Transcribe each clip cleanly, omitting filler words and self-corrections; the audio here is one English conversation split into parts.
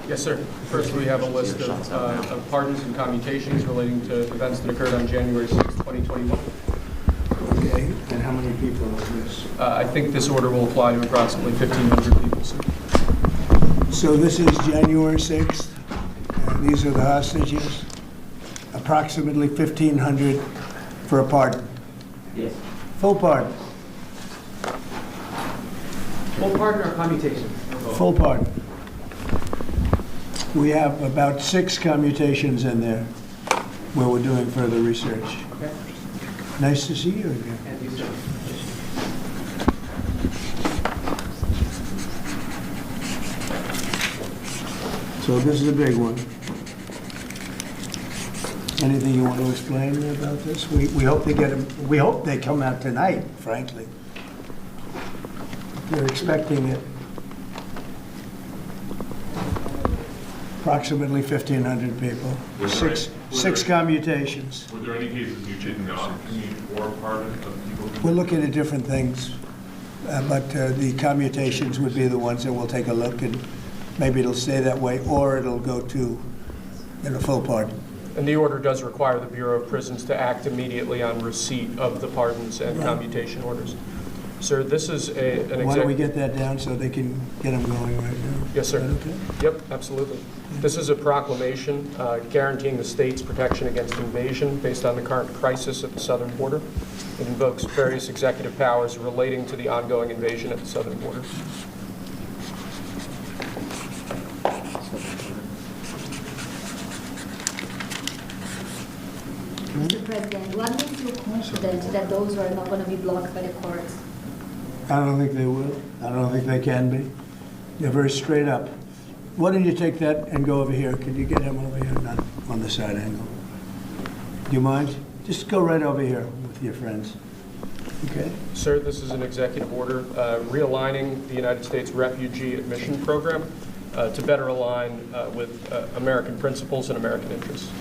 Yes, sir. First, we have a list of pardons and commutations relating to events that occurred on January 6, 2021. Okay, and how many people is this? I think this order will apply to approximately 1,500 people, sir. So this is January 6th, and these are the hostages? Approximately 1,500 for a pardon? Yes. Full pardon? Full pardon or commutation? Full pardon. We have about 6 commutations in there where we're doing further research. Okay. Nice to see you again. And you, sir. So this is a big one. Anything you want to explain about this? We hope they get them, we hope they come out tonight, frankly. We're expecting it. Approximately 1,500 people. Was there Six commutations. Were there any cases you did not commute or pardon of people? We're looking at different things, but the commutations would be the ones that we'll take a look, and maybe it'll stay that way, or it'll go to full pardon. And the order does require the Bureau of Prisons to act immediately on receipt of the pardons and commutation orders. Sir, this is an Why don't we get that down so they can get them going right now? Yes, sir. Is that okay? Yep, absolutely. This is a proclamation guaranteeing the state's protection against invasion based on the current crisis at the southern border. It invokes various executive powers relating to the ongoing invasion at the southern border. Mr. President, what makes you confident that those are not going to be blocked by the courts? I don't think they will. I don't think they can be. They're very straight up. Why don't you take that and go over here? Can you get him over here? Not on the side angle. Do you mind? Just go right over here with your friends. Okay? Sir, this is an executive order realigning the United States Refugee Admission Program to better align with American principles and American interests.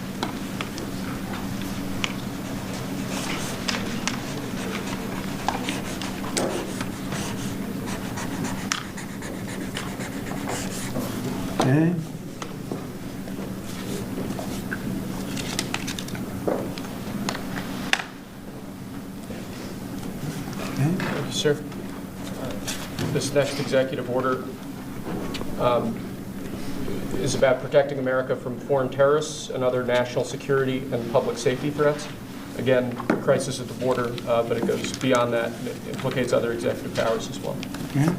Okay? Thank you, sir. This next executive order is about protecting America from foreign terrorists and other national security and public safety threats. Again, crisis at the border, but it goes beyond that and it implicates other executive powers as well. Okay?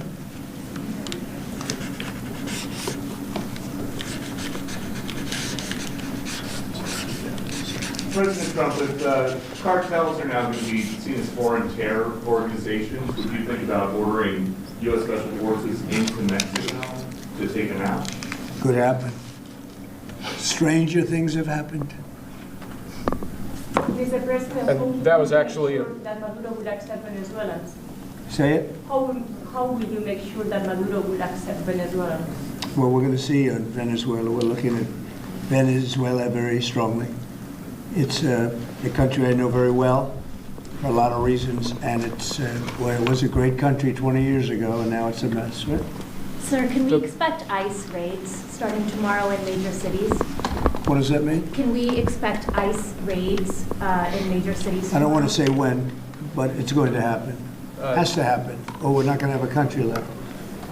President Trump, if cartels are now going to be seen as foreign terror organizations, would you think about ordering U.S. Special Forces into Mexico to take them out? Could happen. Stranger things have happened. Mr. President, And that was actually that Maduro would accept Venezuelans. Say it? How will you make sure that Maduro will accept Venezuelans? Well, we're going to see on Venezuela. We're looking at Venezuela very strongly. It's a country I know very well for a lot of reasons, and it's well, it was a great country 20 years ago, and now it's a mess, right? Sir, can we expect ICE raids starting tomorrow in major cities? What does that mean? Can we expect ICE raids in major cities I don't want to tomorrow? say when, but it's going to happen. Has to happen, or we're not going to have a country left.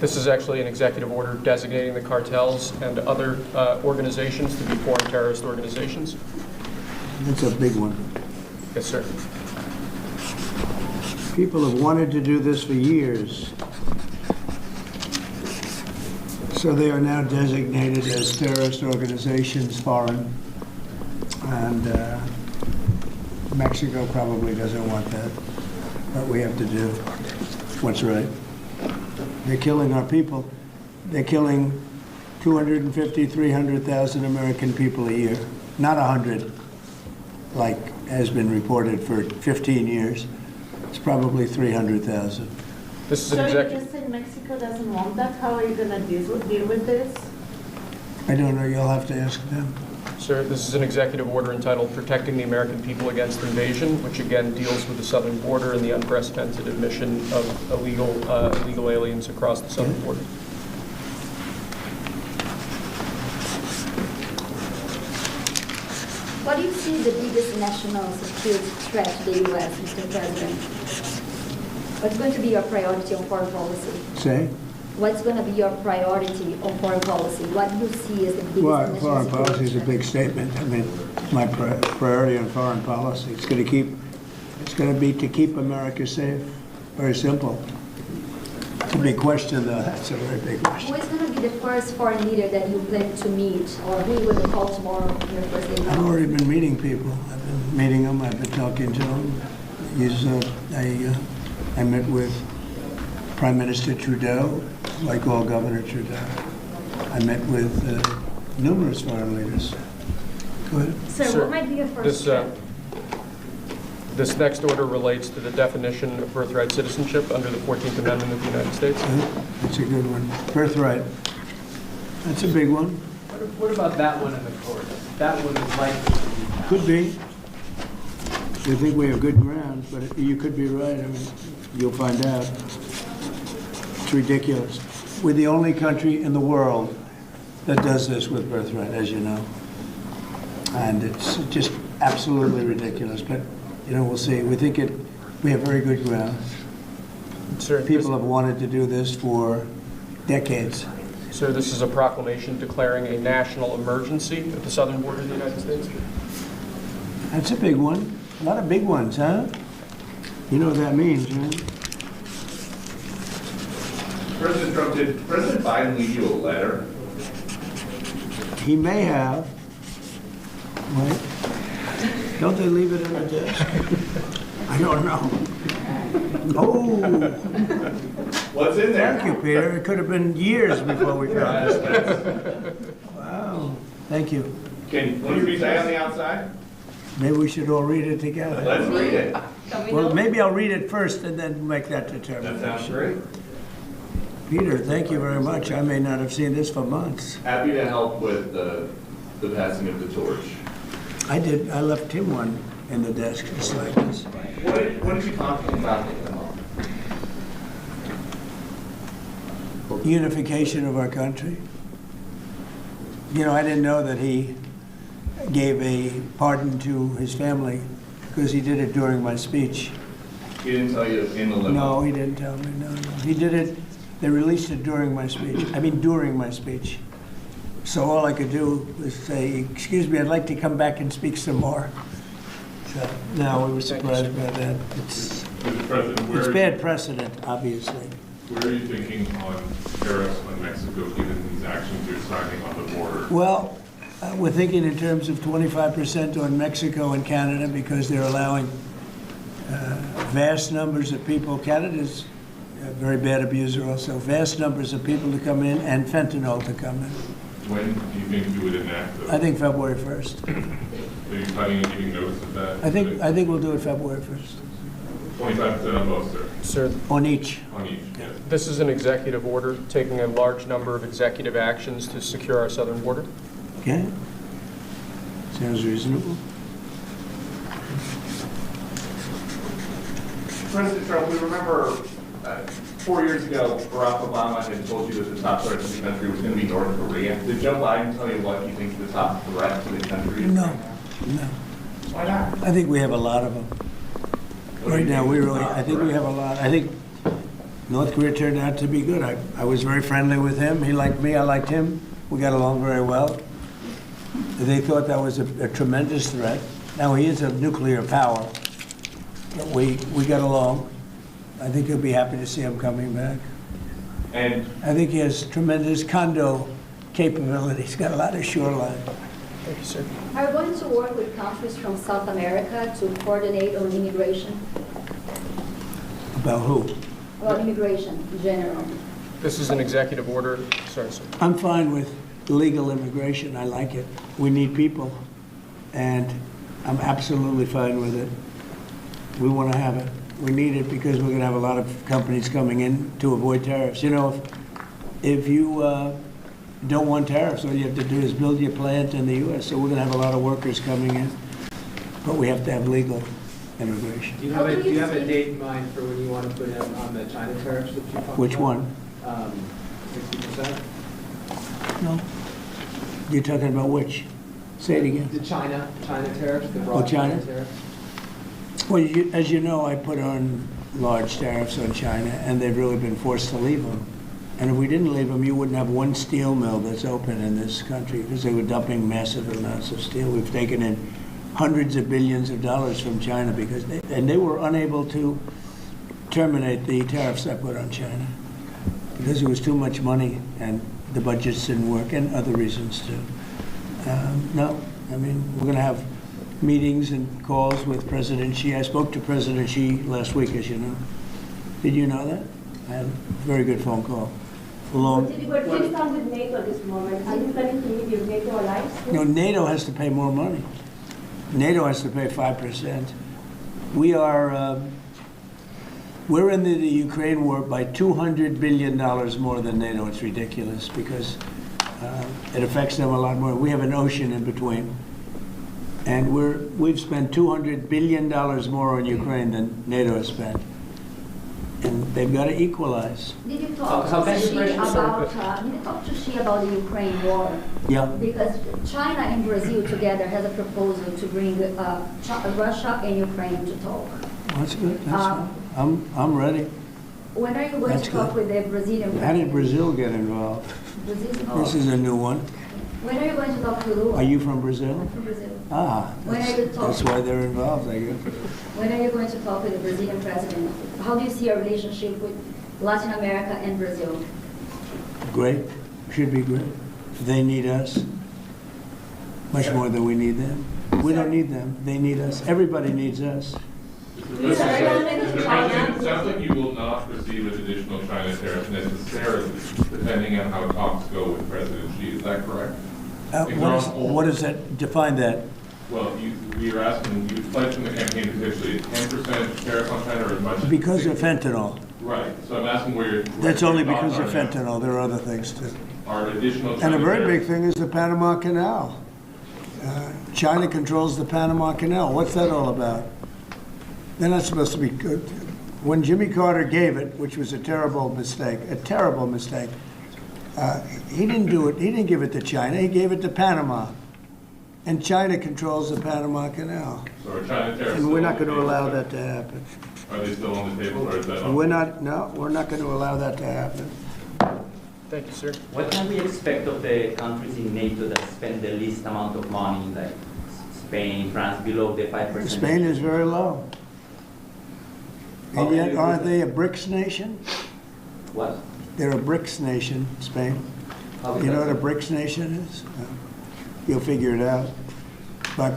This is actually an executive order designating the cartels and other organizations to be foreign terrorist organizations. It's a big one. Yes, sir. People have wanted to do this for years. So they are now designated as terrorist organizations, foreign. And Mexico probably doesn't want that. But we have to do what's right. They're killing our people. They're killing 250, 300,000 American people a year. Not 100, like has been reported for 15 years. It's probably 300,000. This is an So you executive. just said Mexico doesn't want that? How are you going to deal with this? I don't know, you'll have to ask them. Sir, this is an executive order entitled Protecting the American People Against Invasion, which again deals with the southern border and the unprecedented admission of illegal aliens across the southern border. What do you see as the biggest national security threat to the U.S., Mr. President? What's going to be your priority on foreign policy? Say? What's going to be your priority on foreign policy? What do you see as the biggest Well, national foreign security policy is a threat? big statement. I mean, my priority on foreign policy, it's going to be to keep America safe. Very simple. It's a big question, though. That's a very big Who question. is going to be the first foreign leader that you plan to meet, or who you will call tomorrow on your first day? I've already been meeting people. I've been meeting them. I've been talking to them. I met with Prime Minister Trudeau, like all Governor Trudeau. I met with numerous foreign leaders. Go ahead. Sir, what might be your first step? This next order relates to the definition of birthright citizenship under the 14th Amendment of the United States. That's a good one. Birthright. That's a big one. What about that one in the court? That one is likely to be passed. Could be. We think we have good grounds, but you could be right. I mean, you'll find out. It's ridiculous. We're the only country in the world that does this with birthright, as you know. And it's just absolutely ridiculous. But, you know, we'll see. We think we have very good grounds. Sir, People have wanted to do this for decades. Sir, this is a proclamation declaring a national emergency at the southern border of the United States. That's a big one. A lot of big ones, huh? You know what that means, right? President Trump, did President Biden leave you a letter? He may have. Right? Don't they leave it in the desk? I don't know. Oh, What's in there? thank you, Peter. It could have been years before we found this. Wow. Thank you. Can you say on the outside? Maybe we should all read it together. Let's read it. Can we Well, know? maybe I'll read it first and then make that That determination. sounds great. Peter, thank you very much. I may not have seen this for months. Happy to help with the passing of the torch. I did. I left him one in the desk just like this. What did you talk about? Unification of our country. You know, I didn't know that he gave a pardon to his family because he did it during my speech. He didn't tell you in the limo? No, he didn't tell me. No. He did it. They released it during my speech. I mean, during my speech. So all I could do was say, "Excuse me, I'd like to come back and speak some more." So, no, we were surprised by that. It's Mr. President, it's bad precedent, obviously. where are you thinking on tariffs on Mexico, given these actions you're signing on the border? Well, we're thinking in terms of 25% on Mexico and Canada because they're allowing vast numbers of people. Canada's a very bad abuser also. Vast numbers of people to come in and fentanyl to come in. When do you think you would enact those? I think February 1st. Are you planning on giving notice of that? I think we'll do it February 1st. 25% on both, sir, Sir, On each. on each, yes. this is an executive order taking a large number of executive actions to secure our southern border. Okay? Sounds reasonable. President Trump, we remember 4 years ago, Barack Obama had told you that the top threat to the country was going to be North Korea. Did Joe Biden tell you what you think the top threat to the country is? No, right now? no. Why not? I think we have a lot of them. What do Right you now, think we is the really, top I think we threat? have a lot. I think North Korea turned out to be good. I was very friendly with him. He liked me, I liked him. We got along very well. They thought that was a tremendous threat. Now, he is a nuclear power, but we got along. I think you'll be happy to see him coming back. And I think he has tremendous condo capability. He's got a lot of shoreline. Thank you, sir. Are you going to work with countries from South America to coordinate on immigration? About who? Well, immigration in general. This is an executive order. Sorry, sir. I'm fine with illegal immigration. I like it. We need people, and I'm absolutely fine with it. We want to have it. We need it because we're going to have a lot of companies coming in to avoid tariffs. You know, if you don't want tariffs. All you have to do is build your plant in the U.S. So we're going to have a lot of workers coming in, but we have to have legal immigration. Do you have a date in mind for when you want to put in on the China tariffs that you talked about? Which one? 60%? No. You're talking about which? Say it again. The China tariffs, the broad China? tariffs. Well, as you know, I put on large tariffs on China, and they've really been forced to leave them. And if we didn't leave them, you wouldn't have one steel mill that's open in this country because they were dumping massive amounts of steel. We've taken in hundreds of billions of dollars from China because they were unable to terminate the tariffs I put on China because it was too much money and the budgets didn't work and other reasons too. No, I mean, we're going to have meetings and calls with President Xi. I spoke to President Xi last week, as you know. Did you know that? I had a very good phone call. But please start with NATO at this moment. Are you planning to leave your NATO alliance? No, NATO has to pay more money. NATO has to pay 5%. We're in the Ukraine war by $200 billion more than NATO. It's ridiculous because it affects them a lot more. We have an ocean in between. And we've spent $200 billion more on Ukraine than NATO has spent. And they've got to equalize. Did you talk to Xi about the Ukraine war? Yeah. Because China and Brazil together has a proposal to bring Russia and Ukraine to talk. That's good. That's good. I'm ready. When are you going That's to talk good. with the Brazilian president? How did Brazil get involved? This is a new one. When are you going to talk to Lula? Are you from Brazil? I'm from Brazil. Ah, When are you that's talking? why they're involved, I guess. When are you going to talk with the Brazilian president? How do you see your relationship with Latin America and Brazil? Great. Should be great. They need us much more than we need them. We don't need them. They need us. Everybody needs us. Mr. President, it sounds like you will not proceed with additional China tariffs necessarily, depending on how talks go with President Xi. Is that correct? What does that, define that? Well, you pledged in the campaign potentially a 10% tariff on China or as much as... Because of fentanyl. Right, so I'm asking where your... That's only because of fentanyl. There are other things too. Are additional China And a very tariffs- big thing is the Panama Canal. China controls the Panama Canal. What's that all about? They're not supposed to be good. When Jimmy Carter gave it, which was a terrible mistake, he didn't do it. He didn't give it to China. He gave it to Panama. And China controls the Panama Canal. So are China tariffs And we're still not on the going to table? allow that to happen. Are they still on the table or is that on? We're not going to allow that to happen. Thank you, sir. What can we expect of the countries in NATO that spend the least amount of money, like Spain, France, below the 5%? Spain is very low. And yet, aren't they a BRICS nation? What? They're a BRICS nation, Spain. How is You know that? what a BRICS nation is? You'll figure it out. But,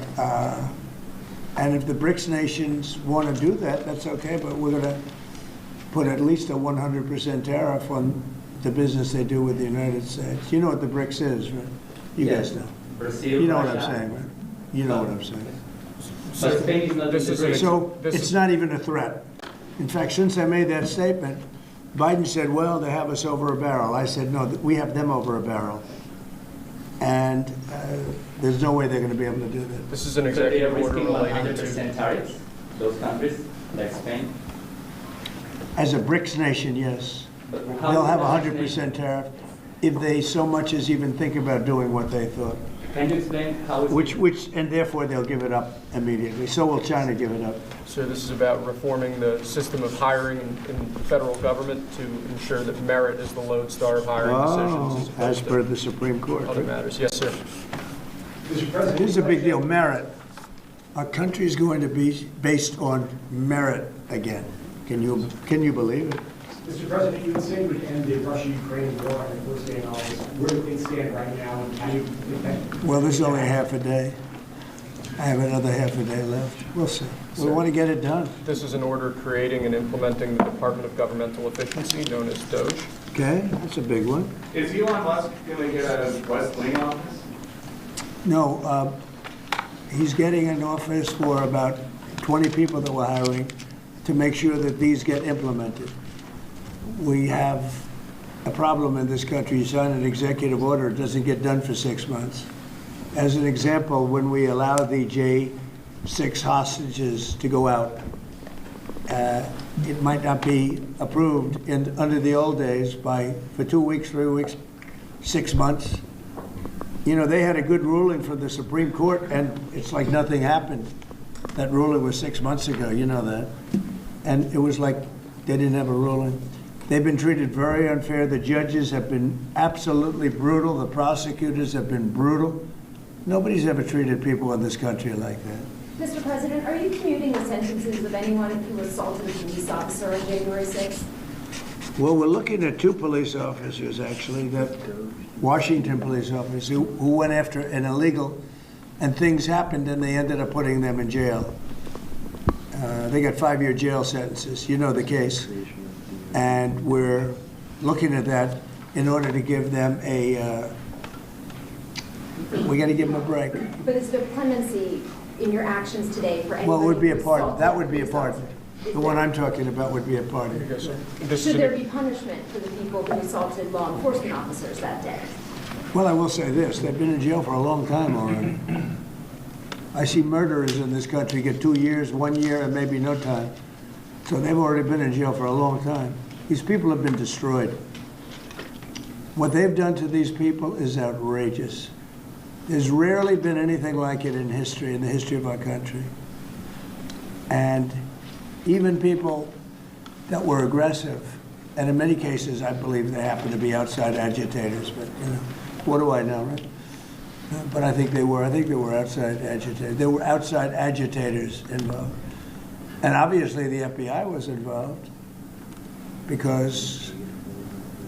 and if the BRICS nations want to do that, that's okay, but we're going to put at least a 100% tariff on the business they do with the United States. You know what the BRICS is, right? You Yes. guys know. Brazil, You know what I'm Russia. saying, right? You know what I'm saying. But Spain is not in This the is an BRICS. So This it's is- not even a threat. In fact, since I made that statement, Biden said, well, they have us over a barrel. I said, no, we have them over a barrel. And there's no way they're going to be able to do that. This is an So they are executive order risking relating 100% to... tariffs, those countries, like Spain? As a BRICS nation, yes. But how They'll is have that 100% tariff if they so much as even think about doing what they thought. Can you explain how is Which, and therefore they'll give it up immediately. So will China give it up. So this is about reforming the system of hiring in the federal government to ensure that merit is the lodestar of hiring decisions As per opposed the Supreme to Court. other matters. Yes, sir. Mr. President, This is a big deal, merit. Our country is going to be based on merit again. Can you believe it? Mr. President, you would say you would end the Russia-Ukraine war on the first day in office. Where do things stand right now, and how do you think that? Well, there's only half a day. I have another half a day left. We'll see. We want to get it done. This is an order creating and implementing the Department of Governmental Efficiency, known as DOGE. Okay, that's a big one. Is Elon Musk going to get a West Wing office? No, he's getting an office for about 20 people that we're hiring to make sure that these get implemented. We have a problem in this country. You sign an executive order, it doesn't get done for 6 months. As an example, when we allow the J6 hostages to go out, it might not be approved under the old days for 2 weeks, 3 weeks, 6 months. You know, they had a good ruling from the Supreme Court, and it's like nothing happened. That ruling was 6 months ago, you know that. And it was like they didn't have a ruling. They've been treated very unfair. The judges have been absolutely brutal. The prosecutors have been brutal. Nobody's ever treated people in this country like that. Mr. President, are you commuting the sentences of anyone who assaulted a police officer on January 6th? Well, we're looking at 2 police officers, actually, that Washington police officers who went after an illegal, and things happened, and they ended up putting them in jail. They got 5-year jail sentences. You know the case. And we're looking at that in order to give them we got to give them a break. But is there clemency in your actions today for anyone? Well, it would be a who part, assaulted that would be a police part. officer? The one I'm talking about would be a part of it. This is Should there be punishment for the people who assaulted law enforcement officers that day? Well, I will say this, they've been in jail for a long time already. I see murderers in this country get 2 years, 1 year, and maybe no time. So they've already been in jail for a long time. These people have been destroyed. What they've done to these people is outrageous. There's rarely been anything like it in history, in the history of our country. And even people that were aggressive, and in many cases, I believe they happen to be outside agitators, but you know, what do I know, right? But I think they were outside agitators. There were outside agitators involved. And obviously the FBI was involved because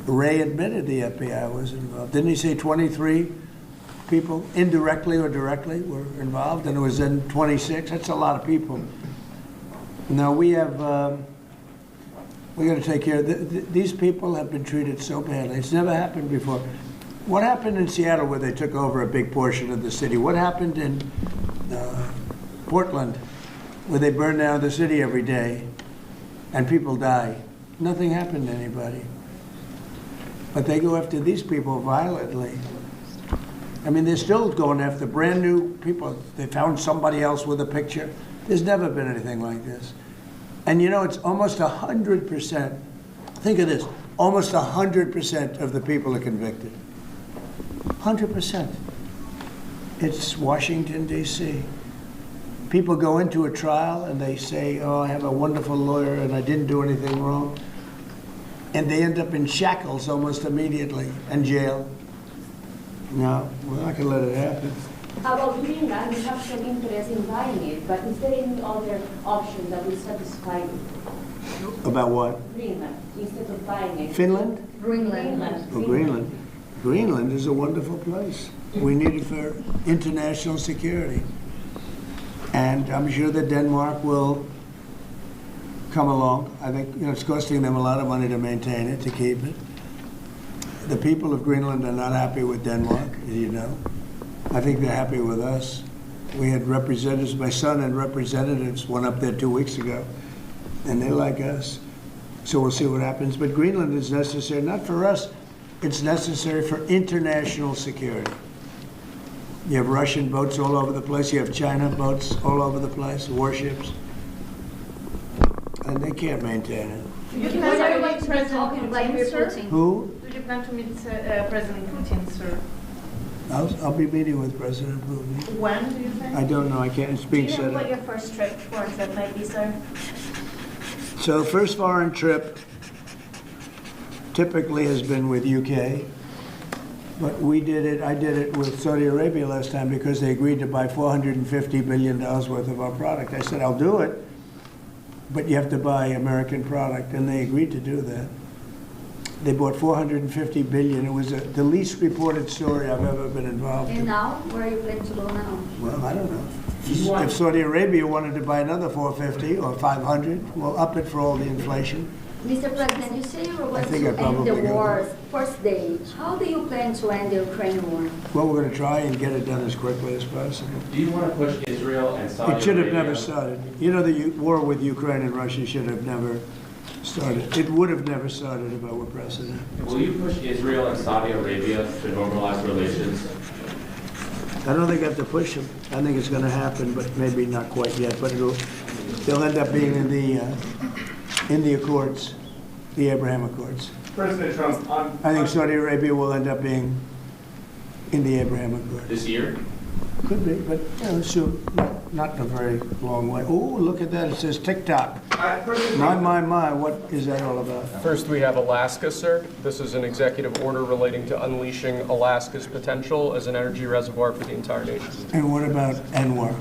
Ray admitted the FBI was involved. Didn't he say 23 people, indirectly or directly, were involved, and it was then 26? That's a lot of people. Now we have, we got to take care of, these people have been treated so badly. It's never happened before. What happened in Seattle where they took over a big portion of the city? What happened in Portland where they burn down the city every day and people die? Nothing happened to anybody. But they go after these people violently. I mean, they're still going after brand new people. They found somebody else with a picture. There's never been anything like this. And you know, it's almost 100%. Think of this, almost 100% of the people are convicted. 100%. It's Washington, D.C. People go into a trial and they say, oh, I have a wonderful lawyer and I didn't do anything wrong. And they end up in shackles almost immediately and jail. No, we're not going to let it happen. About Greenland, we have some interest in buying it, but is there any other option that will satisfy you? About what? Greenland, instead of buying it. Finland? Greenland. Oh, Greenland. Greenland is a wonderful place. We need it for international security. And I'm sure that Denmark will come along. I think it's costing them a lot of money to maintain it, to keep it. The people of Greenland are not happy with Denmark, as you know. I think they're happy with us. We had representatives, my son and representatives went up there 2 weeks ago, and they like us. So we'll see what happens. But Greenland is necessary, not for us, it's necessary for international security. You have Russian boats all over the place, you have China boats all over the place, warships, and they can't maintain it. Would you consider going to be talking Vladimir Putin? Who? Do you plan to meet President Putin, sir? I'll be meeting with President Putin. When do you think? I don't know, I can't, it's being Do you set know what up. your first trip for that might be, sir? So first foreign trip typically has been with UK, but I did it with Saudi Arabia last time because they agreed to buy $450 billion worth of our product. I said, I'll do it, but you have to buy American product, and they agreed to do that. They bought $450 billion. It was the least reported story I've ever been involved in. And now, where are you planning to go now? Well, I don't know. If Saudi Arabia wanted to buy another 450 or 500, we'll up it for all the inflation. Mr. President, you say you were going think to I'd end probably the go war's first day. How do you plan to end the Ukraine war? Well, we're going to try and get it done as quickly as possible. Do you want to push Israel and Saudi Arabia? It should have never started. You know, the war with Ukraine and Russia should have never started. It would have never started if I were president. Will you push Israel and Saudi Arabia to normalize relations? I don't think I have to push them. I think it's going to happen, but maybe not quite yet. But they'll end up being in the Accords, the Abraham Accords. President Trump, I think Saudi Arabia will end up being in the Abraham Accords. This year? Could be, but soon. Not in a very long way. Oh, look at that! It says TikTok. President My, Trump, my! What is that all about? First, we have Alaska, sir. This is an executive order relating to unleashing Alaska's potential as an energy reservoir for the entire nation. And what about Anwar?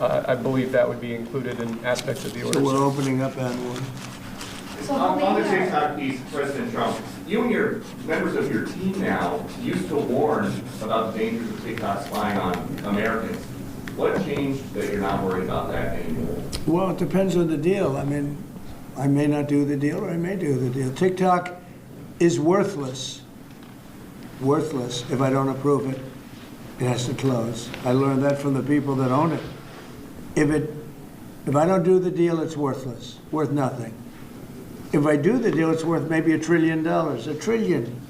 I believe that would be included in aspects of the So we're order. opening up Anwar. on the TikTok piece, President Trump, you and your members of your team now used to warn about the dangers of TikTok spying on Americans. What changed that you're not worried about that anymore? Well, it depends on the deal. I mean, I may not do the deal or I may do the deal. TikTok is worthless. Worthless if I don't approve it. It has to close. I learned that from the people that own it. If I don't do the deal, it's worthless. Worth nothing. If I do the deal, it's worth maybe $1 trillion. $1 trillion.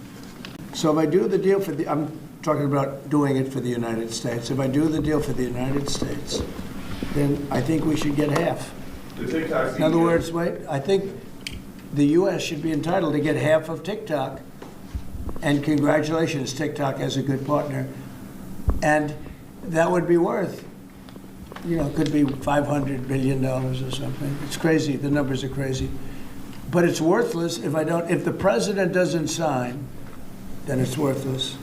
So if I do the deal I'm talking about doing it for the United States. If I do the deal for the United States, then I think we should get half. The TikTok In other words, I think the U.S. should be entitled to get half of TikTok. And congratulations, TikTok has a good partner. And that would be worth, it could be $500 billion or something. It's crazy. The numbers are crazy. But it's worthless if the president doesn't sign, then it's worthless.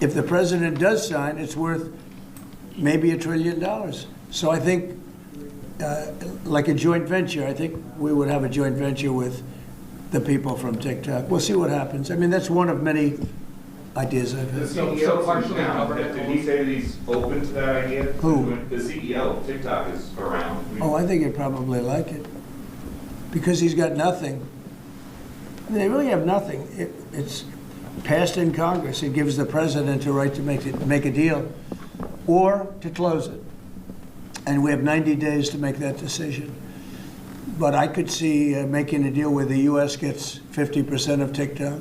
If the president does sign, it's worth maybe $1 trillion. So I think, like a joint venture, I think we would have a joint venture with the people from TikTok. We'll see what happens. I mean, that's one of many ideas I've The had. CEO partially now, covered. did he say that he's open to that idea? Who? The CEO of TikTok is around. Oh, I think he'd probably like it. Because he's got nothing. I mean, they really have nothing. It's passed in Congress. It gives the president a right to make a deal or to close it. And we have 90 days to make that decision. But I could see making a deal where the U.S. gets 50% of TikTok,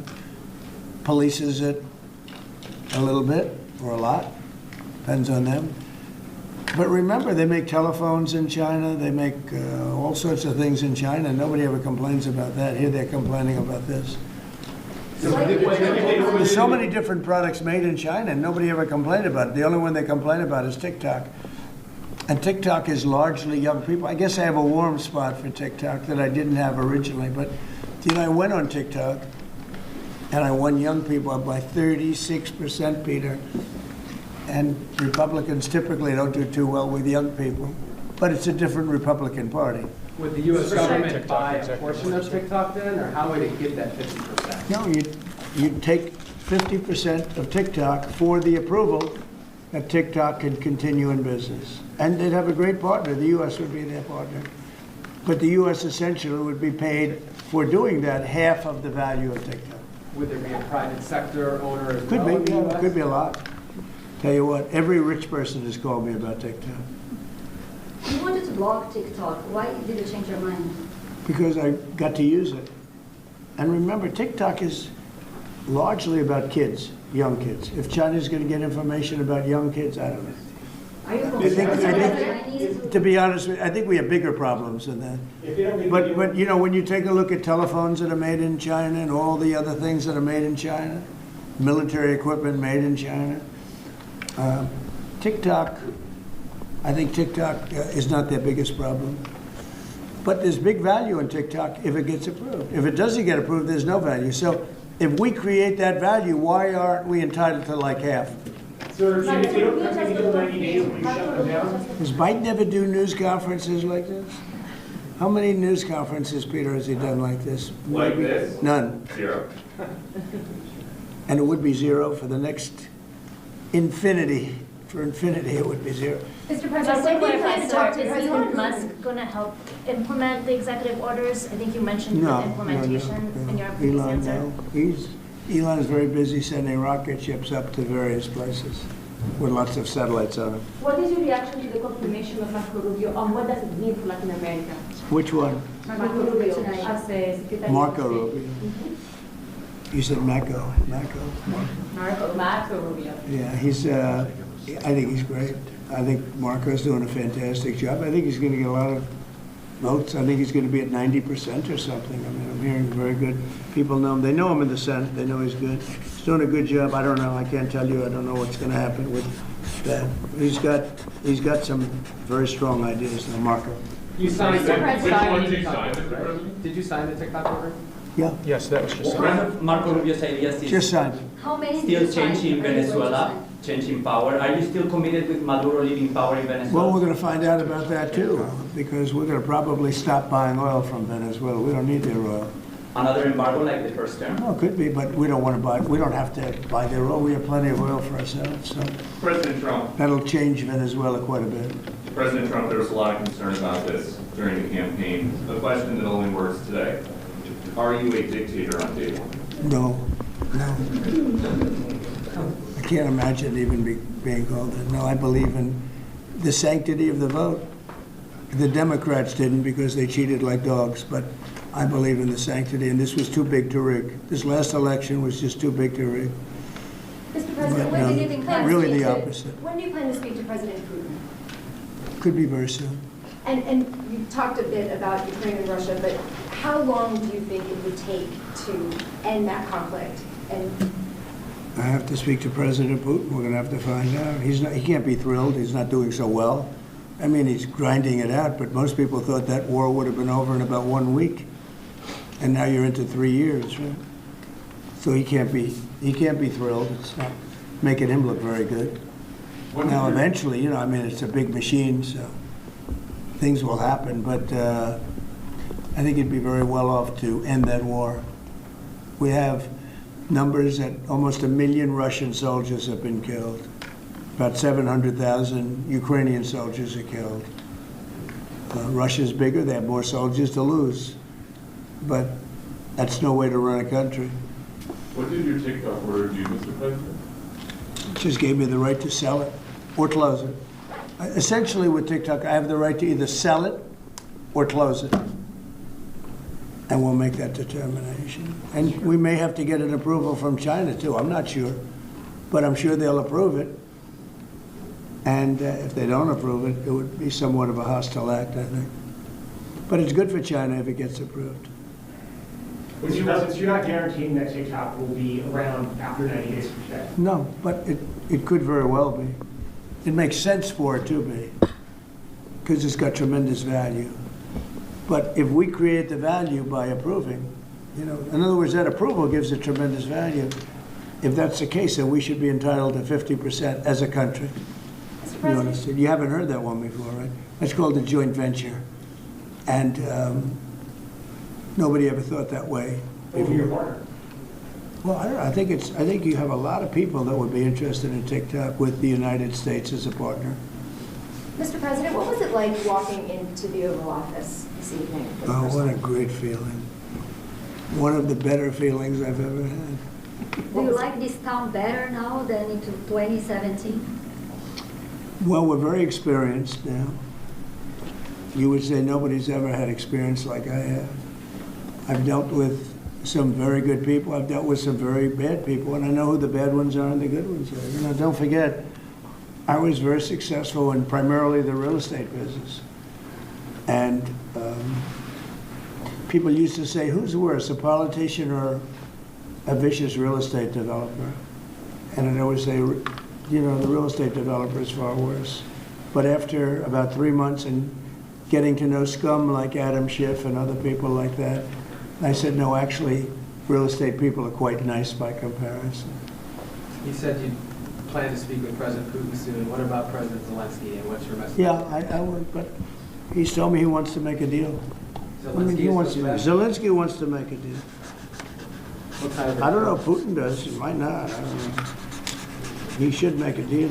polices it a little bit or a lot, depends on them. But remember, they make telephones in China. They make all sorts of things in China. Nobody ever complains about that. Here they're complaining about this. There's so many different products made in China, and nobody ever complained about it. The only one they complain about is TikTok. And TikTok is largely young people. I guess I have a warm spot for TikTok that I didn't have originally. But, I went on TikTok, and I won young people up by 36%, Peter. And Republicans typically don't do too well with young people. But it's a different Republican Party. Would the U.S. government TikTok buy a executive portion of TikTok then, or how would it get that 50%? No, you'd take 50% of TikTok for the approval that TikTok can continue in business. And they'd have a great partner. The U.S. would be their partner. But the U.S. essentially would be paid for doing that half of the value of TikTok. Would there be a private sector owner as Could well be, in the yeah, U.S.? could be a lot. Tell you what, every rich person has called me about TikTok. You wanted to block TikTok. Why did you change your mind? Because I got to use it. And remember, TikTok is largely about kids, young kids. If China's going to get information about young kids, I don't know. Are you I think, concerned? to be honest with you, I think we have bigger problems than that. If they don't make But when you take a look at telephones that are made in China and all the other things that are made in China, military equipment made in China, TikTok, I think TikTok is not their biggest problem. But there's big value in TikTok if it gets approved. If it doesn't get approved, there's no value. So if we create that value, why aren't we entitled to like half? Sir, if they don't have to do 90 days, will you shut them down? Does Biden ever do news conferences like this? How many news conferences, Peter, has he done like this? Like this? None. 0. And it would be 0 for the next infinity. For infinity, it would be 0. Mr. But President, when quick we question, talk sir. to Is President Elon Musk Putin- going to help implement the executive orders? I think you mentioned the No, implementation in your previous Elon, answer. no. Elon is very busy sending rocket ships up to various places with lots of satellites on them. What is your reaction to the confirmation of Marco Rubio, and what does it mean for Latin America? Which one? Marco Rubio tonight. as a Secretary Marco of State. Rubio. You said Marco. Marco Rubio. Yeah, I think he's great. I think Marco's doing a fantastic job. I think he's going to get a lot of votes. I think he's going to be at 90% or something. I mean, I'm hearing very good. People know him. They know him in the Senate. They know he's good. He's doing a good job. I don't know. I can't tell you. I don't know what's going to happen with that. He's got some very strong ideas now, Marco. You signed, Which one did you sign, Mr. President? Did you sign the TikTok order? Yeah, Yes, that was just. One of Marco Rubio's ideas just is signed. How many did you still sign? changing Are you going to Venezuela, sign? changing power. Are you still committed with Maduro leaving power in Venezuela? Well, we're going to find out about that too, because we're going to probably stop buying oil from Venezuela. We don't need their oil. Another embargo like the first term? Well, it could be, but we don't want to buy, we don't have to buy their oil. We have plenty of oil for ourselves, so President Trump, that'll change Venezuela quite a bit. President Trump, there was a lot of concern about this during the campaign. The question that only works today, are you a dictator on day one? No. I can't imagine even being called that. No, I believe in the sanctity of the vote. The Democrats didn't because they cheated like dogs, but I believe in the sanctity, and this was too big to rig. This last election was just too big to rig. Mr. President, But, when no, do you plan to really speak the to- opposite. When do you plan to speak to President Putin? Could be very soon. And you talked a bit about Ukraine and Russia, but how long do you think it would take to end that conflict? And I have to speak to President Putin. We're going to have to find out. He can't be thrilled. He's not doing so well. I mean, he's grinding it out, but most people thought that war would have been over in about 1 week. And now you're into 3 years, right? So he can't be thrilled. It's not making him look very good. Now, eventually, I mean, it's a big machine, so things will happen, but I think he'd be very well off to end that war. We have numbers that almost 1 million Russian soldiers have been killed. About 700,000 Ukrainian soldiers are killed. Russia's bigger, they have more soldiers to lose. But that's no way to run a country. What did your TikTok order do, Mr. President? It just gave me the right to sell it or close it. Essentially with TikTok, I have the right to either sell it or close it. And we'll make that determination. And we may have to get an approval from China too, I'm not sure. But I'm sure they'll approve it. And if they don't approve it, it would be somewhat of a hostile act, I think. But it's good for China if it gets approved. Mr. President, so you're not guaranteeing that TikTok will be around after 90 days from today? No, but it could very well be. It makes sense for it to be, because it's got tremendous value. But if we create the value by approving, in other words, that approval gives it tremendous value. If that's the case, then we should be entitled to 50% as a country. Mr. You President, understand? You haven't heard that one before, right? That's called a joint venture. And nobody ever thought that way. Over your partner? Well, I don't know. I think you have a lot of people that would be interested in TikTok with the United States as a partner. Mr. President, what was it like walking into the Oval Office this evening? for the Oh, first what a time? great feeling. One of the better feelings I've ever had. Do you like this town better now than in 2017? Well, we're very experienced now. You would say nobody's ever had experience like I have. I've dealt with some very good people. I've dealt with some very bad people, and I know who the bad ones are and the good ones are. Don't forget, I was very successful in primarily the real estate business. And people used to say, who's worse, a politician or a vicious real estate developer? And I'd always say, the real estate developer is far worse. But after about 3 months and getting to know scum like Adam Schiff and other people like that, I said, no, actually, real estate people are quite nice by comparison. You said you plan to speak with President Putin soon. What about President Zelensky, and what's your message? Yeah, I would, but he's told me he wants to make a deal. Zelensky wants to make a deal. What kind of I don't know if Putin does, he might not, I don't know. He should make a deal.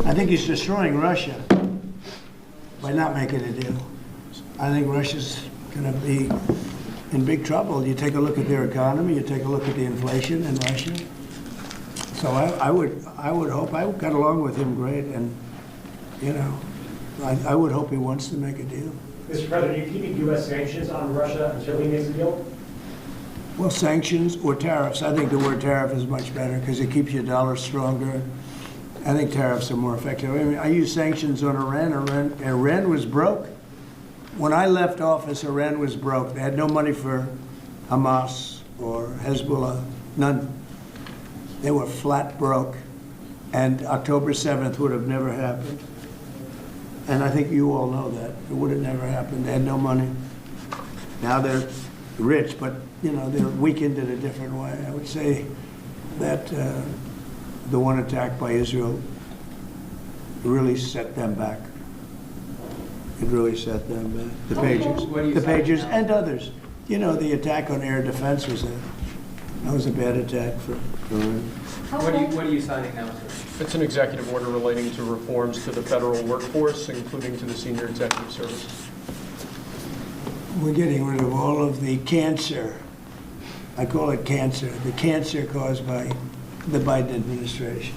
I think he's destroying Russia by not making a deal. I think Russia's going to be in big trouble. You take a look at their economy, you take a look at the inflation in Russia. So I would hope, I got along with him great, and, I would hope he wants to make a deal. Mr. President, are you keeping U.S. sanctions on Russia until he makes a deal? Well, sanctions or tariffs. I think the word tariff is much better because it keeps your dollar stronger. I think tariffs are more effective. I mean, I use sanctions on Iran. Iran was broke. When I left office, Iran was broke. They had no money for Hamas or Hezbollah, none. They were flat broke. And October 7th would have never happened. And I think you all know that. It would have never happened. They had no money. Now they're rich, but you know, they're weakened in a different way. I would say that the one attack by Israel really set them back. It really set them back. The Pagers and others. You know, the attack on air defense was a bad attack for Iran. What are you signing now, sir? It's an executive order relating to reforms to the federal workforce, including to the senior executive service. We're getting rid of all of the cancer. I call it cancer. The cancer caused by the Biden administration.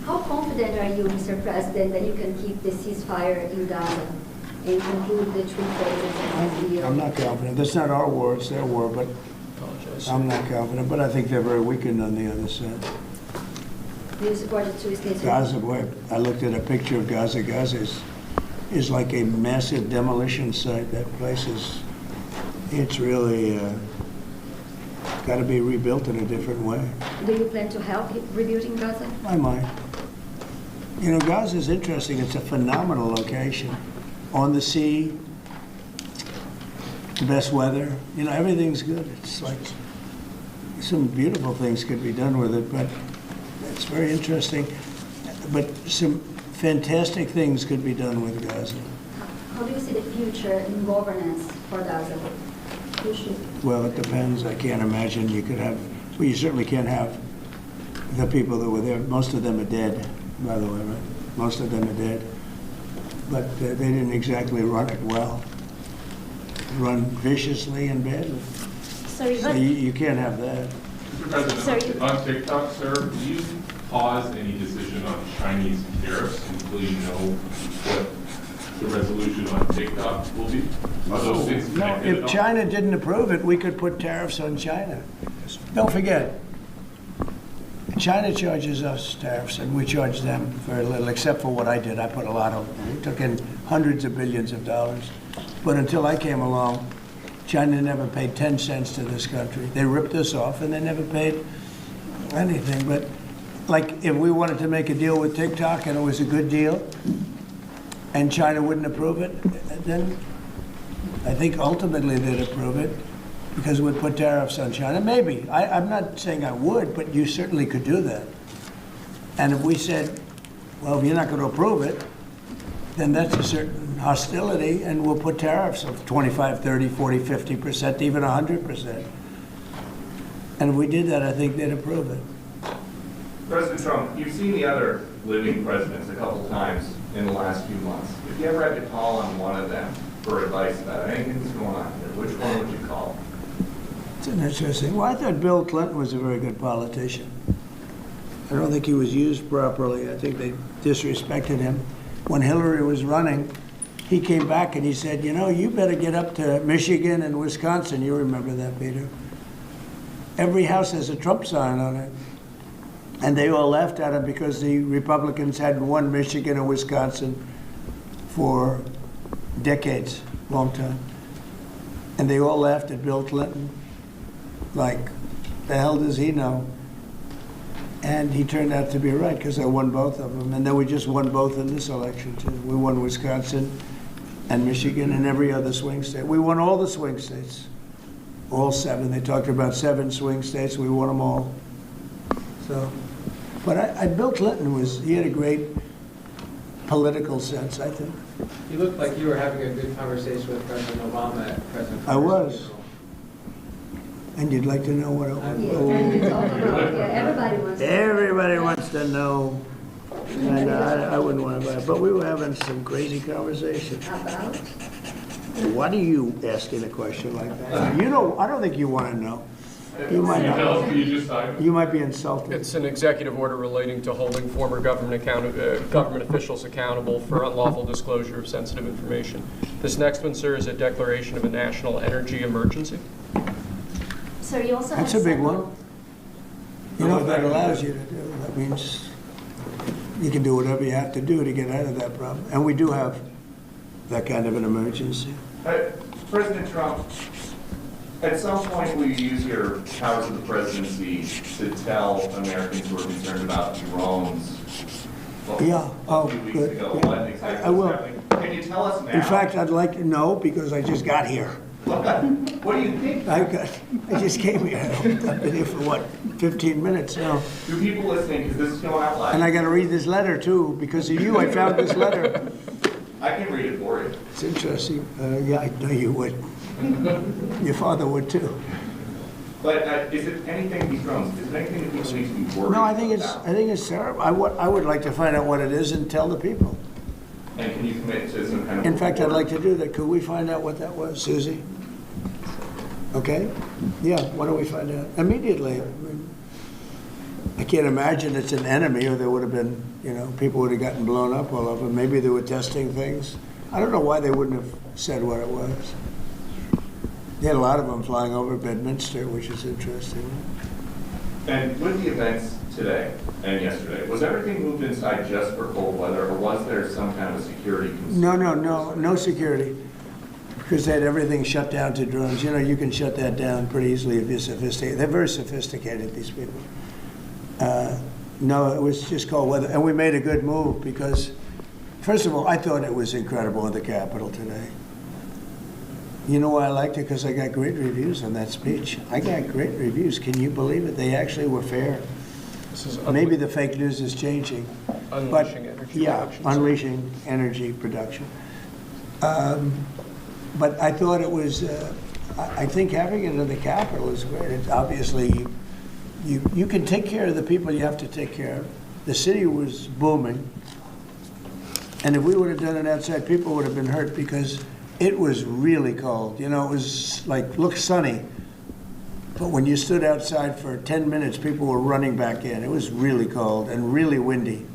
How confident are you, Mr. President, that you can keep the ceasefire in Gaza and conclude the 3 phases of the deal? I'm not confident. That's not our war, it's their war, but I'm not confident. But I think they're very weakened on the other side. Do you support the 2 states? Gaza, boy, I looked at a picture of Gaza. Gaza is like a massive demolition site. That place it's really got to be rebuilt in a different way. Do you plan to help rebuilding Gaza? I might. You know, Gaza is interesting. It's a phenomenal location. On the sea, the best weather. You know, everything's good. It's like some beautiful things could be done with it, but it's very interesting. But some fantastic things could be done with Gaza. How do you see the future in governance for Gaza? Well, it depends. I can't imagine you could have, well, you certainly can't have the people that were there. Most of them are dead, by the way, right? Most of them are dead. But they didn't exactly run it well. Run viciously and badly. So you can't have that. Mr. President, on TikTok, sir, do you pause any decision on Chinese tariffs until you know what the resolution on TikTok will be? Are those things No, connected at if all? China didn't approve it, we could put tariffs on China. Don't forget, China charges us tariffs, and we charge them very little, except for what I did. I put a lot of, we took in hundreds of billions of dollars. But until I came along, China never paid 10 cents to this country. They ripped us off, and they never paid anything. But like, if we wanted to make a deal with TikTok, and it was a good deal, and China wouldn't approve it, then I think ultimately they'd approve it because we'd put tariffs on China. Maybe. I'm not saying I would, but you certainly could do that. And if we said, well, if you're not going to approve it, then that's a certain hostility, and we'll put tariffs of 25, 30, 40, 50%, even 100%. And if we did that, I think they'd approve it. President Trump, you've seen the other living presidents a couple times in the last few months. If you ever had to call on one of them for advice about anything that's going on here, which one would you call? It's an interesting. Well, I thought Bill Clinton was a very good politician. I don't think he was used properly. I think they disrespected him. When Hillary was running, he came back and he said, you know, you better get up to Michigan and Wisconsin. You remember that, Peter? Every house has a Trump sign on it. And they all laughed at him because the Republicans hadn't won Michigan and Wisconsin for decades, long time. And they all laughed at Bill Clinton. Like, the hell does he know? And he turned out to be right because I won both of them. And then we just won both in this election, too. We won Wisconsin and Michigan and every other swing state. We won all the swing states, all 7. They talked about 7 swing states. We won them all. So, but Bill Clinton he had a great political sense, I think. You looked like you were having a good conversation with President Obama at President I was. And you'd like to know what it was? Everybody wants to know. Everybody wants to know. And I wouldn't want to buy it. But we were having some crazy conversation. About? Why are you asking a question like that? You know, I don't think you want to know. You might not. Can you just sign it? You might be insulted. It's an executive order relating to holding former government officials accountable for unlawful disclosure of sensitive information. This next one, sir, is a declaration of a national energy emergency. Sir, you also That's have a big several- one. You know what that allows you to do? That means you can do whatever you have to do to get out of that problem. And we do have that kind of an emergency. President Trump, at some point, will you use your powers of the presidency to tell Americans who are concerned about drones? Yeah. Oh, A few weeks good. ago, Yeah. what exactly I will. was happening? Can you tell us now? In fact, I'd like to know because I just got here. What do you think? I just came here. I've been here for what, 15 minutes now. Do people listening, because this is going out live? And I got to read this letter too. Because of you, I found this letter. I can read it for you. It's interesting. Yeah, I know you would. Your father would too. But is it anything, these drones, is it anything that people need to be worried about? No, I think it's terrible. I would like to find out what it is and tell the people. And can you commit to some kind of? In fact, I'd report? like to do that. Could we find out what that was, Susie? Okay? Yeah, why don't we find out? Immediately. I can't imagine it's an enemy or there would have been, people would have gotten blown up all over. Maybe they were testing things. I don't know why they wouldn't have said what it was. They had a lot of them flying over Bedminster, which is interesting. And with the events today and yesterday, was everything moved inside just for cold weather, or was there some kind of a security concern? No security. Because they had everything shut down to drones. You can shut that down pretty easily if you're sophisticated. They're very sophisticated, these people. No, it was just cold weather. And we made a good move because, first of all, I thought it was incredible at the Capitol today. You know why I liked it? Because I got great reviews on that speech. I got great reviews. Can you believe it? They actually were fair. This is Maybe the fake news is changing. unleashing energy Yeah, production, sir. unleashing energy production. But I thought it was, I think having it in the Capitol is great. It's obviously, you can take care of the people you have to take care of. The city was booming. And if we would have done it outside, people would have been hurt because it was really cold. It was looked sunny. But when you stood outside for 10 minutes, people were running back in. It was really cold and really windy.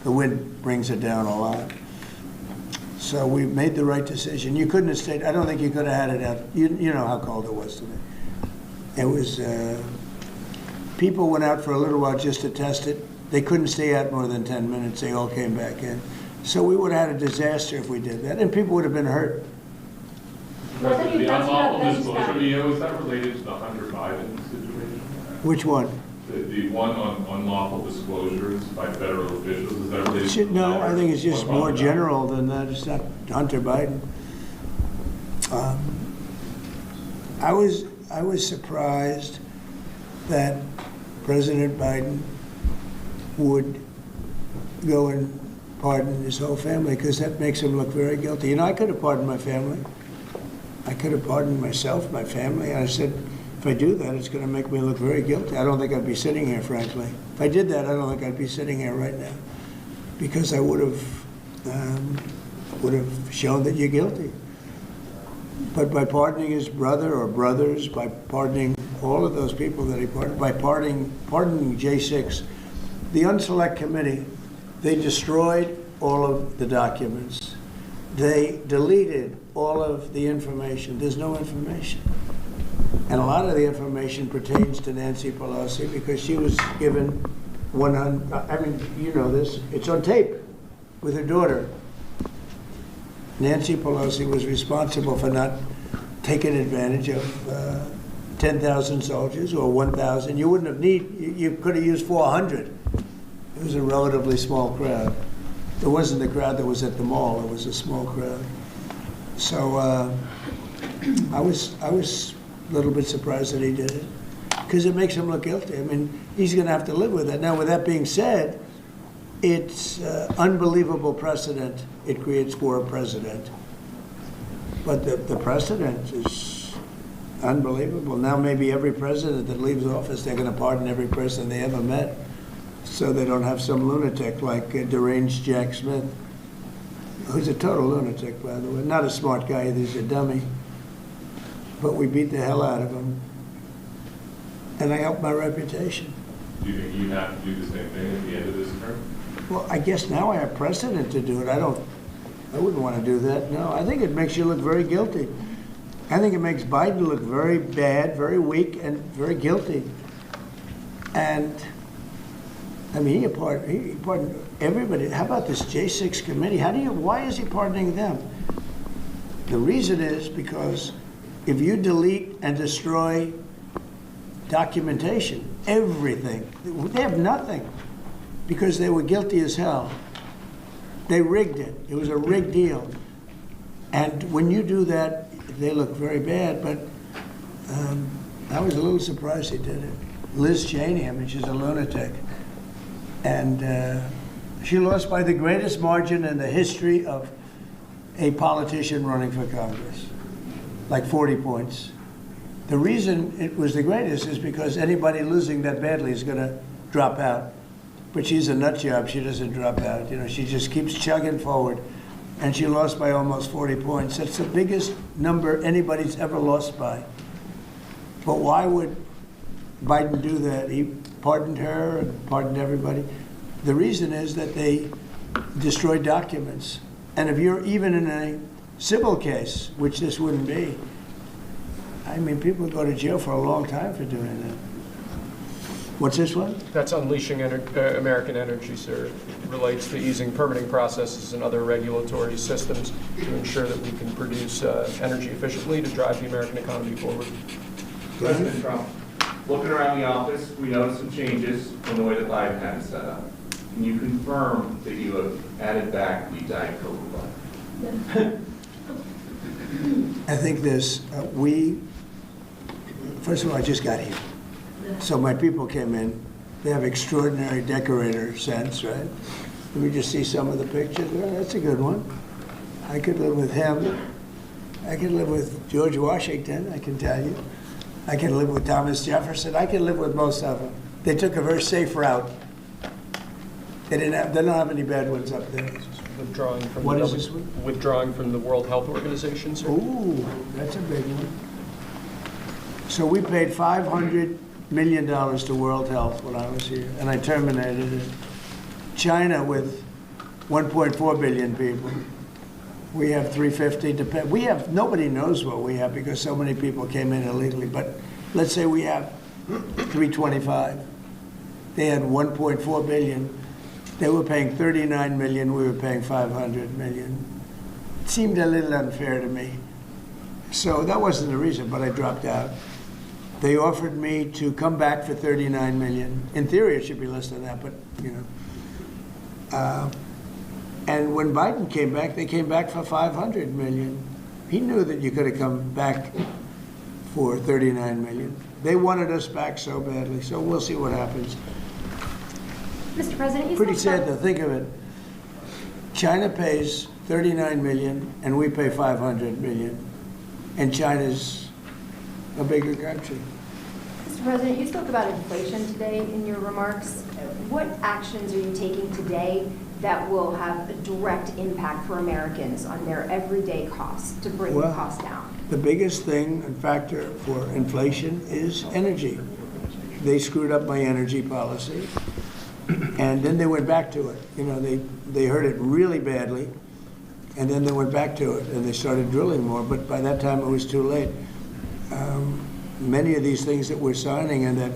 The wind brings it down a lot. So we made the right decision. You couldn't have stayed, I don't think you could have had it out. You know how cold it was today. It was, people went out for a little while just to test it. They couldn't stay out more than 10 minutes. They all came back in. So we would have had a disaster if we did that, and people would have been hurt. President, the unlawful disclosure, was that related to the Hunter Biden situation? Which one? The one on unlawful disclosures by federal officials, is that related to? No, I think it's just What more about that? general than that. It's not Hunter Biden. I was surprised that President Biden would go and pardon his whole family, because that makes him look very guilty. I could have pardoned my family. I could have pardoned myself, my family. And I said, if I do that, it's going to make me look very guilty. I don't think I'd be sitting here, frankly. If I did that, I don't think I'd be sitting here right now, because I would have shown that you're guilty. But by pardoning his brother or brothers, by pardoning all of those people that he pardoned, by pardoning J6, the Unselect Committee, they destroyed all of the documents. They deleted all of the information. There's no information. And a lot of the information pertains to Nancy Pelosi because she was given 100, I mean, you know this, it's on tape with her daughter. Nancy Pelosi was responsible for not taking advantage of 10,000 soldiers or 1,000. You wouldn't have you could have used 400. It was a relatively small crowd. It wasn't the crowd that was at the mall. It was a small crowd. So I was a little bit surprised that he did it, because it makes him look guilty. I mean, he's going to have to live with it. Now, with that being said, it's unbelievable precedent it creates for a president. But the precedent is unbelievable. Now maybe every president that leaves office, they're going to pardon every person they ever met, so they don't have some lunatic like deranged Jack Smith, who's a total lunatic, by the way. Not a smart guy either, he's a dummy. But we beat the hell out of him. and I help my reputation. Do you think you'd have to do the same thing at the end of this term? Well, I guess now I have precedent to do it. I wouldn't want to do that, no. I think it makes you look very guilty. I think it makes Biden look very bad, very weak, and very guilty. And, I mean, he pardoned everybody. How about this J6 committee? Why is he pardoning them? The reason is because if you delete and destroy documentation, everything, they have nothing because they were guilty as hell. They rigged it. It was a rigged deal. And when you do that, they look very bad, but I was a little surprised he did it. Liz Cheney, I mean, she's a lunatic. And she lost by the greatest margin in the history of a politician running for Congress, like 40 points. The reason it was the greatest is because anybody losing that badly is going to drop out. But she's a nut job. She doesn't drop out. You know, she just keeps chugging forward. And she lost by almost 40 points. That's the biggest number anybody's ever lost by. But why would Biden do that? He pardoned her and pardoned everybody. The reason is that they destroyed documents. And if you're even in a civil case, which this wouldn't be, I mean, people go to jail for a long time for doing that. What's this one? That's Unleashing American Energy, sir. It relates to easing permitting processes and other regulatory systems to ensure that we can produce energy efficiently to drive the American economy forward. President Trump, looking around the office, we noticed some changes in the way the Biden had it set up. Can you confirm that you have added back the Diet Coke button? I think this, first of all, I just got here. So my people came in. They have extraordinary decorator sense, right? Let me just see some of the pictures. Well, that's a good one. I could live with him. I could live with George Washington, I can tell you. I can live with Thomas Jefferson. I can live with most of them. They took a very safe route. They don't have any bad ones up there. Withdrawing from What the is this one? Withdrawing from the World Health Organization, sir. Ooh, that's a big one. So we paid $500 million to World Health when I was here, and I terminated it. China, with 1.4 billion people, we have 350 to pay. Nobody knows what we have because so many people came in illegally, but let's say we have 325. They had 1.4 billion. They were paying 39 million, we were paying 500 million. It seemed a little unfair to me. So that wasn't the reason, but I dropped out. They offered me to come back for 39 million. In theory, it should be less than that, but, you know. And when Biden came back, they came back for 500 million. He knew that you could have come back for 39 million. They wanted us back so badly, so we'll see what happens. Mr. President, you Pretty spoke sad to think of it. China pays 39 million and we pay 500 million. And China's a bigger country. Mr. President, you spoke about inflation today in your remarks. What actions are you taking today that will have a direct impact for Americans on their everyday costs to bring the cost down? The biggest thing and factor for inflation is energy. They screwed up my energy policy. And then they went back to it. You know, they heard it really badly, and then they went back to it, and they started drilling more, but by that time it was too late. Many of these things that we're signing and that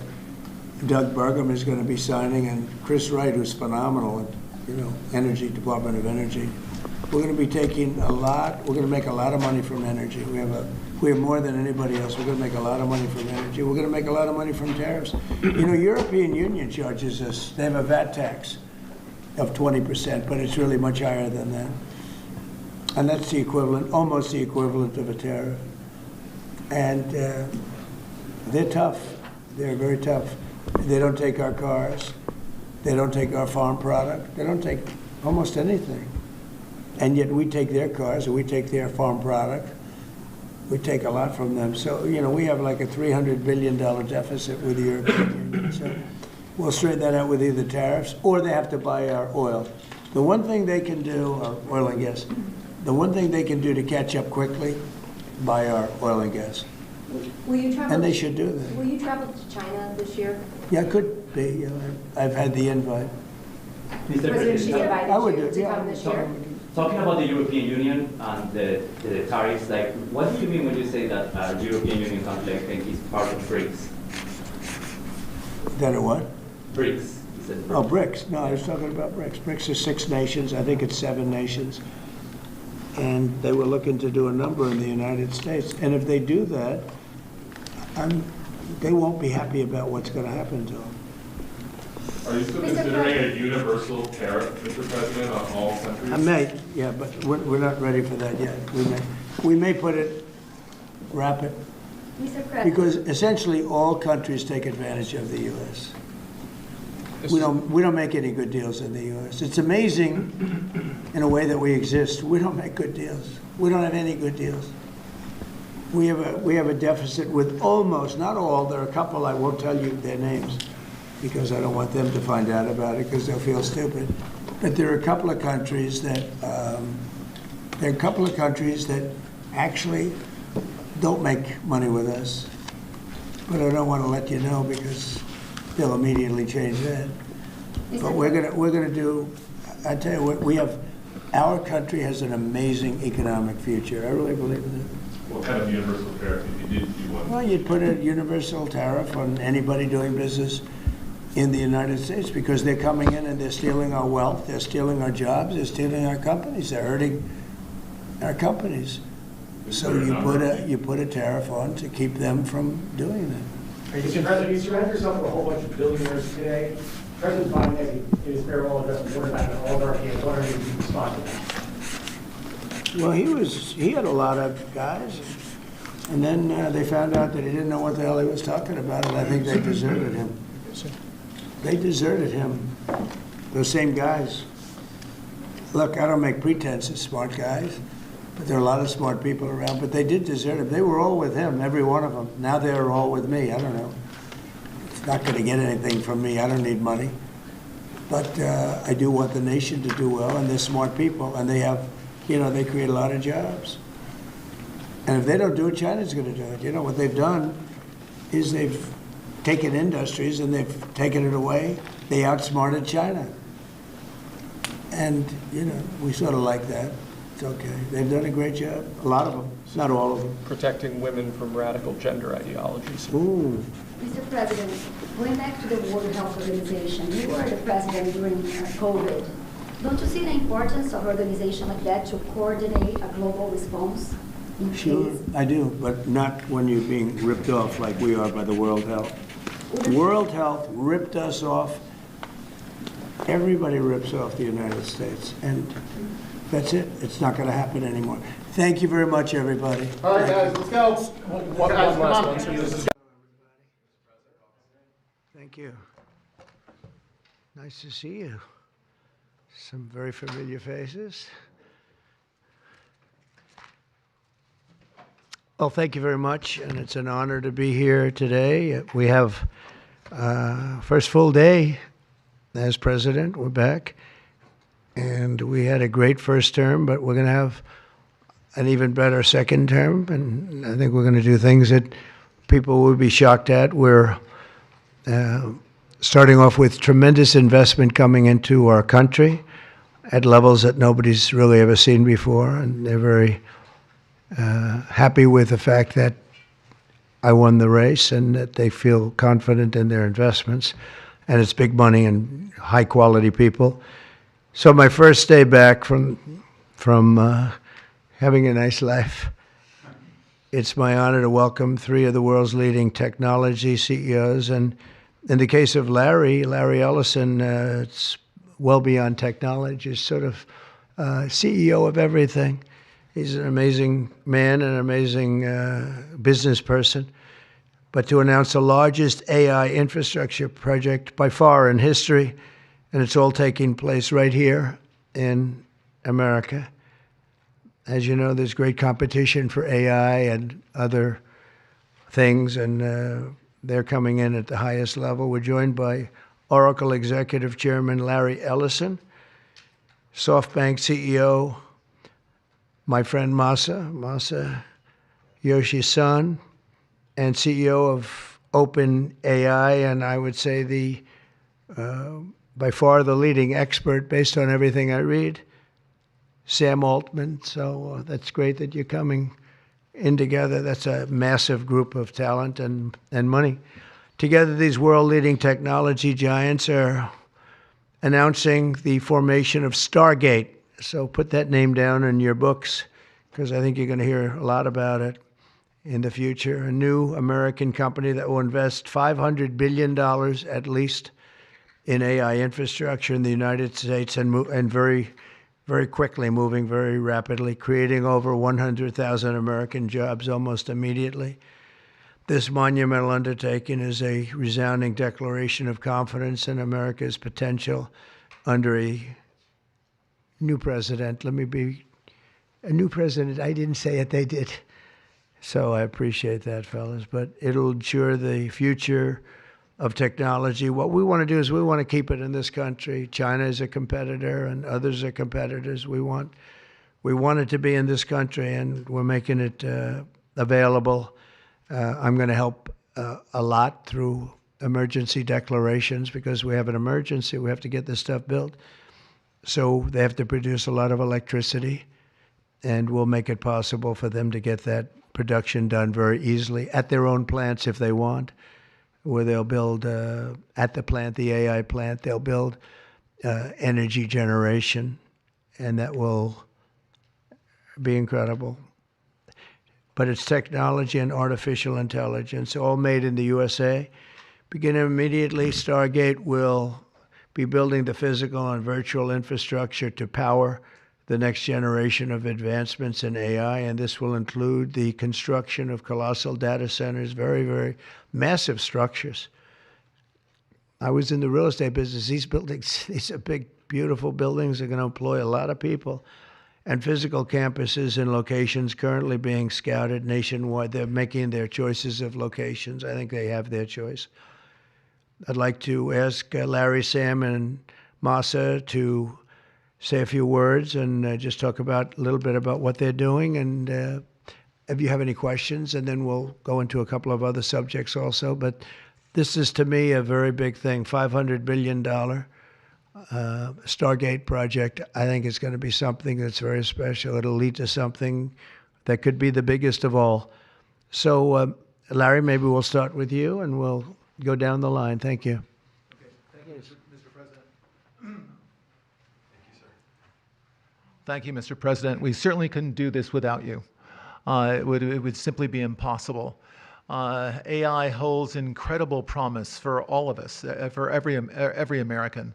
Doug Burgum is going to be signing, and Chris Wright, who's phenomenal at, Energy, Department of Energy, we're going to be taking we're going to make a lot of money from energy. We have more than anybody else. We're going to make a lot of money from energy. We're going to make a lot of money from tariffs. European Union charges us, they have a VAT tax of 20%, but it's really much higher than that. And that's the equivalent, almost the equivalent of a tariff. And they're tough. They're very tough. They don't take our cars. They don't take our farm product. They don't take almost anything. And yet we take their cars and we take their farm product. We take a lot from them. So, we have like a $300 billion deficit with the European Union. So we'll straighten that out with either tariffs or they have to buy our oil. The one thing they can do, or oil and gas, the one thing they can do to catch up quickly, buy our oil and gas. Will you travel? And they should do that. Will you travel to China this year? Yeah, it could be. I've had the invite. Mr. President Xi President, I would invited do you it, to yeah. come this year? talking about the European Union and the tariffs, like, what do you mean when you say that European Union country like is part of BRICS? That a what? BRICS. You said Oh, BRICS. No, I was talking about BRICS. BRICS is 6 nations. I think it's 7 nations. And they were looking to do a number in the United States. And if they do that, they won't be happy about what's going to happen to them. Are you still considering a universal tariff, Mr. President, on all countries? I may, yeah, but we're not ready for that yet. We may wrap it, Mr. President. because essentially all countries take advantage of the U.S. We don't make any good deals in the U.S. It's amazing in a way that we exist. We don't make good deals. We don't have any good deals. We have a deficit with almost, not all, there are a couple, I won't tell you their names because I don't want them to find out about it because they'll feel stupid. But there are a couple of countries that actually don't make money with us. But I don't want to let you know because they'll immediately change that. But we're gonna do. I tell you what, our country has an amazing economic future. I really believe in it. What kind of universal tariff if you did do one? Well, you'd put a universal tariff on anybody doing business in the United States because they're coming in and they're stealing our wealth, they're stealing our jobs, they're stealing our companies, they're hurting our companies. So you put a tariff on to keep them from doing that. Mr. President, you surround yourself with a whole bunch of billionaires today. President Biden, as in his farewell address, warned about an oligarchy. I was wondering if you could respond to that. Well, he had a lot of guys, and then they found out that he didn't know what the hell he was talking about, and I think they deserted him. They deserted him, those same guys. Look, I don't make pretenses, smart guys, but there are a lot of smart people around, but they did desert him. They were all with him, every one of them. Now they're all with me, I don't know. It's not going to get anything from me, I don't need money. But I do want the nation to do well, and they're smart people, and they have, they create a lot of jobs. And if they don't do it, China's going to do it. What they've done is they've taken industries and they've taken it away. They outsmarted China. And, we sort of like that. It's okay. They've done a great job. A lot of them, not all of them. Protecting women from radical gender ideologies. Ooh. Mr. President, going back to the World Health Organization, you were the president during COVID. Don't you see the importance of an organization like that to coordinate a global response? Sure, I do, but not when you're being ripped off like we are by the World Health. World Health ripped us off. Everybody rips off the United States, and that's it. It's not going to happen anymore. Thank you very much, everybody. All right, guys, let's go. One last one. So this is Thank you. Nice to see you. Some very familiar faces. Well, thank you very much, and it's an honor to be here today. We have first full day as president. We're back, and we had a great first term, but we're going to have an even better second term, and I think we're going to do things that people will be shocked at. We're starting off with tremendous investment coming into our country at levels that nobody's really ever seen before, and they're very happy with the fact that I won the race and that they feel confident in their investments. And it's big money and high quality people. So my first day back from having a nice life, it's my honor to welcome 3 of the world's leading technology CEOs. And in the case of Larry Ellison, it's well beyond technology. He's sort of CEO of everything. He's an amazing man, an amazing business person. But to announce the largest AI infrastructure project by far in history, and it's all taking place right here in America. As you know, there's great competition for AI and other things, and they're coming in at the highest level. We're joined by Oracle Executive Chairman Larry Ellison, SoftBank CEO, my friend Masa Yoshi-san, and CEO of OpenAI, and I would say by far the leading expert based on everything I read, Sam Altman. So that's great that you're coming in together. That's a massive group of talent and money. Together, these world-leading technology giants are announcing the formation of Stargate. So put that name down in your books, because I think you're going to hear a lot about it in the future. A new American company that will invest $500 billion at least in AI infrastructure in the United States, and very, very quickly, moving very rapidly, creating over 100,000 American jobs almost immediately. This monumental undertaking is a resounding declaration of confidence in America's potential under a new president. Let me be a new president. I didn't say it, they did. So I appreciate that, fellas. But it'll ensure the future of technology. What we want to do is we want to keep it in this country. China is a competitor and others are competitors. We want it to be in this country, and we're making it available. I'm going to help a lot through emergency declarations, because we have an emergency. We have to get this stuff built. So they have to produce a lot of electricity, and we'll make it possible for them to get that production done very easily at their own plants if they want, where they'll build at the plant, the AI plant, they'll build energy generation, and that will be incredible. But it's technology and artificial intelligence, all made in the USA. Beginning immediately, Stargate will be building the physical and virtual infrastructure to power the next generation of advancements in AI, and this will include the construction of colossal data centers, very, very massive structures. I was in the real estate business. These buildings, these are big, beautiful buildings, are going to employ a lot of people. And physical campuses in locations currently being scouted nationwide. They're making their choices of locations. I think they have their choice. I'd like to ask Larry, Sam, and Masa to say a few words and just talk a little bit about what they're doing, and if you have any questions, and then we'll go into a couple of other subjects also. But this is, to me, a very big thing. $500 billion Stargate project. I think it's going to be something that's very special. It'll lead to something that could be the biggest of all. So, Larry, maybe we'll start with you, and we'll go down the line. Thank you. Okay. Thank you, Mr. President. Thank you, sir. Thank you, Mr. President. We certainly couldn't do this without you. It would simply be impossible. AI holds incredible promise for all of us, for every American.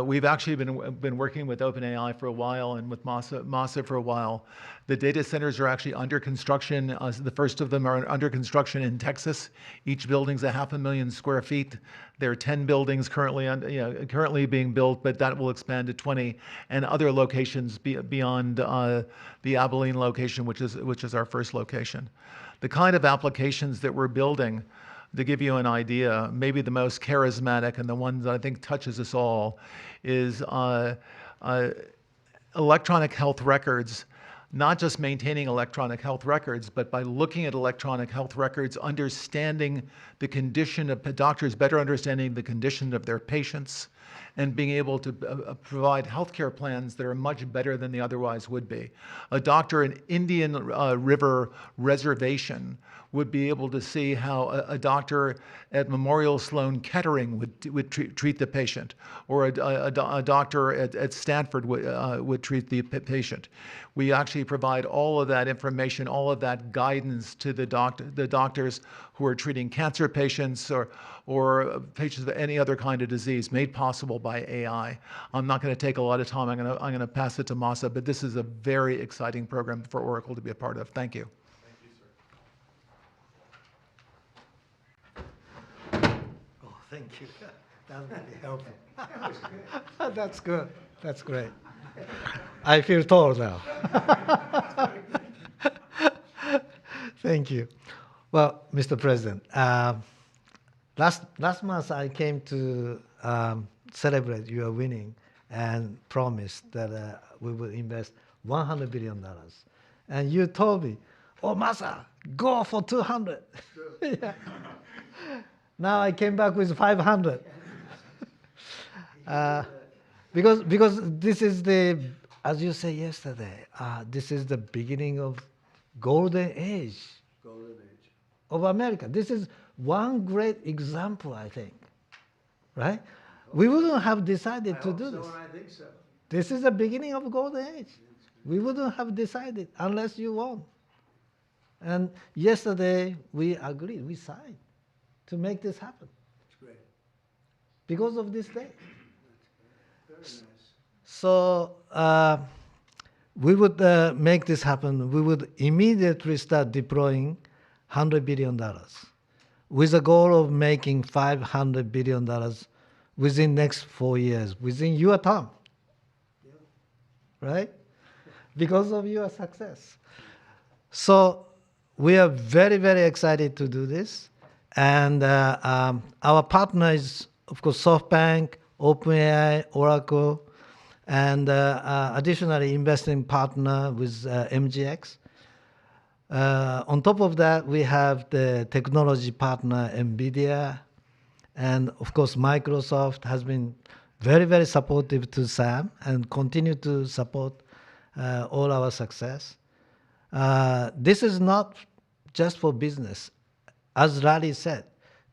We've actually been working with OpenAI for a while, and with Masa for a while. The data centers are actually under construction. The first of them are under construction in Texas. Each building's 500,000 square feet. There are 10 buildings currently being built, but that will expand to 20, and other locations beyond the Abilene location, which is our first location. The kind of applications that we're building, to give you an idea, maybe the most charismatic and the one that I think touches us all is electronic health records. Not just maintaining electronic health records, but by looking at electronic health records, understanding the condition of doctors, better understanding the condition of their patients, and being able to provide healthcare plans that are much better than they otherwise would be. A doctor in Indian River Reservation would be able to see how a doctor at Memorial Sloan Kettering would treat the patient, or a doctor at Stanford would treat the patient. We actually provide all of that information, all of that guidance to the doctors who are treating cancer patients or patients with any other kind of disease, made possible by AI. I'm not going to take a lot of time. I'm going to pass it to Masa, but this is a very exciting program for Oracle to be a part of. Thank you. Thank you. That was really helpful. That's good. That's great. I feel tall now. Thank you. Well, Mr. President, last month I came to celebrate your winning and promised that we will invest $100 billion. And you told me, oh, Masa, go for 200. Yeah. Now I came back with 500. Because this is the, as you said yesterday, this is the beginning of golden age of America. This is one great example, I think, right? We wouldn't have decided to do this. I think so. This is the beginning of golden age. We wouldn't have decided unless you won. And yesterday we agreed, we signed to make this happen. It's great. Because of this day. Very nice. So we would make this happen. We would immediately start deploying $100 billion with a goal of making $500 billion within next 4 years, within your term. Right? Because of your success. So we are very, very excited to do this. And our partner is, of course, SoftBank, OpenAI, Oracle, and additionally investing partner with MGX. On top of that, we have the technology partner NVIDIA, and of course Microsoft has been very, very supportive to Sam and continue to support all our success. This is not just for business. As Larry said,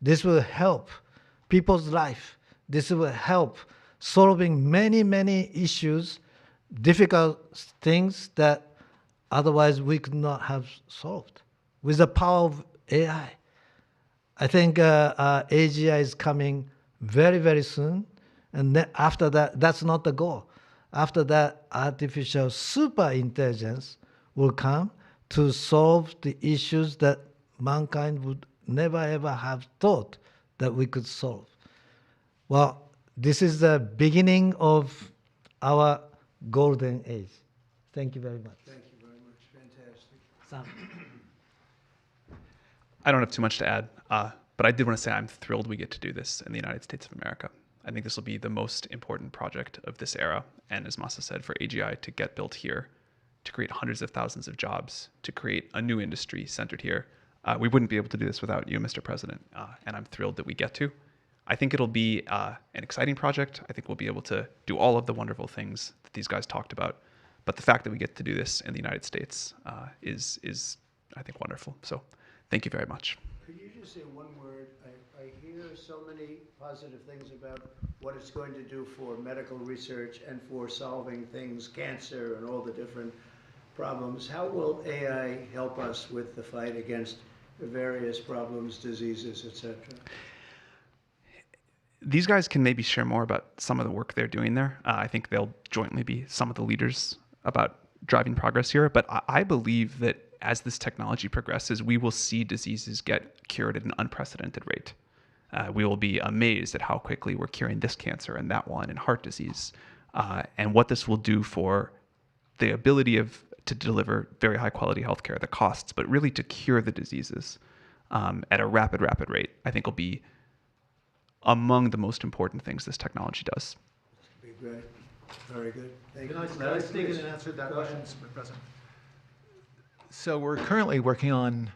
this will help people's life. This will help solving many, many issues, difficult things that otherwise we could not have solved with the power of AI. I think AGI is coming very, very soon. And then after that, that's not the goal. After that, artificial super intelligence will come to solve the issues that mankind would never ever have thought that we could solve. Well, this is the beginning of our golden age. Thank you very much. Thank you very much. Fantastic. Sam. I don't have too much to add, but I did want to say I'm thrilled we get to do this in the United States of America. I think this will be the most important project of this era. And as Masa said, for AGI to get built here, to create hundreds of thousands of jobs, to create a new industry centered here, we wouldn't be able to do this without you, Mr. President. And I'm thrilled that we get to. I think it'll be an exciting project. I think we'll be able to do all of the wonderful things that these guys talked about. But the fact that we get to do this in the United States is, I think, wonderful. So thank you very much. Could you just say one word? I hear so many positive things about what it's going to do for medical research and for solving things, cancer and all the different problems. How will AI help us with the fight against the various problems, diseases, etc.? These guys can maybe share more about some of the work they're doing there. I think they'll jointly be some of the leaders about driving progress here. But I believe that as this technology progresses, we will see diseases get cured at an unprecedented rate. We will be amazed at how quickly we're curing this cancer and that one and heart disease, and what this will do for the ability to deliver very high quality healthcare, the costs, but really to cure the diseases at a rapid rate, I think will be among the most important things this technology does. Be great. Very good. Thank you. Can I take it and answer that question, Mr. President? So we're currently working on.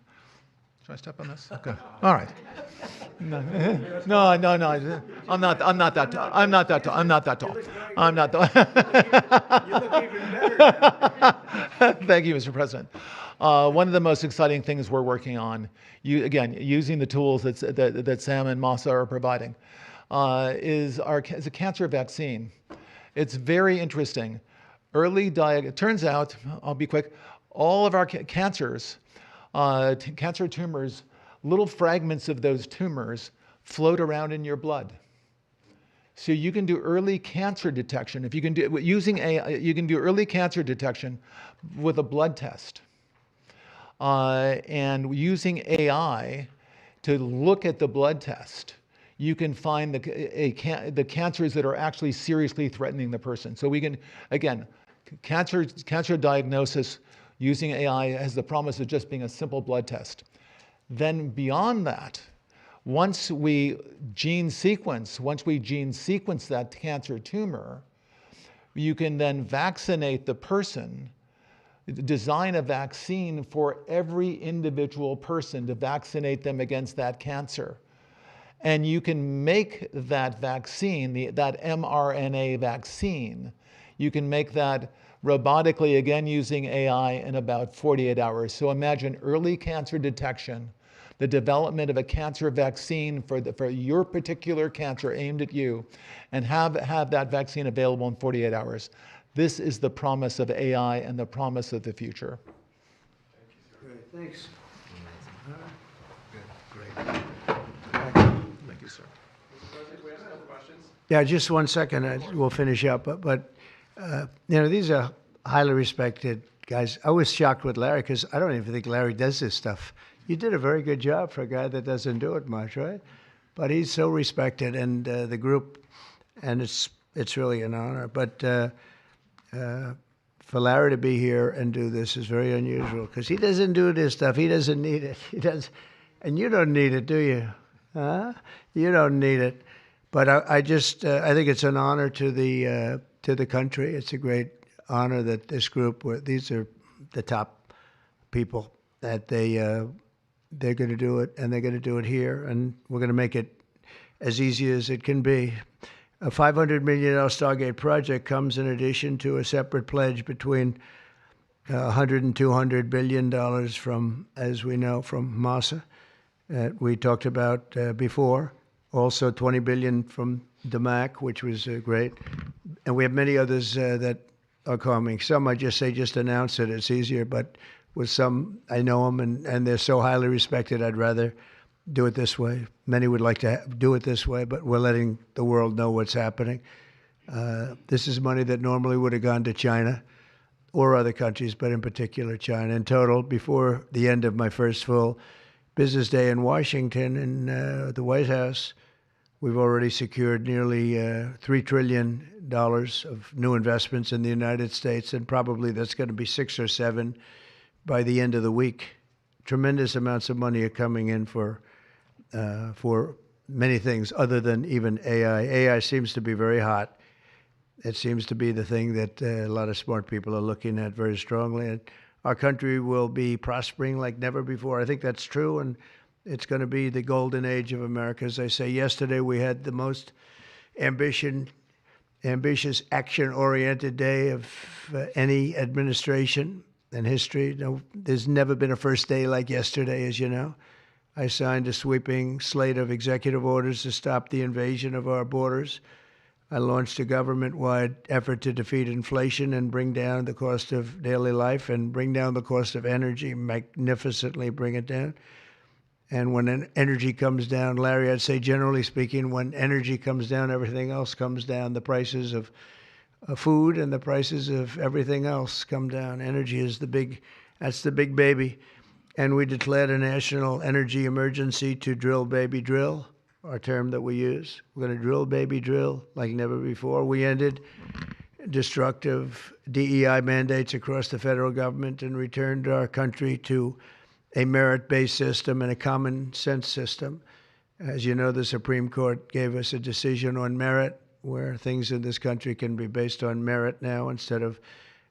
Should I step on this? Okay. All right. No. I'm not that tall. I'm not that tall. You look even better now. Thank you, Mr. President. One of the most exciting things we're working on, using the tools that Sam and Masa are providing, is a cancer vaccine. It's very interesting. It turns out, I'll be quick, all of our cancers, cancer tumors, little fragments of those tumors float around in your blood. So you can do early cancer detection. If you can do using AI, you can do early cancer detection with a blood test. And using AI to look at the blood test, you can find the cancers that are actually seriously threatening the person. So we can, again, cancer diagnosis using AI has the promise of just being a simple blood test. Then beyond that, once we gene sequence that cancer tumor, you can then vaccinate the person design a vaccine for every individual person to vaccinate them against that cancer. And you can make that vaccine, that mRNA vaccine, you can make that robotically, again using AI, in about 48 hours. So imagine early cancer detection, the development of a cancer vaccine for your particular cancer aimed at you, and have that vaccine available in 48 hours. This is the promise of AI and the promise of the future. Great, thanks. Thank you, sir. Yeah, just one second, we'll finish up. But these are highly respected guys. I was shocked with Larry because I don't even think Larry does this stuff. You did a very good job for a guy that doesn't do it much, right? But he's so respected, and the group, and it's really an honor. But for Larry to be here and do this is very unusual because he doesn't do this stuff. He doesn't need it. He does, and you don't need it, do you? Huh? You don't need it. But I think it's an honor to the country. It's a great honor that this group, these are the top people, that they're going to do it, and they're going to do it here, and we're going to make it as easy as it can be. A $500 million Stargate project comes in addition to a separate pledge between $100 and $200 billion from, as we know, from Masa that we talked about before. Also $20 billion from DMAC, which was great. And we have many others that are coming. Some I just announce it. It's easier, but with some, I know them, and they're so highly respected, I'd rather do it this way. Many would like to do it this way, but we're letting the world know what's happening. This is money that normally would have gone to China or other countries, but in particular China. In total, before the end of my first full business day in Washington in the White House, we've already secured nearly $3 trillion of new investments in the United States, and probably that's going to be 6 or 7 by the end of the week. Tremendous amounts of money are coming in for many things other than even AI. AI seems to be very hot. It seems to be the thing that a lot of smart people are looking at very strongly. And our country will be prospering like never before. I think that's true, and it's going to be the golden age of America. As I say, yesterday we had the most ambitious, action-oriented day of any administration in history. No, there's never been a first day like yesterday, as you know. I signed a sweeping slate of executive orders to stop the invasion of our borders. I launched a government-wide effort to defeat inflation and bring down the cost of daily life and bring down the cost of energy, magnificently bring it down. And when energy comes down, Larry, I'd say generally speaking, when energy comes down, everything else comes down. The prices of food and the prices of everything else come down. Energy is that's the big baby. And we declared a national energy emergency to drill, baby, drill, our term that we use. We're going to drill, baby, drill like never before. We ended destructive DEI mandates across the federal government and returned our country to a merit-based system and a common sense system. As you know, the Supreme Court gave us a decision on merit, where things in this country can be based on merit now instead of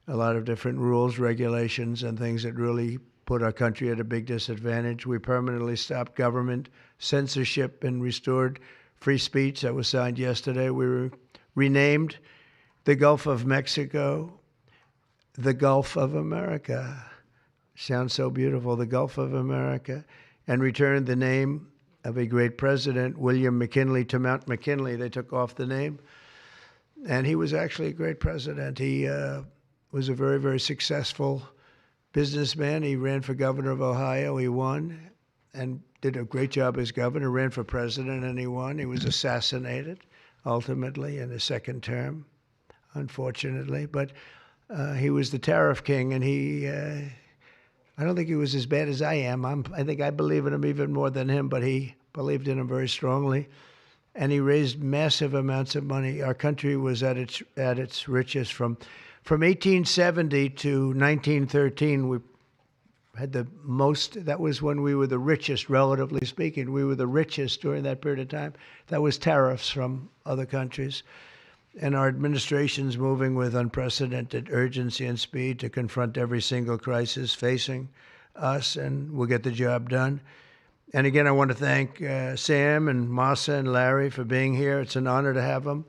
a lot of different rules, regulations, and things that really put our country at a big disadvantage. We permanently stopped government censorship and restored free speech. That was signed yesterday. We renamed the Gulf of Mexico the Gulf of America. Sounds so beautiful, the Gulf of America, and returned the name of a great president, William McKinley, to Mount McKinley. They took off the name, and he was actually a great president. He was a very, very successful businessman. He ran for governor of Ohio. He won and did a great job as governor, ran for president, and he won. He was assassinated, ultimately, in his second term, unfortunately. But he was the tariff king, and he... I don't think he was as bad as I am. I think I believe in him even more than him, but he believed in him very strongly. And he raised massive amounts of money. Our country was at its richest. From 1870 to 1913, we had the most. That was when we were the richest, relatively speaking. We were the richest during that period of time. That was tariffs from other countries. And our administration's moving with unprecedented urgency and speed to confront every single crisis facing us, and we'll get the job done. And again, I want to thank Sam and Masa and Larry for being here. It's an honor to have them.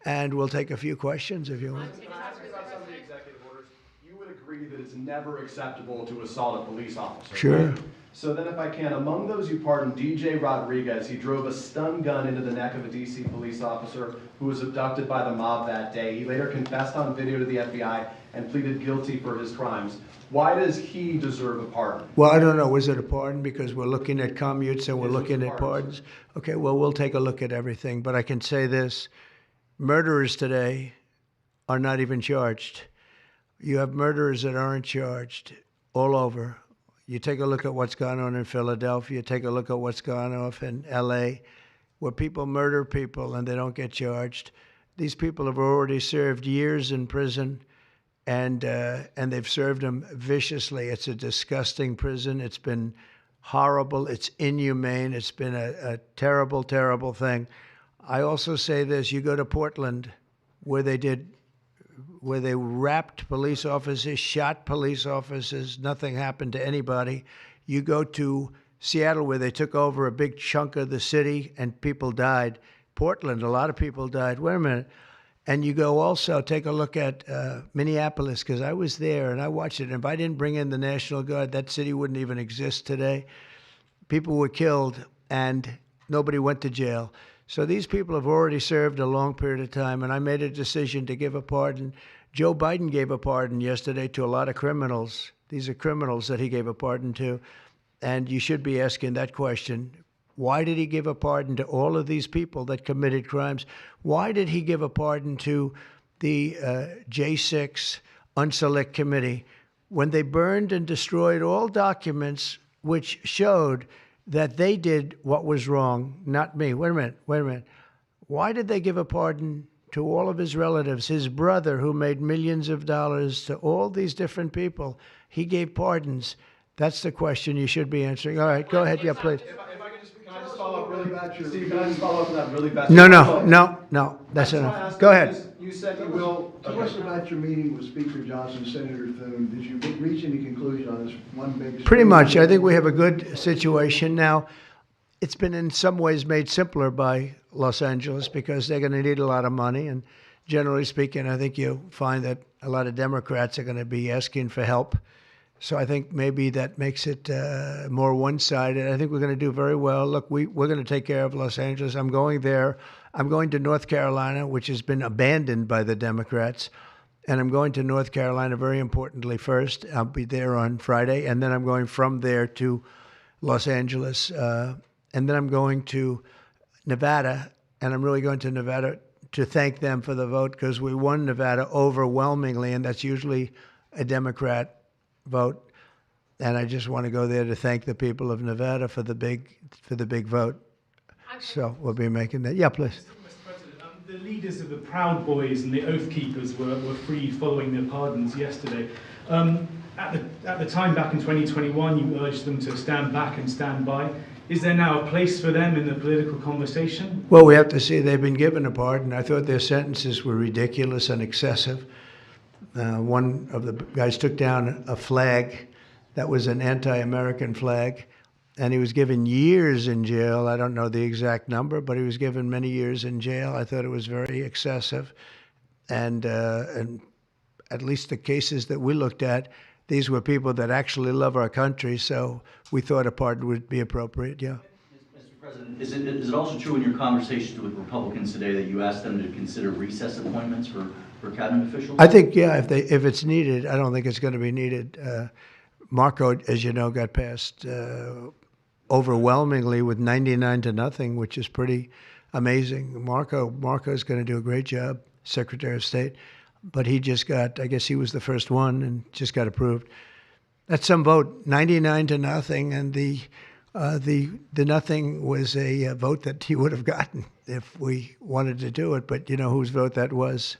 And we'll take a few questions if you want. Can I ask you about some of the executive orders? You would agree that it's never acceptable to assault a police officer. Sure. Right? So then if I can, among those you pardoned, DJ Rodriguez, he drove a stun gun into the neck of a DC police officer who was abducted by the mob that day. He later confessed on video to the FBI and pleaded guilty for his crimes. Why does he deserve a pardon? Well, I don't know. Was it a pardon? Because we're looking at commutes and we're looking at pardons. Okay, well, we'll take a look at everything. But I can say this. Murderers today are not even charged. You have murderers that aren't charged all over. You take a look at what's gone on in Philadelphia, take a look at what's gone on in LA, where people murder people and they don't get charged. These people have already served years in prison, and they've served them viciously. It's a disgusting prison. It's been horrible. It's inhumane. It's been a terrible, terrible thing. I also say this, you go to Portland, where they wrapped police officers, shot police officers, nothing happened to anybody. You go to Seattle, where they took over a big chunk of the city and people died. Portland, a lot of people died. Wait a minute. And you go also, take a look at Minneapolis, because I was there and I watched it. And if I didn't bring in the National Guard, that city wouldn't even exist today. People were killed and nobody went to jail. So these people have already served a long period of time, and I made a decision to give a pardon. Joe Biden gave a pardon yesterday to a lot of criminals. These are criminals that he gave a pardon to. And you should be asking that question. Why did he give a pardon to all of these people that committed crimes? Why did he give a pardon to the J6 Unselect Committee when they burned and destroyed all documents which showed that they did what was wrong, not me? Wait a minute. Why did they give a pardon to all of his relatives, his brother who made millions of dollars, to all these different people? He gave pardons. That's the question you should be answering. All right, go ahead. Yeah, please. Can I just follow up really bad? Steve, can I just follow up with that really fast? No. That's enough. Go ahead. You said you will. Tell us about your meeting with Speaker Johnson, Senator Thune. Did you reach any conclusion on this one big? Pretty much. I think we have a good situation now. It's been in some ways made simpler by Los Angeles because they're going to need a lot of money. And generally speaking, I think you'll find that a lot of Democrats are going to be asking for help. So I think maybe that makes it more one-sided. I think we're going to do very well. Look, we're going to take care of Los Angeles. I'm going there. I'm going to North Carolina, which has been abandoned by the Democrats. And I'm going to North Carolina, very importantly, first. I'll be there on Friday. And then I'm going from there to Los Angeles. And then I'm going to Nevada. And I'm really going to Nevada to thank them for the vote, because we won Nevada overwhelmingly, and that's usually a Democrat vote. And I just want to go there to thank the people of Nevada for the big vote. So we'll be making that. Yeah, please. Mr. President, the leaders of the Proud Boys and the Oath Keepers were freed following their pardons yesterday. At the time back in 2021, you urged them to stand back and stand by. Is there now a place for them in the political conversation? Well, we have to see. They've been given a pardon. I thought their sentences were ridiculous and excessive. One of the guys took down a flag that was an anti-American flag, and he was given years in jail. I don't know the exact number, but he was given many years in jail. I thought it was very excessive. And at least the cases that we looked at, these were people that actually love our country, so we thought a pardon would be appropriate, yeah. Mr. President, is it also true in your conversations with Republicans today that you asked them to consider recess appointments for cabinet officials? I think, yeah, if it's needed. I don't think it's going to be needed. Marco, as you know, got passed overwhelmingly with 99-0, which is pretty amazing. Marco's going to do a great job, Secretary of State. But he just got, I guess he was the first one and just got approved. That's some vote, 99-0, and the nothing was a vote that he would have gotten if we wanted to do it. But you know whose vote that was?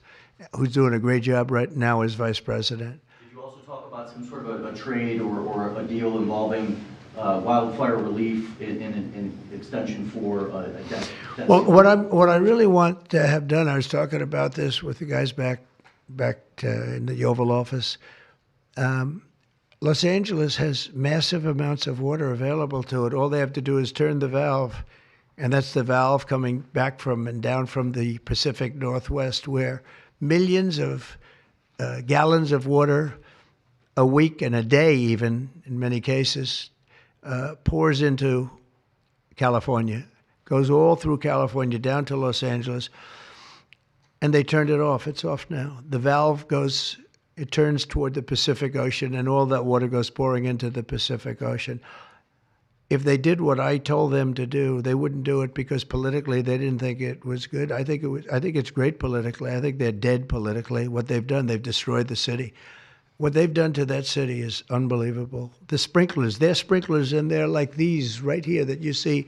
Who's doing a great job right now as vice president. Did you also talk about some sort of a trade or a deal involving wildfire relief in extension for a debt. Well, what I really want to have done, I was talking about this with the guys back in the Oval Office. Los Angeles has massive amounts of water available to it. All they have to do is turn the valve, and that's the valve coming back from and down from the Pacific Northwest, where millions of gallons of water a week and a day, even in many cases, pours into California, goes all through California down to Los Angeles, and they turned it off. It's off now. The valve goes, it turns toward the Pacific Ocean, and all that water goes pouring into the Pacific Ocean. If they did what I told them to do, they wouldn't do it because politically they didn't think it was good. I think it's great politically. I think they're dead politically. What they've done, they've destroyed the city. What they've done to that city is unbelievable. The sprinklers, their sprinklers in there like these right here that you see,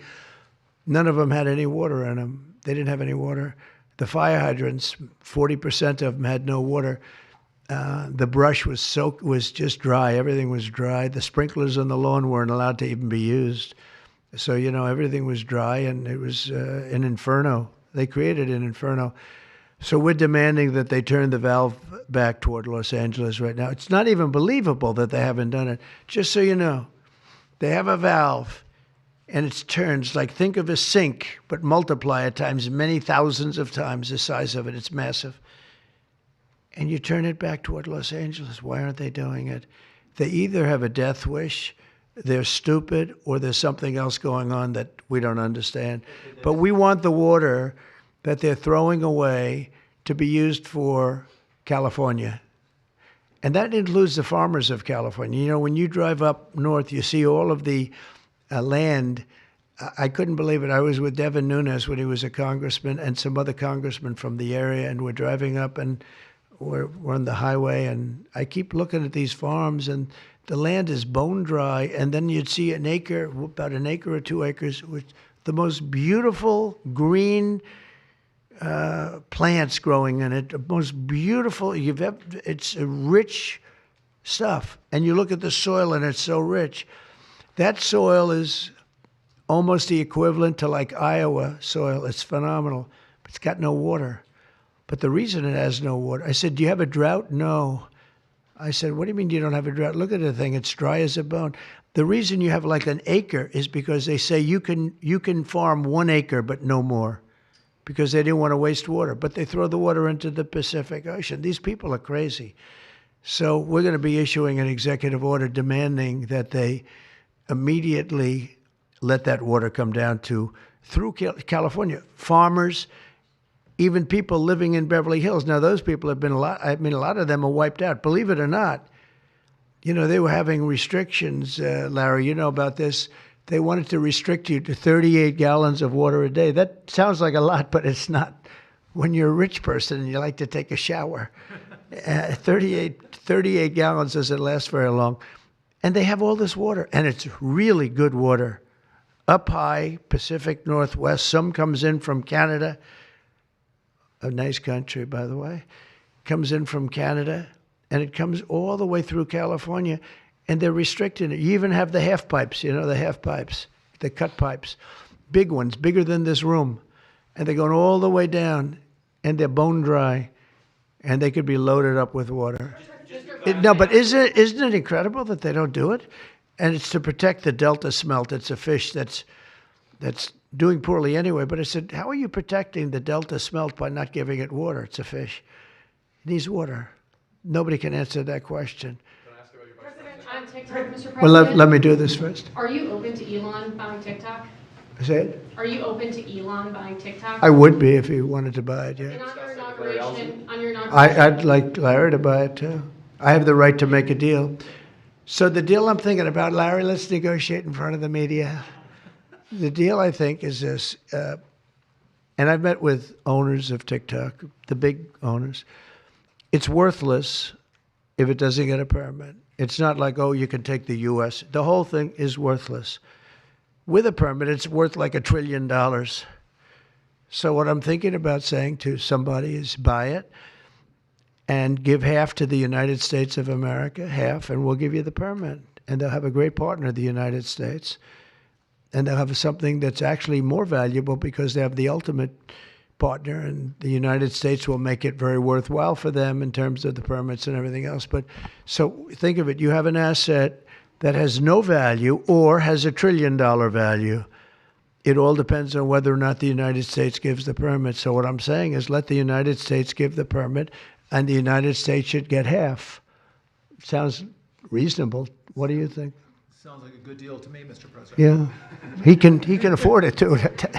none of them had any water in them. They didn't have any water. The fire hydrants, 40% of them had no water. The brush was just dry. Everything was dry. The sprinklers on the lawn weren't allowed to even be used. So, everything was dry, and it was an inferno. They created an inferno. So we're demanding that they turn the valve back toward Los Angeles right now. It's not even believable that they haven't done it. Just so you know, they have a valve, and it turns like, think of a sink, but multiply it times many thousands of times the size of it. It's massive. And you turn it back toward Los Angeles. Why aren't they doing it? They either have a death wish, they're stupid, or there's something else going on that we don't understand. But we want the water that they're throwing away to be used for California. And that includes the farmers of California. When you drive up north, you see all of the land. I couldn't believe it. I was with Devin Nunes when he was a congressman and some other congressmen from the area, and we're driving up and we're on the highway, and I keep looking at these farms, and the land is bone dry, and then you'd see an acre, about an acre or 2 acres, with the most beautiful green plants growing in it, the most beautiful it's rich stuff. And you look at the soil, and it's so rich. That soil is almost the equivalent to like Iowa soil. It's phenomenal, but it's got no water. But the reason it has no water, I said, do you have a drought? No. I said, what do you mean you don't have a drought? Look at the thing. It's dry as a bone. The reason you have like an acre is because they say you can farm 1 acre, but no more, because they didn't want to waste water. But they throw the water into the Pacific Ocean. These people are crazy. So we're going to be issuing an executive order demanding that they immediately let that water come down through California. Farmers, even people living in Beverly Hills. Now, those people have been a lot of them are wiped out. Believe it or not, they were having restrictions, Larry, you know about this. They wanted to restrict you to 38 gallons of water a day. That sounds like a lot, but it's not. When you're a rich person and you like to take a shower, 38 gallons doesn't last very long. And they have all this water, and it's really good water. Up high, Pacific Northwest, some comes in from Canada, a nice country, by the way, comes in from Canada, and it comes all the way through California, and they're restricting it. You even have the half pipes, the half pipes, the cut pipes, big ones, bigger than this room, and they're going all the way down, and they're bone dry, and they could be loaded up with water. But isn't it incredible that they don't do it? And it's to protect the Delta smelt. It's a fish that's doing poorly anyway. But I said, how are you protecting the Delta smelt by not giving it water? It's a fish. It needs water. Nobody can answer that question. On TikTok, Mr. President. Well, let me do this first. Are you open to Elon buying TikTok? Say it? Are you open to Elon buying TikTok? I would be if he wanted to buy it, yeah. And on your inauguration, I'd like Larry to buy it too. I have the right to make a deal. So the deal I'm thinking about, Larry, let's negotiate in front of the media. The deal, I think, is this, and I've met with owners of TikTok, the big owners. It's worthless if it doesn't get a permit. It's not like, oh, you can take the U.S. The whole thing is worthless. With a permit, it's worth like $1 trillion. So what I'm thinking about saying to somebody is buy it and give half to the United States of America, half, and we'll give you the permit. and they'll have a great partner, the United States, and they'll have something that's actually more valuable because they have the ultimate partner, and the United States will make it very worthwhile for them in terms of the permits and everything else. But so think of it, you have an asset that has no value or has $1 trillion value. It all depends on whether or not the United States gives the permit. So what I'm saying is let the United States give the permit, and the United States should get half. Sounds reasonable. What do you think? Sounds like a good deal to me, Mr. President. Yeah, he can afford it too. Mr.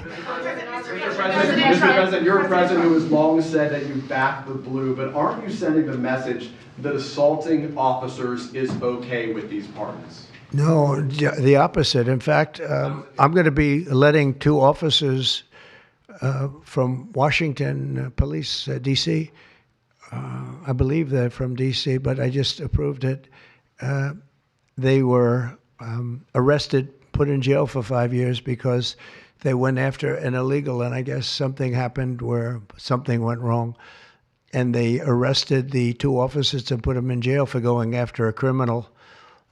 President, you're a president who has long said that you back the blue, but aren't you sending the message that assaulting officers is okay with these pardons? No, the opposite. In fact, I'm going to be letting 2 officers from Washington Police, D.C. I believe they're from D.C., but I just approved it. They were arrested, put in jail for 5 years because they went after an illegal, and I guess something happened where something went wrong. And they arrested the 2 officers and put them in jail for going after a criminal,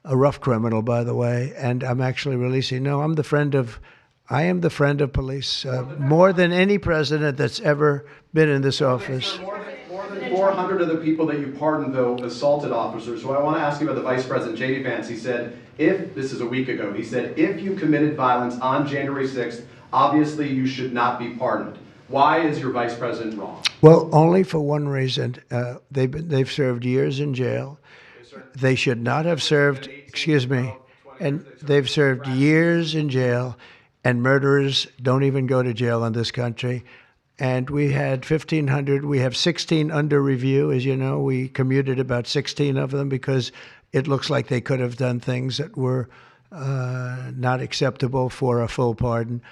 a rough criminal, by the way. And I'm actually releasing. No, I am the friend of police, more than any president that's ever been in this office. More than 400 of the people that you pardoned, though, assaulted officers. So I want to ask you about the Vice President, J.D. Vance. He said, this is a week ago, he said, if you committed violence on January 6th, obviously you should not be pardoned. Why is your Vice President wrong? Well, only for one reason. They've served years in jail. They should not have served, and they've served years in jail, and murderers don't even go to jail in this country. And we had 1,500. We have 16 under review. As you know, we commuted about 16 of them because it looks like they could have done things that were not acceptable for a full pardon.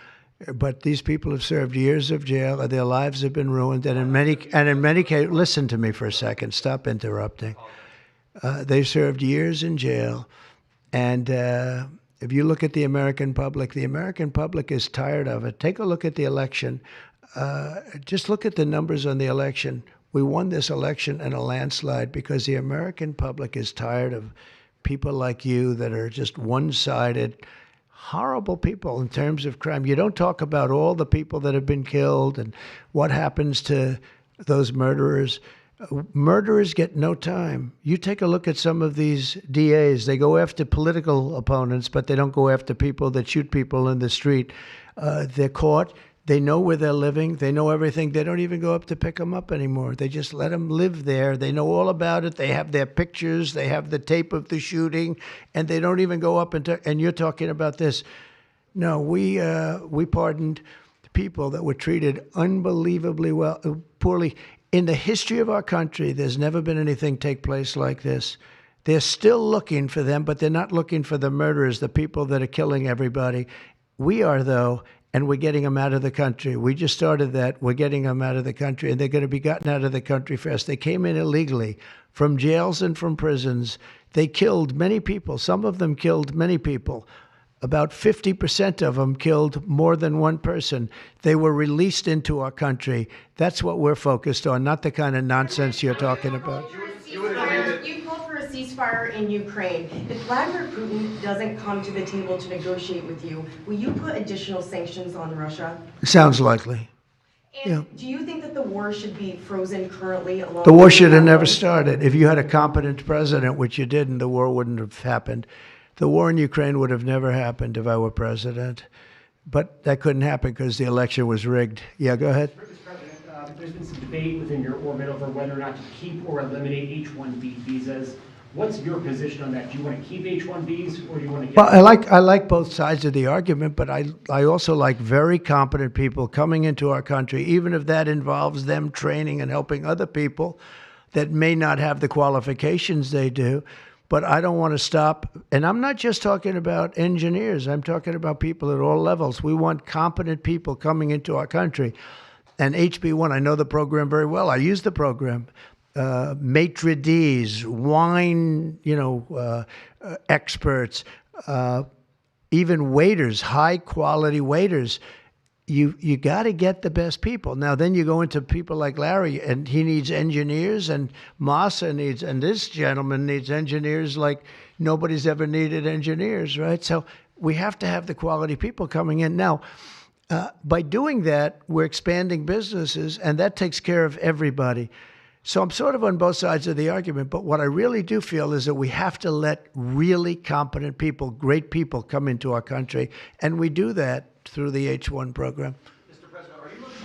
But these people have served years of jail, and their lives have been ruined. And in many cases, listen to me for a second. Stop interrupting. They served years in jail, and if you look at the American public is tired of it. Take a look at the election. Just look at the numbers on the election. We won this election in a landslide because the American public is tired of people like you that are just one-sided, horrible people in terms of crime. You don't talk about all the people that have been killed and what happens to those murderers. Murderers get no time. You take a look at some of these DAs. They go after political opponents, but they don't go after people that shoot people in the street. They're caught. They know where they're living. They know everything. They don't even go up to pick them up anymore. They just let them live there. They know all about it. They have their pictures. They have the tape of the shooting, and they don't even go up and you're talking about this. No, we pardoned people that were treated unbelievably poorly. In the history of our country, there's never been anything take place like this. They're still looking for them, but they're not looking for the murderers, the people that are killing everybody. We are, though, and we're getting them out of the country. We just started that. We're getting them out of the country, and they're going to be gotten out of the country fast. They came in illegally from jails and from prisons. They killed many people. Some of them killed many people. About 50% of them killed more than one person. They were released into our country. That's what we're focused on, not the kind of nonsense you're talking about. You called for a ceasefire in Ukraine. If Vladimir Putin doesn't come to the table to negotiate with you, will you put additional sanctions on Russia? Sounds likely. And do you think that the war should be frozen currently? The war should have never started. If you had a competent president, which you didn't, the war wouldn't have happened. The war in Ukraine would have never happened if I were president. But that couldn't happen because the election was rigged. Yeah, go ahead. Mr. President, there's been some debate within your orbit over whether or not to keep or eliminate H-1B visas. What's your position on that? Do you want to keep H-1Bs or do you want to get... Well, I like both sides of the argument, but I also like very competent people coming into our country, even if that involves them training and helping other people that may not have the qualifications they do. But I don't want to stop. And I'm not just talking about engineers. I'm talking about people at all levels. We want competent people coming into our country. And HB1, I know the program very well. I use the program. Maitre d's, wine, experts, even waiters, high quality waiters. you got to get the best people. Now, then you go into people like Larry, and he needs engineers, and Massa needs, and this gentleman needs engineers like nobody's ever needed engineers, right? So we have to have the quality people coming in. Now, by doing that, we're expanding businesses, and that takes care of everybody. So I'm sort of on both sides of the argument, but what I really do feel is that we have to let really competent people, great people, come into our country, and we do that through the H-1 program.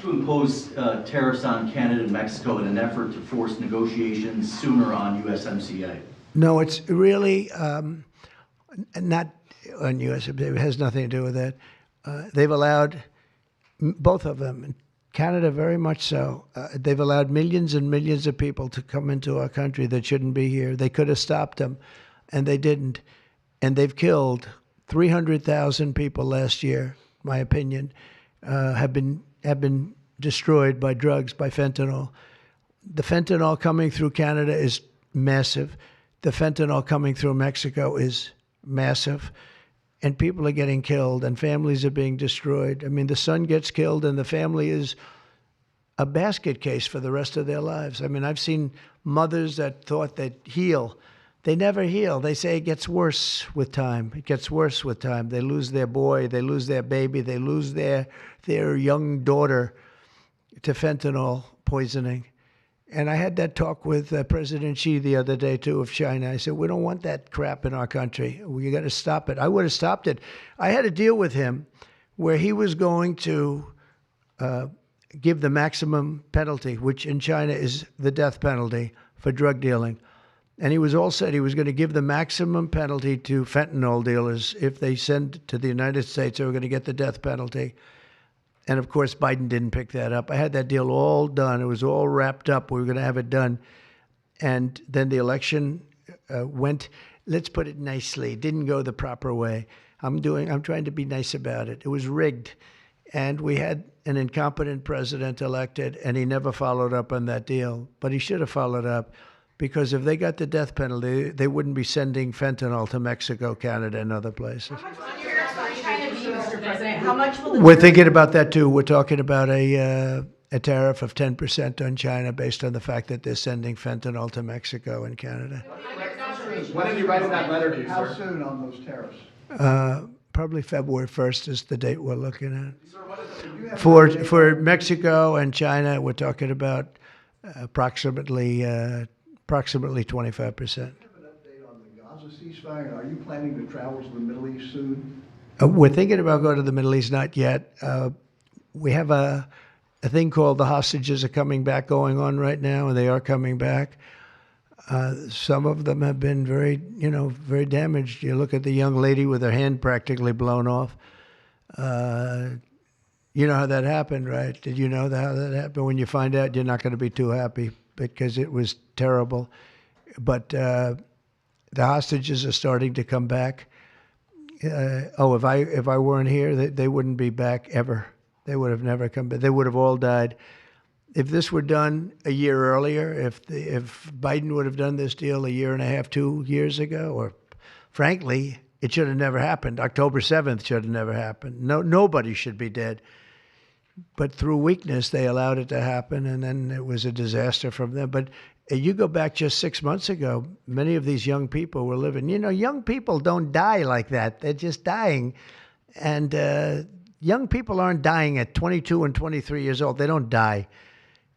To impose tariffs on Canada and Mexico in an effort to force negotiations sooner on USMCA? No, it's really not on USMCA. It has nothing to do with that. They've allowed, both of them, Canada very much so, they've allowed millions and millions of people to come into our country that shouldn't be here. They could have stopped them, and they didn't. And they've killed 300,000 people last year, my opinion, have been destroyed by drugs, by fentanyl. The fentanyl coming through Canada is massive. The fentanyl coming through Mexico is massive. And people are getting killed, and families are being destroyed. I mean, the son gets killed, and the family is a basket case for the rest of their lives. I mean, I've seen mothers that thought they'd heal. They never heal. They say it gets worse with time. It gets worse with time. They lose their boy. They lose their baby. They lose their young daughter to fentanyl poisoning. And I had that talk with President Xi the other day, too, of China. I said, we don't want that crap in our country. We got to stop it. I would have stopped it. I had a deal with him where he was going to give the maximum penalty, which in China is the death penalty for drug dealing. And he was all set. He was going to give the maximum penalty to fentanyl dealers. If they send to the United States, they were going to get the death penalty. And, of course, Biden didn't pick that up. I had that deal all done. It was all wrapped up. We were going to have it done. And then the election went, let's put it nicely, didn't go the proper way. I'm trying to be nice about it. It was rigged. And we had an incompetent president elected, and he never followed up on that deal. But he should have followed up, because if they got the death penalty, they wouldn't be sending fentanyl to Mexico, Canada, and other places. Mr. President, how much will the We're thinking about that, too. We're talking about a tariff of 10% on China based on the fact that they're sending fentanyl to Mexico and Canada. When did you write that letter to you, How sir? soon on those tariffs? Probably February 1st is the date we're looking at. For Mexico and China, we're talking about approximately 25%. Gaza ceasefire, and are you planning to travel to the Middle East soon? We're thinking about going to the Middle East, not yet. We have a thing called the hostages are coming back going on right now, and they are coming back. Some of them have been very damaged. You look at the young lady with her hand practically blown off. You know how that happened, right? Did you know how that happened? When you find out, you're not going to be too happy because it was terrible. But the hostages are starting to come back. If I weren't here, they wouldn't be back ever. They would have never come back. They would have all died. If this were done a year earlier, if Biden would have done this deal a year and a half, 2 years ago, or frankly, it should have never happened. October 7th should have never happened. Nobody should be dead. But through weakness, they allowed it to happen, and then it was a disaster from them. But you go back just 6 months ago, many of these young people were living. Young people don't die like that. They're just dying. And young people aren't dying at 22 and 23 years old. They don't die.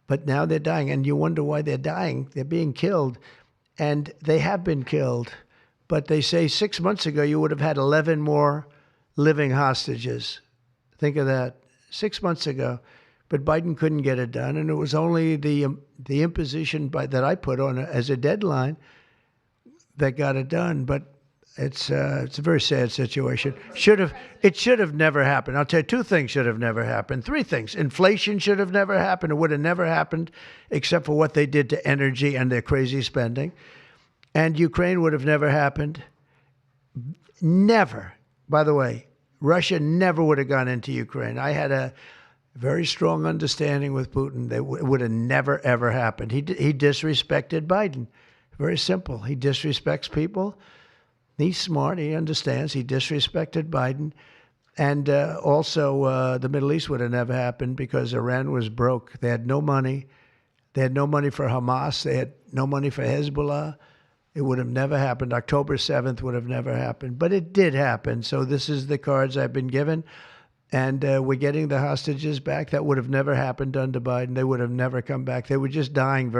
But now they're dying, and you wonder why they're dying. They're being killed, and they have been killed. But they say 6 months ago you would have had 11 more living hostages. Think of that. 6 months ago. But Biden couldn't get it done, and it was only the imposition that I put on as a deadline that got it done. But it's a very sad situation. It should have never happened. I'll tell you, 2 things should have never happened. 3 things. Inflation should have never happened. It would have never happened except for what they did to energy and their crazy spending. And Ukraine would have never happened. Never. By the way, Russia never would have gone into Ukraine. I had a very strong understanding with Putin that it would have never, ever happened. He disrespected Biden. Very simple. He disrespects people. He's smart. He understands. He disrespected Biden. And also, the Middle East would have never happened because Iran was broke. They had no money. They had no money for Hamas. They had no money for Hezbollah. It would have never happened. October 7th would have never happened. But it did happen. So this is the cards I've been given. And we're getting the hostages back. That would have never happened under Biden. They would have never come back. They were just dying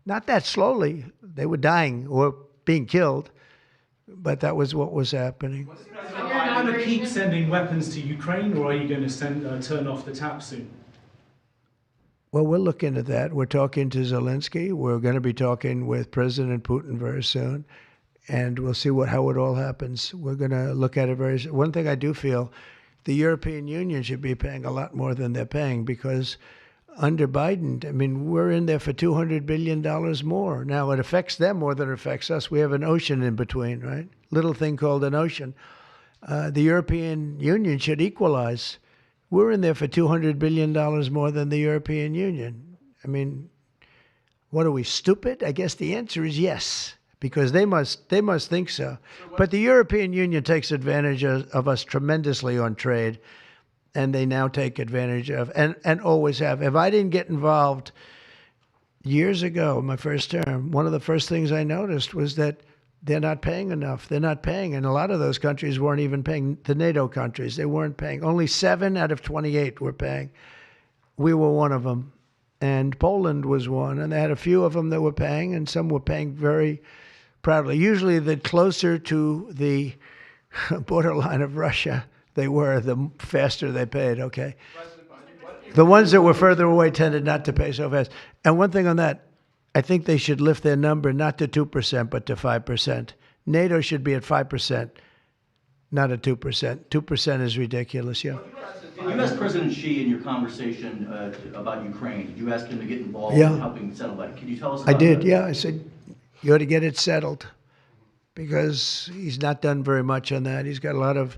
not that slowly. They were dying or being killed. But that was what was happening. Are you going to keep sending weapons to Ukraine, or are you going to turn off the tap soon? Well, we're looking at that. We're talking to Zelensky. We're going to be talking with President Putin very soon. And we'll see how it all happens. We're going to look at it very soon. One thing I do feel, the European Union should be paying a lot more than they're paying because under Biden, I mean, we're in there for $200 billion more. Now, it affects them more than it affects us. We have an ocean in between, right? Little thing called an ocean. The European Union should equalize. We're in there for $200 billion more than the European Union. I mean, what are we, stupid? I guess the answer is yes, because they must think so. But the European Union takes advantage of us tremendously on trade, and they now take advantage of, and always have. If I didn't get involved years ago, my first term, one of the first things I noticed was that they're not paying enough. They're not paying. And a lot of those countries weren't even paying. The NATO countries, they weren't paying. Only 7 out of 28 were paying. We were one of them. And Poland was one. And they had a few of them that were paying, and some were paying very proudly. Usually the closer to the borderline of Russia they were, the faster they paid, okay? The ones that were further away tended not to pay so fast. And one thing on that, I think they should lift their number not to 2%, but to 5%. NATO should be at 5%, not at 2%. 2% is ridiculous, yeah. Did you ask President Xi in your conversation about Ukraine, did you ask him to get involved Yeah. in helping settle that? Can you tell us about I did, that? yeah. I said, you ought to get it settled because he's not done very much on that. He's got a lot of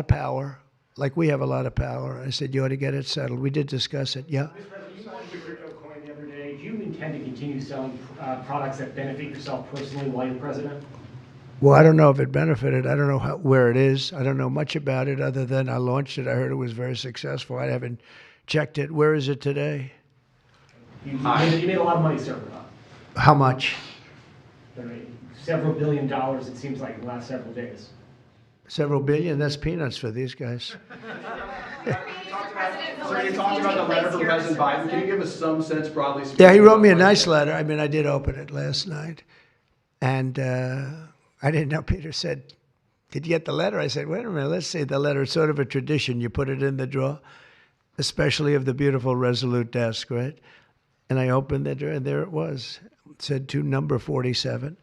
power, like we have a lot of power. I said, you ought to get it settled. We did discuss it, yeah. Mr. President, you launched your crypto coin the other day. Do you intend to continue selling products that benefit yourself personally while you're president? Well, I don't know if it benefited. I don't know where it is. I don't know much about it other than I launched it. I heard it was very successful. I haven't checked it. Where is it today? You made a lot of money, sir. How much? Several $billion, it seems like, in the last several days. Several billion? That's peanuts for these guys. Sir, you talked about the letter from President Biden. Can you give us some sense, broadly speaking? Yeah, he wrote me a nice letter. I mean, I did open it last night. And I didn't know. Peter said, did you get the letter? I said, wait a minute, let's see the letter. It's sort of a tradition. You put it in the drawer, especially of the beautiful Resolute desk, right? And I opened the drawer, and there it was. It said to number 47.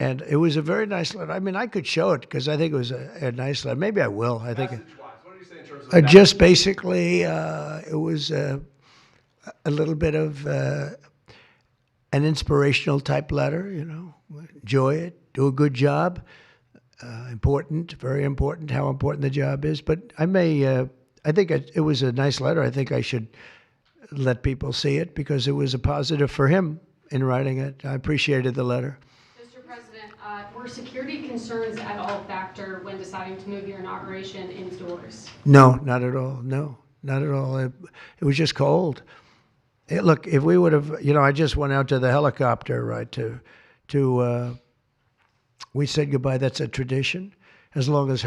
And it was a very nice letter. I mean, I could show it because I think it was a nice letter. Maybe I will. I think. What do you say in terms of Just basically, it was a little bit of an inspirational type letter, you know. Enjoy it, do a good job. Important, very important, how important the job is. But I think it was a nice letter. I think I should let people see it because it was a positive for him in writing it. I appreciated the letter. Mr. President, were security concerns at all a factor when deciding to move your inauguration indoors? No, not at all. No, not at all. It was just cold. Look, if we would have, you know, I just went out to the helicopter, right, we said goodbye. That's a tradition. As long as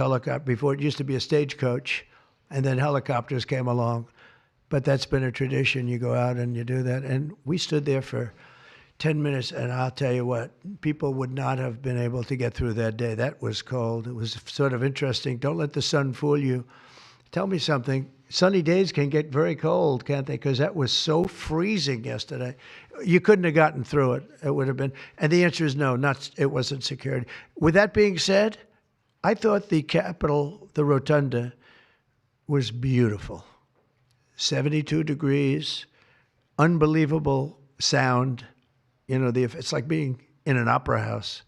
before it used to be a stagecoach, and then helicopters came along. But that's been a tradition. You go out and you do that. And we stood there for 10 minutes, and I'll tell you what, people would not have been able to get through that day. That was cold. It was sort of interesting. Don't let the sun fool you. Tell me something. Sunny days can get very cold, can't they? Because that was so freezing yesterday. You couldn't have gotten through it. It would have been. And the answer is no, it wasn't security. With that being said, I thought the Capitol, the Rotunda, was beautiful. 72 degrees, unbelievable sound. You know, it's like being in an opera house.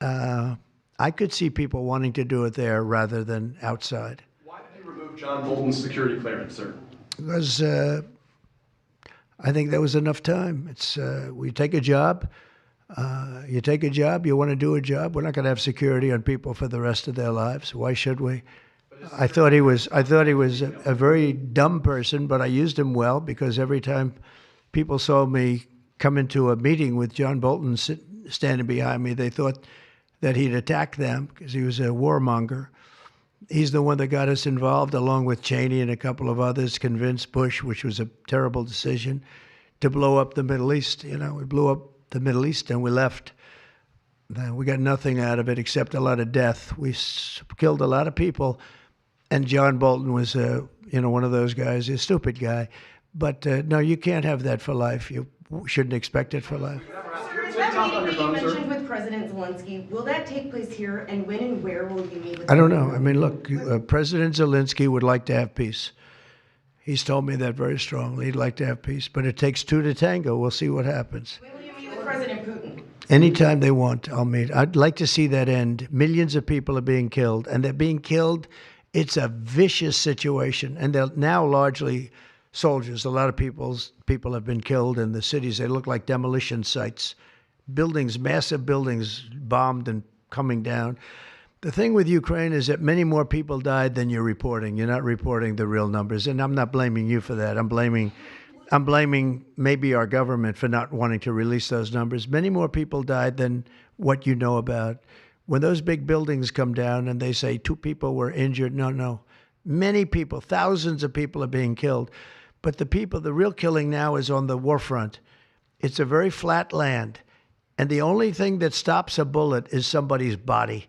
I could see people wanting to do it there rather than outside. Why did you remove John Bolton's security clearance, sir? Because I think there was enough time. We take a job. You take a job, you want to do a job. We're not going to have security on people for the rest of their lives. Why should we? I thought he was a very dumb person, but I used him well because every time people saw me come into a meeting with John Bolton standing behind me, they thought that he'd attack them because he was a warmonger. He's the one that got us involved, along with Cheney and a couple of others, convinced Bush, which was a terrible decision, to blow up the Middle East. You know, we blew up the Middle East and we left. We got nothing out of it except a lot of death. We killed a lot of people, and John Bolton was, one of those guys, a stupid guy. But no, you can't have that for life. You shouldn't expect it for life. That meeting that you mentioned with President Zelensky, will that take place here, and when and where will you meet with him? I don't know. I mean, look, President Zelensky would like to have peace. He's told me that very strongly. He'd like to have peace, but it takes two to tango. We'll see what happens. When will you meet with President Putin? Anytime they want, I'll meet. I'd like to see that end. Millions of people are being killed, and they're being killed. It's a vicious situation, and they're now largely soldiers. A lot of people have been killed in the cities. They look like demolition sites. Buildings, massive buildings bombed and coming down. The thing with Ukraine is that many more people died than you're reporting. You're not reporting the real numbers, and I'm not blaming you for that. I'm blaming maybe our government for not wanting to release those numbers. Many more people died than what you know about. When those big buildings come down and they say 2 people were injured, no. Many people, thousands of people are being killed. But the real killing now is on the war front. It's a very flat land. And the only thing that stops a bullet is somebody's body.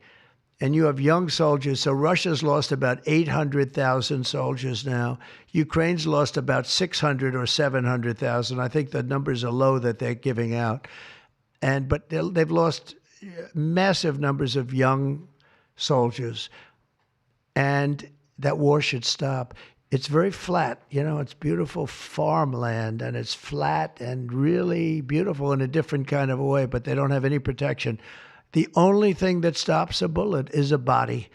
And you have young soldiers. So Russia's lost about 800,000 soldiers now. Ukraine's lost about 600 or 700,000. I think the numbers are low that they're giving out. But they've lost massive numbers of young soldiers. And that war should stop. It's very flat, it's beautiful farmland, and it's flat and really beautiful in a different kind of a way, but they don't have any protection. The only thing that stops a bullet is a body,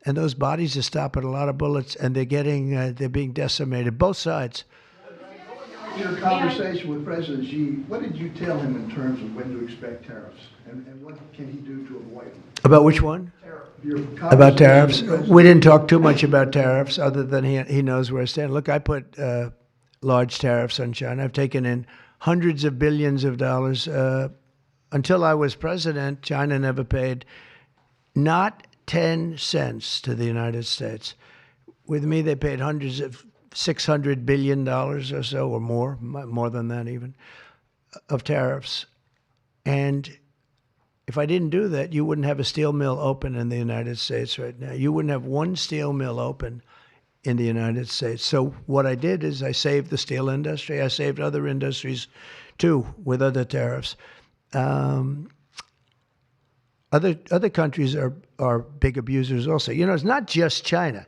and those bodies are stopping a lot of bullets, and they're being decimated, both sides. In your conversation with President Xi, what did you tell him in terms of when to expect tariffs, and what can he do to avoid them? About which one? Your About tariffs? conversation with We didn't talk too much about tariffs, other than he knows where I stand. Look, I put large tariffs on China. I've taken in hundreds of billions of dollars. Until I was president, China never paid not 10 cents to the United States. With me, they paid hundreds of $600 billion or so, or more than that even, of tariffs. And if I didn't do that, you wouldn't have a steel mill open in the United States right now. You wouldn't have one steel mill open in the United States. So what I did is I saved the steel industry. I saved other industries too with other tariffs. Other countries are big abusers also. It's not just China.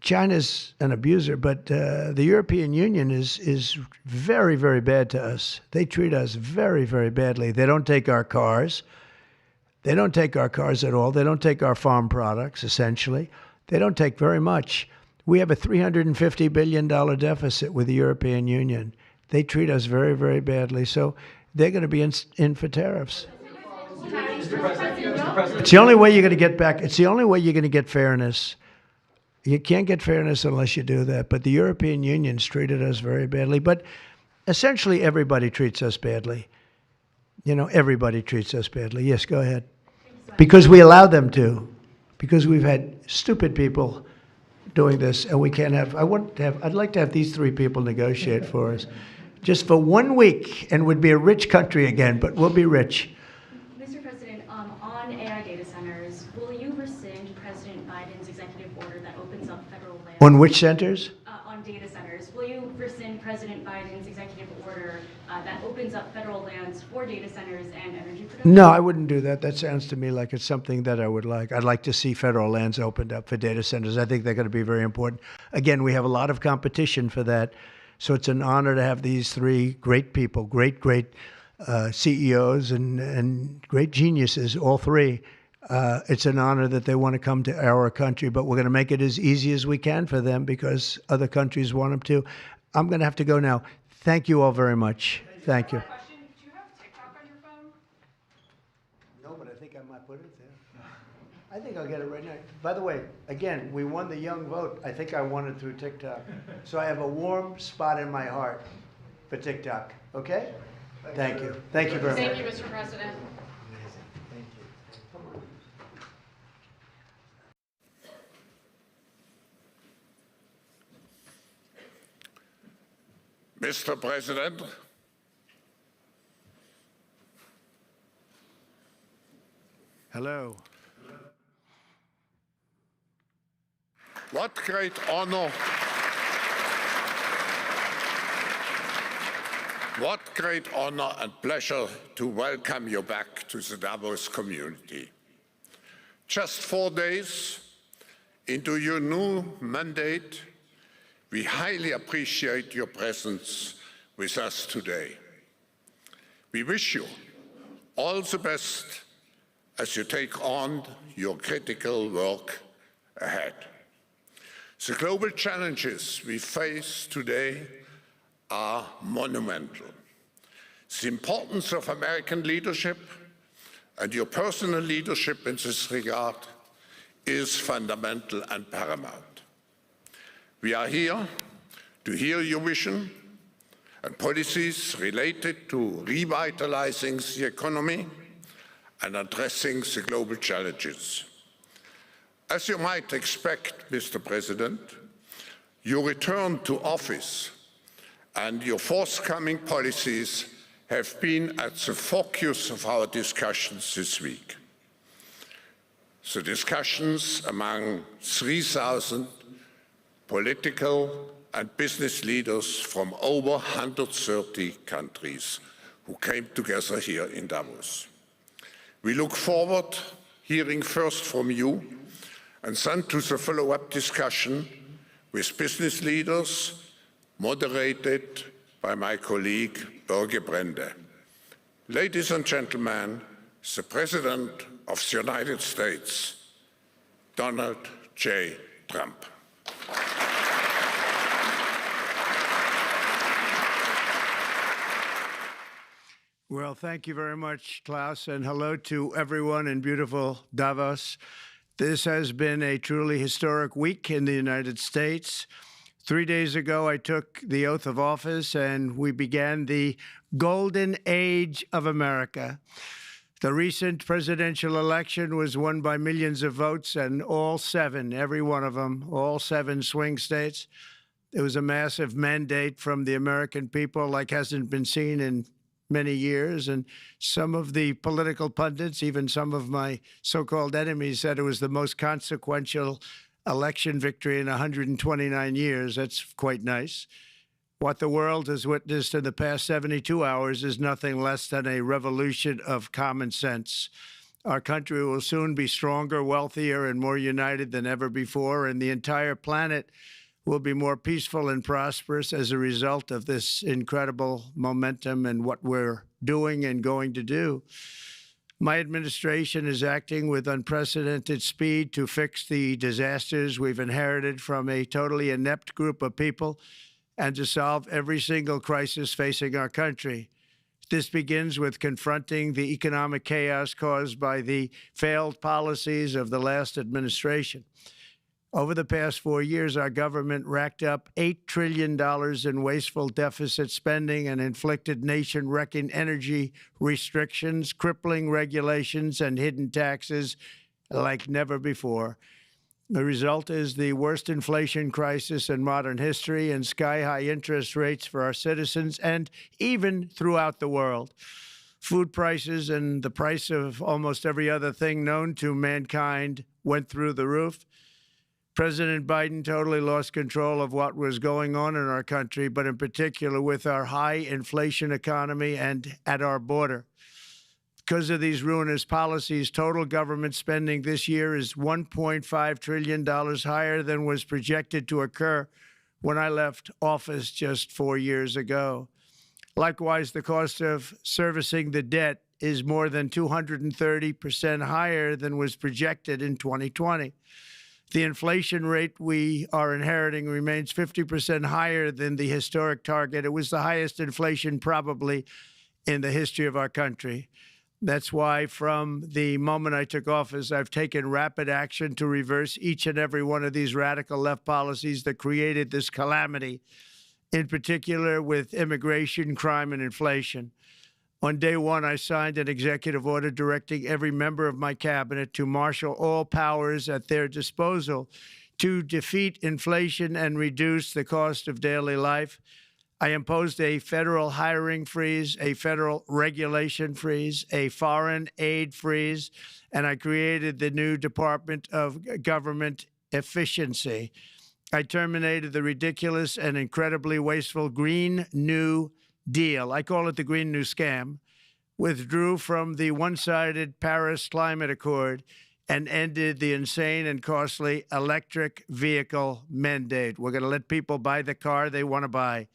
China's an abuser, but the European Union is very, very bad to us. They treat us very, very badly. They don't take our cars. They don't take our cars at all. They don't take our farm products, essentially. They don't take very much. We have a $350 billion deficit with the European Union. They treat us very, very badly. So they're going to be in for tariffs. It's the only way you're going to get back. It's the only way you're going to get fairness. You can't get fairness unless you do that. But the European Union's treated us very badly. But essentially, everybody treats us badly. Everybody treats us badly. Yes, go ahead. Because we allow them to. Because we've had stupid people doing this, and we can't have. I'd like to have these 3 people negotiate for us, just for 1 week, and we'd be a rich country again. But we'll be rich. Mr. President, on AI data centers, will you rescind President Biden's executive order that opens up federal land? On which centers? On data centers. Will you rescind President Biden's executive order that opens up federal lands for data centers and energy production? No, I wouldn't do that. That sounds to me like it's something that I would like. I'd like to see federal lands opened up for data centers. I think they're going to be very important. Again, we have a lot of competition for that. So it's an honor to have these 3 great people, great CEOs and great geniuses, all 3. It's an honor that they want to come to our country, but we're going to make it as easy as we can for them because other countries want them to. I'm going to have to go now. Thank you all very much. Thank you. Do you have TikTok on your phone? No, but I think I might put it there. I think I'll get it right now. By the way, again, we won the young vote. I think I won it through TikTok. So I have a warm spot in my heart for TikTok. Okay? Thank you. Thank you very much. Thank you, Mr. President. Amazing. Thank you. Come on. Mr. President, hello. What great honor, and pleasure to welcome you back to the Davos community. Just 4 days into your new mandate, we highly appreciate your presence with us today. We wish you all the best as you take on your critical work ahead. The global challenges we face today are monumental. The importance of American leadership and your personal leadership in this regard is fundamental and paramount. We are here to hear your vision and policies related to revitalizing the economy and addressing the global challenges. As you might expect, Mr. President, your return to office and your forthcoming policies have been at the focus of our discussions this week. The discussions among 3,000 political and business leaders from over 130 countries who came together here in Davos. We look forward to hearing first from you and then to the follow-up discussion with business leaders, moderated by my colleague, Børge Brende. Ladies and gentlemen, the President of the United States, Donald J. Trump. Well, thank you very much, Klaus, and hello to everyone in beautiful Davos. This has been a truly historic week in the United States. 3 days ago, I took the oath of office, and we began the golden age of America. The recent presidential election was won by millions of votes, and all 7, every one of them, all 7 swing states. It was a massive mandate from the American people like hasn't been seen in many years, and some of the political pundits, even some of my so-called enemies, said it was the most consequential election victory in 129 years. That's quite nice. What the world has witnessed in the past 72 hours is nothing less than a revolution of common sense. Our country will soon be stronger, wealthier, and more united than ever before, and the entire planet will be more peaceful and prosperous as a result of this incredible momentum and what we're doing and going to do. My administration is acting with unprecedented speed to fix the disasters we've inherited from a totally inept group of people and to solve every single crisis facing our country. This begins with confronting the economic chaos caused by the failed policies of the last administration. Over the past 4 years, our government racked up $8 trillion in wasteful deficit spending and inflicted nation-wrecking energy restrictions, crippling regulations, and hidden taxes like never before. The result is the worst inflation crisis in modern history and sky-high interest rates for our citizens and even throughout the world. Food prices and the price of almost every other thing known to mankind went through the roof. President Biden totally lost control of what was going on in our country, but in particular with our high inflation economy and at our border. Because of these ruinous policies, total government spending this year is $1.5 trillion higher than was projected to occur when I left office just 4 years ago. Likewise, the cost of servicing the debt is more than 230% higher than was projected in 2020. The inflation rate we are inheriting remains 50% higher than the historic target. It was the highest inflation probably in the history of our country. That's why from the moment I took office, I've taken rapid action to reverse each and every one of these radical left policies that created this calamity, in particular with immigration, crime, and inflation. On day one, I signed an executive order directing every member of my cabinet to marshal all powers at their disposal to defeat inflation and reduce the cost of daily life. I imposed a federal hiring freeze, a federal regulation freeze, a foreign aid freeze, and I created the new Department of Government Efficiency. I terminated the ridiculous and incredibly wasteful Green New Deal. I call it the Green New Scam. Withdrew from the one-sided Paris Climate Accord and ended the insane and costly electric vehicle mandate. We're going to let people buy the car they want to buy.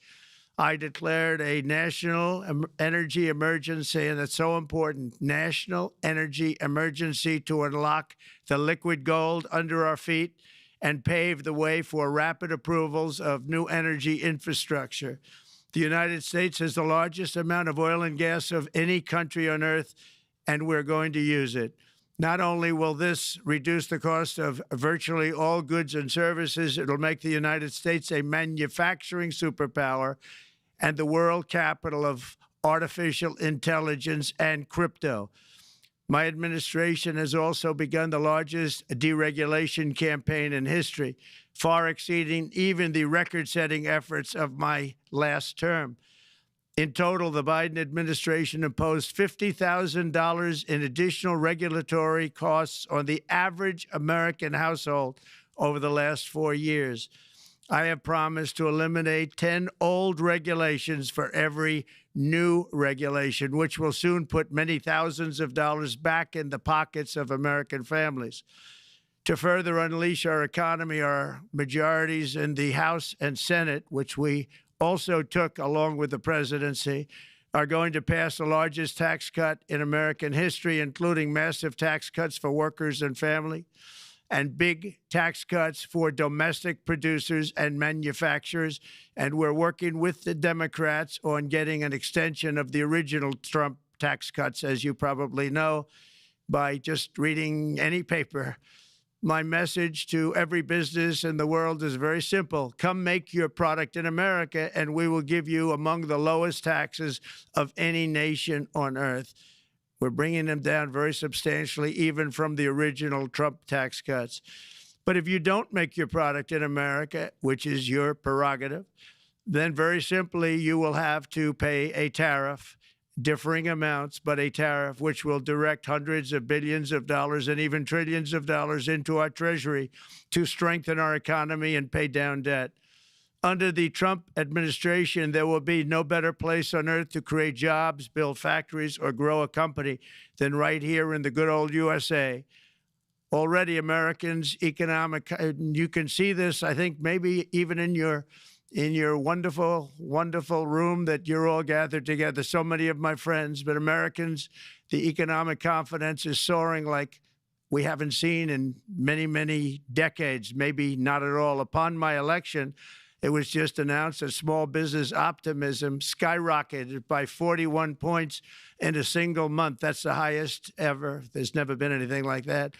I declared a national energy emergency, and it's so important, national energy emergency to unlock the liquid gold under our feet and pave the way for rapid approvals of new energy infrastructure. The United States has the largest amount of oil and gas of any country on earth, and we're going to use it. Not only will this reduce the cost of virtually all goods and services, it'll make the United States a manufacturing superpower and the world capital of artificial intelligence and crypto. My administration has also begun the largest deregulation campaign in history, far exceeding even the record-setting efforts of my last term. In total, the Biden administration imposed $50,000 in additional regulatory costs on the average American household over the last 4 years. I have promised to eliminate 10 old regulations for every new regulation, which will soon put many thousands of dollars back in the pockets of American families. To further unleash our economy, our majorities in the House and Senate, which we also took along with the presidency, are going to pass the largest tax cut in American history, including massive tax cuts for workers and family, and big tax cuts for domestic producers and manufacturers. And we're working with the Democrats on getting an extension of the original Trump tax cuts, as you probably know, by just reading any paper. My message to every business in the world is very simple. Come make your product in America, and we will give you among the lowest taxes of any nation on earth. We're bringing them down very substantially, even from the original Trump tax cuts. But if you don't make your product in America, which is your prerogative, then very simply you will have to pay a tariff, differing amounts, but a tariff which will direct hundreds of billions of dollars and even trillions of dollars into our treasury to strengthen our economy and pay down debt. Under the Trump administration, there will be no better place on earth to create jobs, build factories, or grow a company than right here in the good old USA. Already, Americans' economic, you can see this, I think, maybe even in your wonderful, wonderful room that you're all gathered together, so many of my friends, but Americans, the economic confidence is soaring like we haven't seen in many, many decades, maybe not at all. Upon my election, it was just announced that small business optimism skyrocketed by 41 points in a single month. That's the highest ever. There's never been anything like that.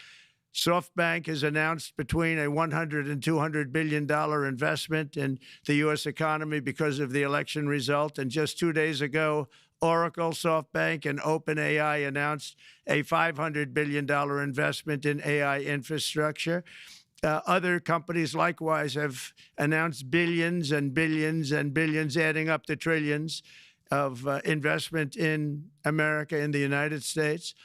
SoftBank has announced between a $100 and $200 billion investment in the U.S. economy because of the election result. And just 2 days ago, Oracle, SoftBank, and OpenAI announced a $500 billion investment in AI infrastructure. Other companies likewise have announced billions and billions and billions, adding up to trillions of investment in America, in the United States.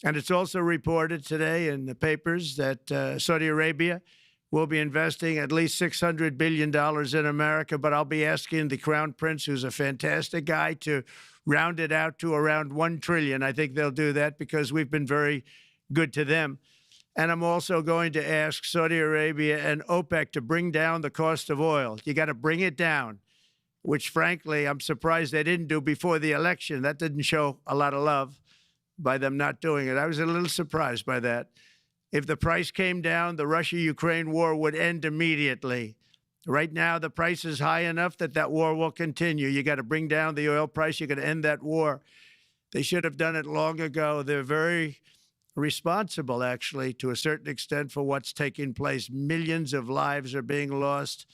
And it's also reported today in the papers that Saudi Arabia will be investing at least $600 billion in America. But I'll be asking the Crown Prince, who's a fantastic guy, to round it out to around $1 trillion. I think they'll do that because we've been very good to them. And I'm also going to ask Saudi Arabia and OPEC to bring down the cost of oil. You got to bring it down, which, frankly, I'm surprised they didn't do before the election. That didn't show a lot of love by them not doing it. I was a little surprised by that. If the price came down, the Russia-Ukraine war would end immediately. Right now, the price is high enough that that war will continue. You got to bring down the oil price. You got to end that war. They should have done it long ago. They're very responsible, actually, to a certain extent, for what's taking place. Millions of lives are being lost.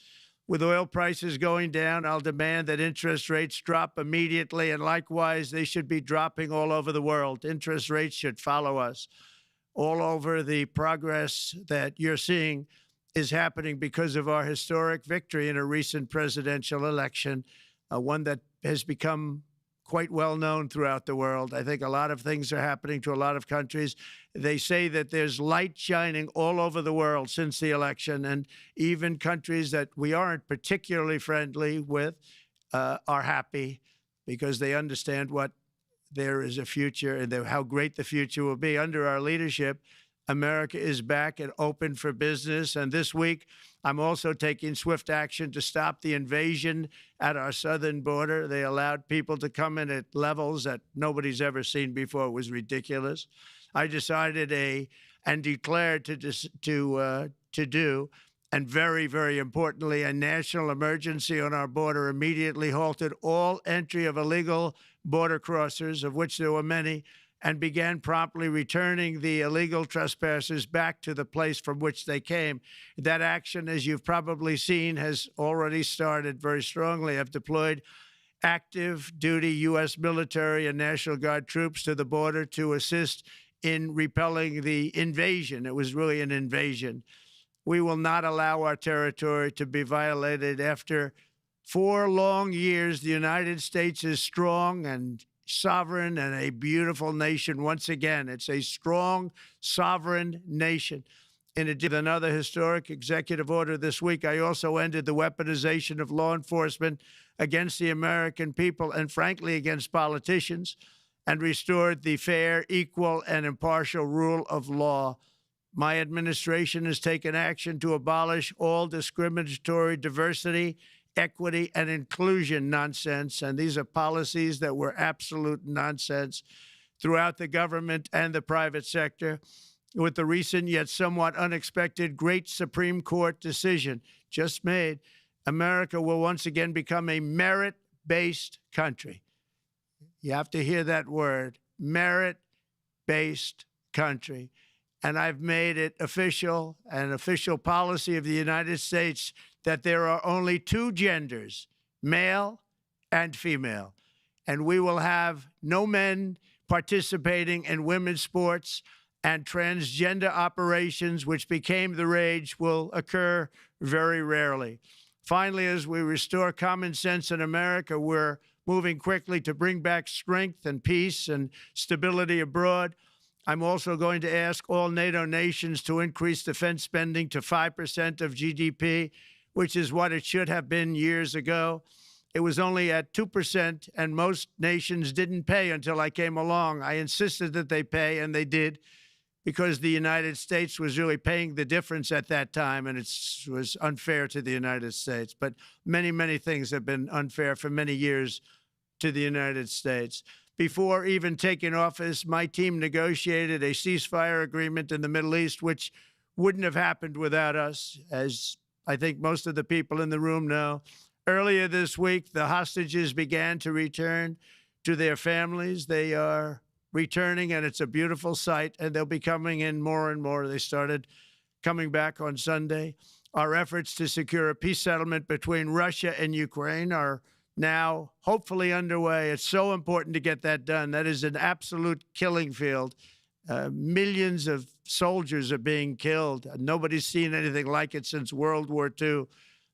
With oil prices going down, I'll demand that interest rates drop immediately, and likewise, they should be dropping all over the world. Interest rates should follow us. All over, the progress that you're seeing is happening because of our historic victory in a recent presidential election, one that has become quite well known throughout the world. I think a lot of things are happening to a lot of countries. They say that there's light shining all over the world since the election, and even countries that we aren't particularly friendly with are happy because they understand what there is a future and how great the future will be. Under our leadership, America is back and open for business. And this week, I'm also taking swift action to stop the invasion at our southern border. They allowed people to come in at levels that nobody's ever seen before. It was ridiculous. I decided and declared to do, and very, very importantly, a national emergency on our border, immediately halted all entry of illegal border crossers, of which there were many, and began promptly returning the illegal trespassers back to the place from which they came. That action, as you've probably seen, has already started very strongly. I've deployed active duty U.S. military and National Guard troops to the border to assist in repelling the invasion. It was really an invasion. We will not allow our territory to be violated. After 4 long years, the United States is strong and sovereign and a beautiful nation. Once again, it's a strong, sovereign nation. In addition to another historic executive order this week, I also ended the weaponization of law enforcement against the American people and, frankly, against politicians, and restored the fair, equal, and impartial rule of law. My administration has taken action to abolish all discriminatory diversity, equity, and inclusion nonsense, and these are policies that were absolute nonsense throughout the government and the private sector. With the recent yet somewhat unexpected great Supreme Court decision just made, America will once again become a merit-based country. You have to hear that word, merit-based country. And I've made it official, an official policy of the United States, that there are only 2 genders, male and female. And we will have no men participating in women's sports, and transgender operations, which became the rage, will occur very rarely. Finally, as we restore common sense in America, we're moving quickly to bring back strength and peace and stability abroad. I'm also going to ask all NATO nations to increase defense spending to 5% of GDP, which is what it should have been years ago. It was only at 2%, and most nations didn't pay until I came along. I insisted that they pay, and they did, because the United States was really paying the difference at that time, and it was unfair to the United States. But many, many things have been unfair for many years to the United States. Before even taking office, my team negotiated a ceasefire agreement in the Middle East, which wouldn't have happened without us, as I think most of the people in the room know. Earlier this week, the hostages began to return to their families. They are returning, and it's a beautiful sight, and they'll be coming in more and more. They started coming back on Sunday. Our efforts to secure a peace settlement between Russia and Ukraine are now hopefully underway. It's so important to get that done. That is an absolute killing field. Millions of soldiers are being killed. Nobody's seen anything like it since World War II.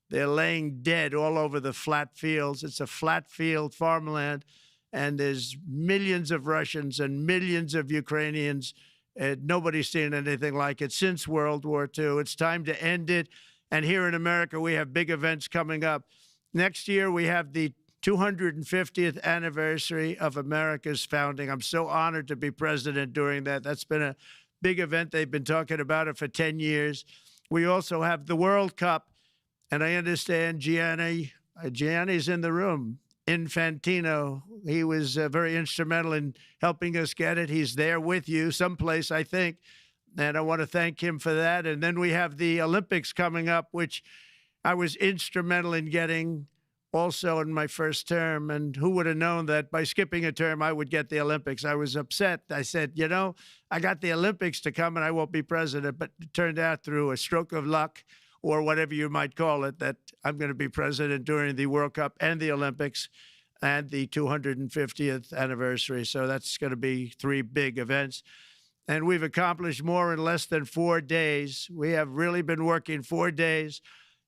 They're laying dead all over the flat fields. It's a flat field farmland, and there's millions of Russians and millions of Ukrainians. Nobody's seen anything like it since World War II. It's time to end it. And here in America, we have big events coming up. Next year, we have the 250th anniversary of America's founding. I'm so honored to be president during that. That's been a big event. They've been talking about it for 10 years. We also have the World Cup, and I understand Gianni's in the room. Infantino, he was very instrumental in helping us get it. He's there with you someplace, I think, and I want to thank him for that. And then we have the Olympics coming up, which I was instrumental in getting also in my first term. And who would have known that by skipping a term, I would get the Olympics? I was upset. I said, you know, I got the Olympics to come and I won't be president. But it turned out through a stroke of luck, or whatever you might call it, that I'm going to be president during the World Cup and the Olympics and the 250th anniversary. So that's going to be 3 big events. And we've accomplished more in less than 4 days. We have really been working 4 days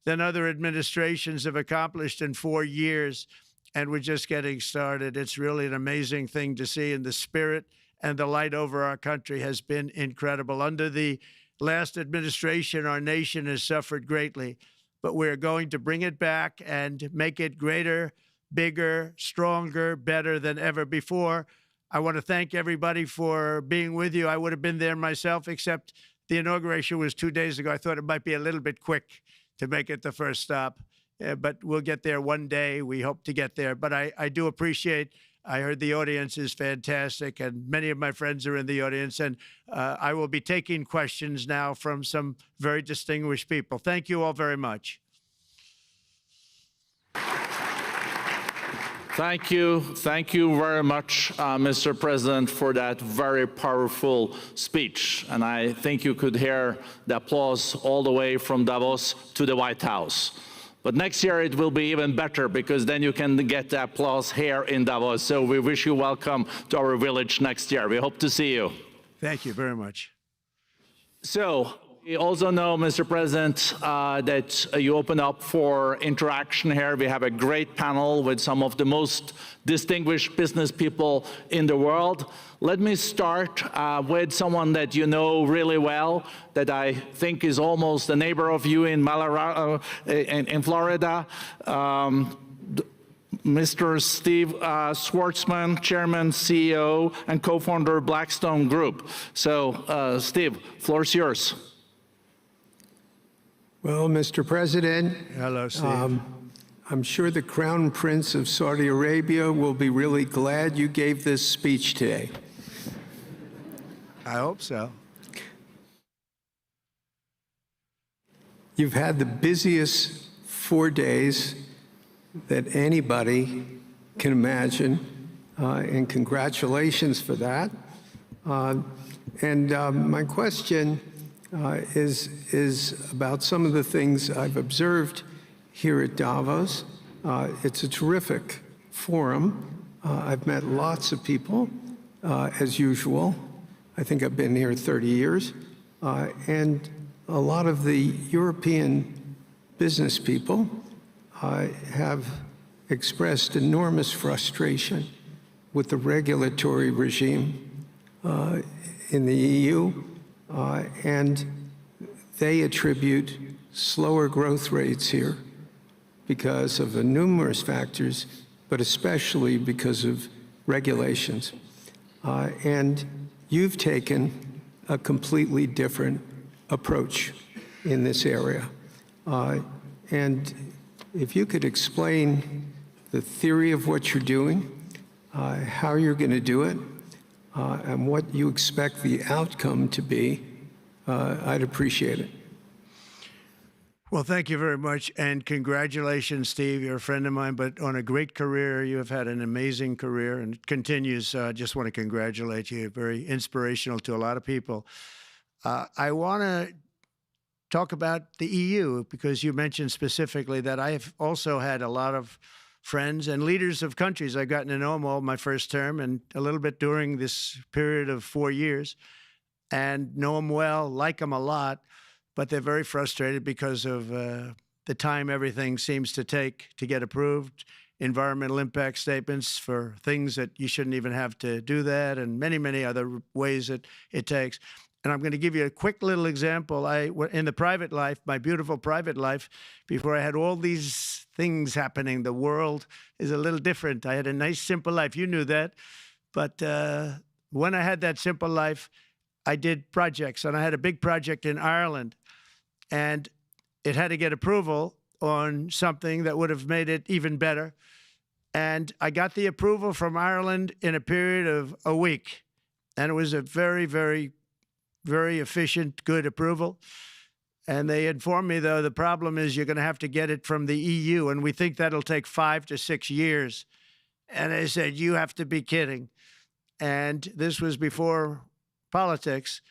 than other administrations have accomplished in 4 years. And we're just getting started. It's really an amazing thing to see. And the spirit and the light over our country has been incredible. Under the last administration, our nation has suffered greatly, but we're going to bring it back and make it greater, bigger, stronger, better than ever before. I want to thank everybody for being with you. I would have been there myself, except the inauguration was 2 days ago. I thought it might be a little bit quick to make it the first stop, but we'll get there one day. We hope to get there. But I do appreciate, I heard the audience is fantastic, and many of my friends are in the audience, and I will be taking questions now from some very distinguished people. Thank you all very much. Thank you. Thank you very much, Mr. President, for that very powerful speech. And I think you could hear the applause all the way from Davos to the White House. But next year it will be even better, because then you can get the applause here in Davos. So we wish you welcome to our village next year. We hope to see you. Thank you very much. So we also know, Mr. President, that you open up for interaction here. We have a great panel with some of the most distinguished business people in the world. Let me start with someone that you know really well, that I think is almost a neighbor of you in Florida. Mr. Steve Schwarzman, Chairman, CEO, and co-founder of Blackstone Group. So, Steve, floor is yours. Well, Mr. President, hello, Steve. I'm sure the Crown Prince of Saudi Arabia will be really glad you gave this speech today. I hope so. You've had the busiest 4 days that anybody can imagine, and congratulations for that. My question is about some of the things I've observed here at Davos. It's a terrific forum. I've met lots of people, as usual. I think I've been here 30 years. And a lot of the European business people have expressed enormous frustration with the regulatory regime in the EU, and they attribute slower growth rates here because of the numerous factors, but especially because of regulations. And you've taken a completely different approach in this area. And if you could explain the theory of what you're doing, how you're going to do it, and what you expect the outcome to be, I'd appreciate it. Well, thank you very much, and congratulations, Steve. You're a friend of mine, but on a great career. You have had an amazing career, and it continues. I just want to congratulate you. Very inspirational to a lot of people. I want to talk about the EU, because you mentioned specifically that I have also had a lot of friends and leaders of countries. I've gotten to know them all my first term and a little bit during this period of 4 years, and know them well, like them a lot, but they're very frustrated because of the time everything seems to take to get approved, environmental impact statements for things that you shouldn't even have to do that, and many, many other ways that it takes. And I'm going to give you a quick little example. In the private life, my beautiful private life, before I had all these things happening, the world is a little different. I had a nice, simple life. You knew that. But when I had that simple life, I did projects. And I had a big project in Ireland. And it had to get approval on something that would have made it even better. And I got the approval from Ireland in a period of a week. And it was a very, very, very efficient, good approval. And they informed me, though, the problem is you're going to have to get it from the EU, and we think that'll take 5 to 6 years. And I said, you have to be kidding. And this was before politics.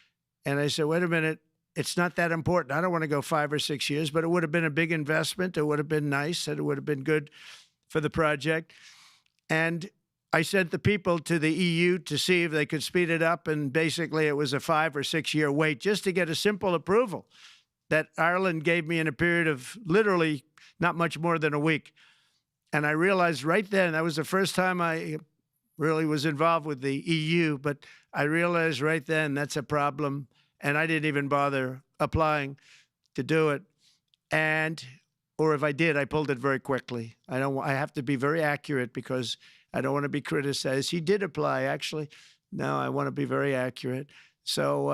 And I said, wait a minute, it's not that important. I don't want to go 5 or 6 years, but it would have been a big investment. It would have been nice, and it would have been good for the project. And I sent the people to the EU to see if they could speed it up, and basically it was a 5 or 6 year wait just to get a simple approval that Ireland gave me in a period of literally not much more than a week. And I realized right then, that was the first time I really was involved with the EU, but I realized right then that's a problem, and I didn't even bother applying to do it. Or if I did, I pulled it very quickly. I have to be very accurate because I don't want to be criticized. He did apply, actually. No, I want to be very accurate. So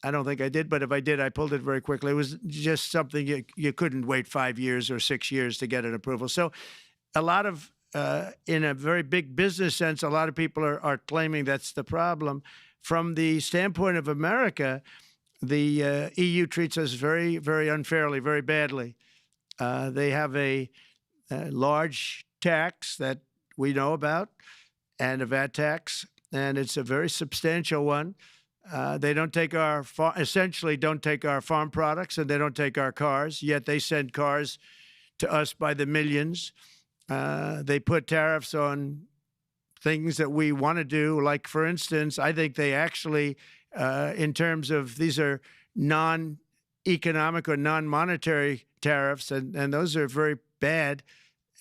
I don't think I did, but if I did, I pulled it very quickly. It was just something you couldn't wait 5 years or 6 years to get an approval. So a lot of, in a very big business sense, a lot of people are claiming that's the problem. From the standpoint of America, the EU treats us very, very unfairly, very badly. They have a large tax that we know about, and a VAT tax, and it's a very substantial one. They don't take essentially don't take our farm products, and they don't take our cars, yet they send cars to us by the millions. They put tariffs on things that we want to do, like, for instance, I think they actually, in terms of these are non-economic or non-monetary tariffs, and those are very bad,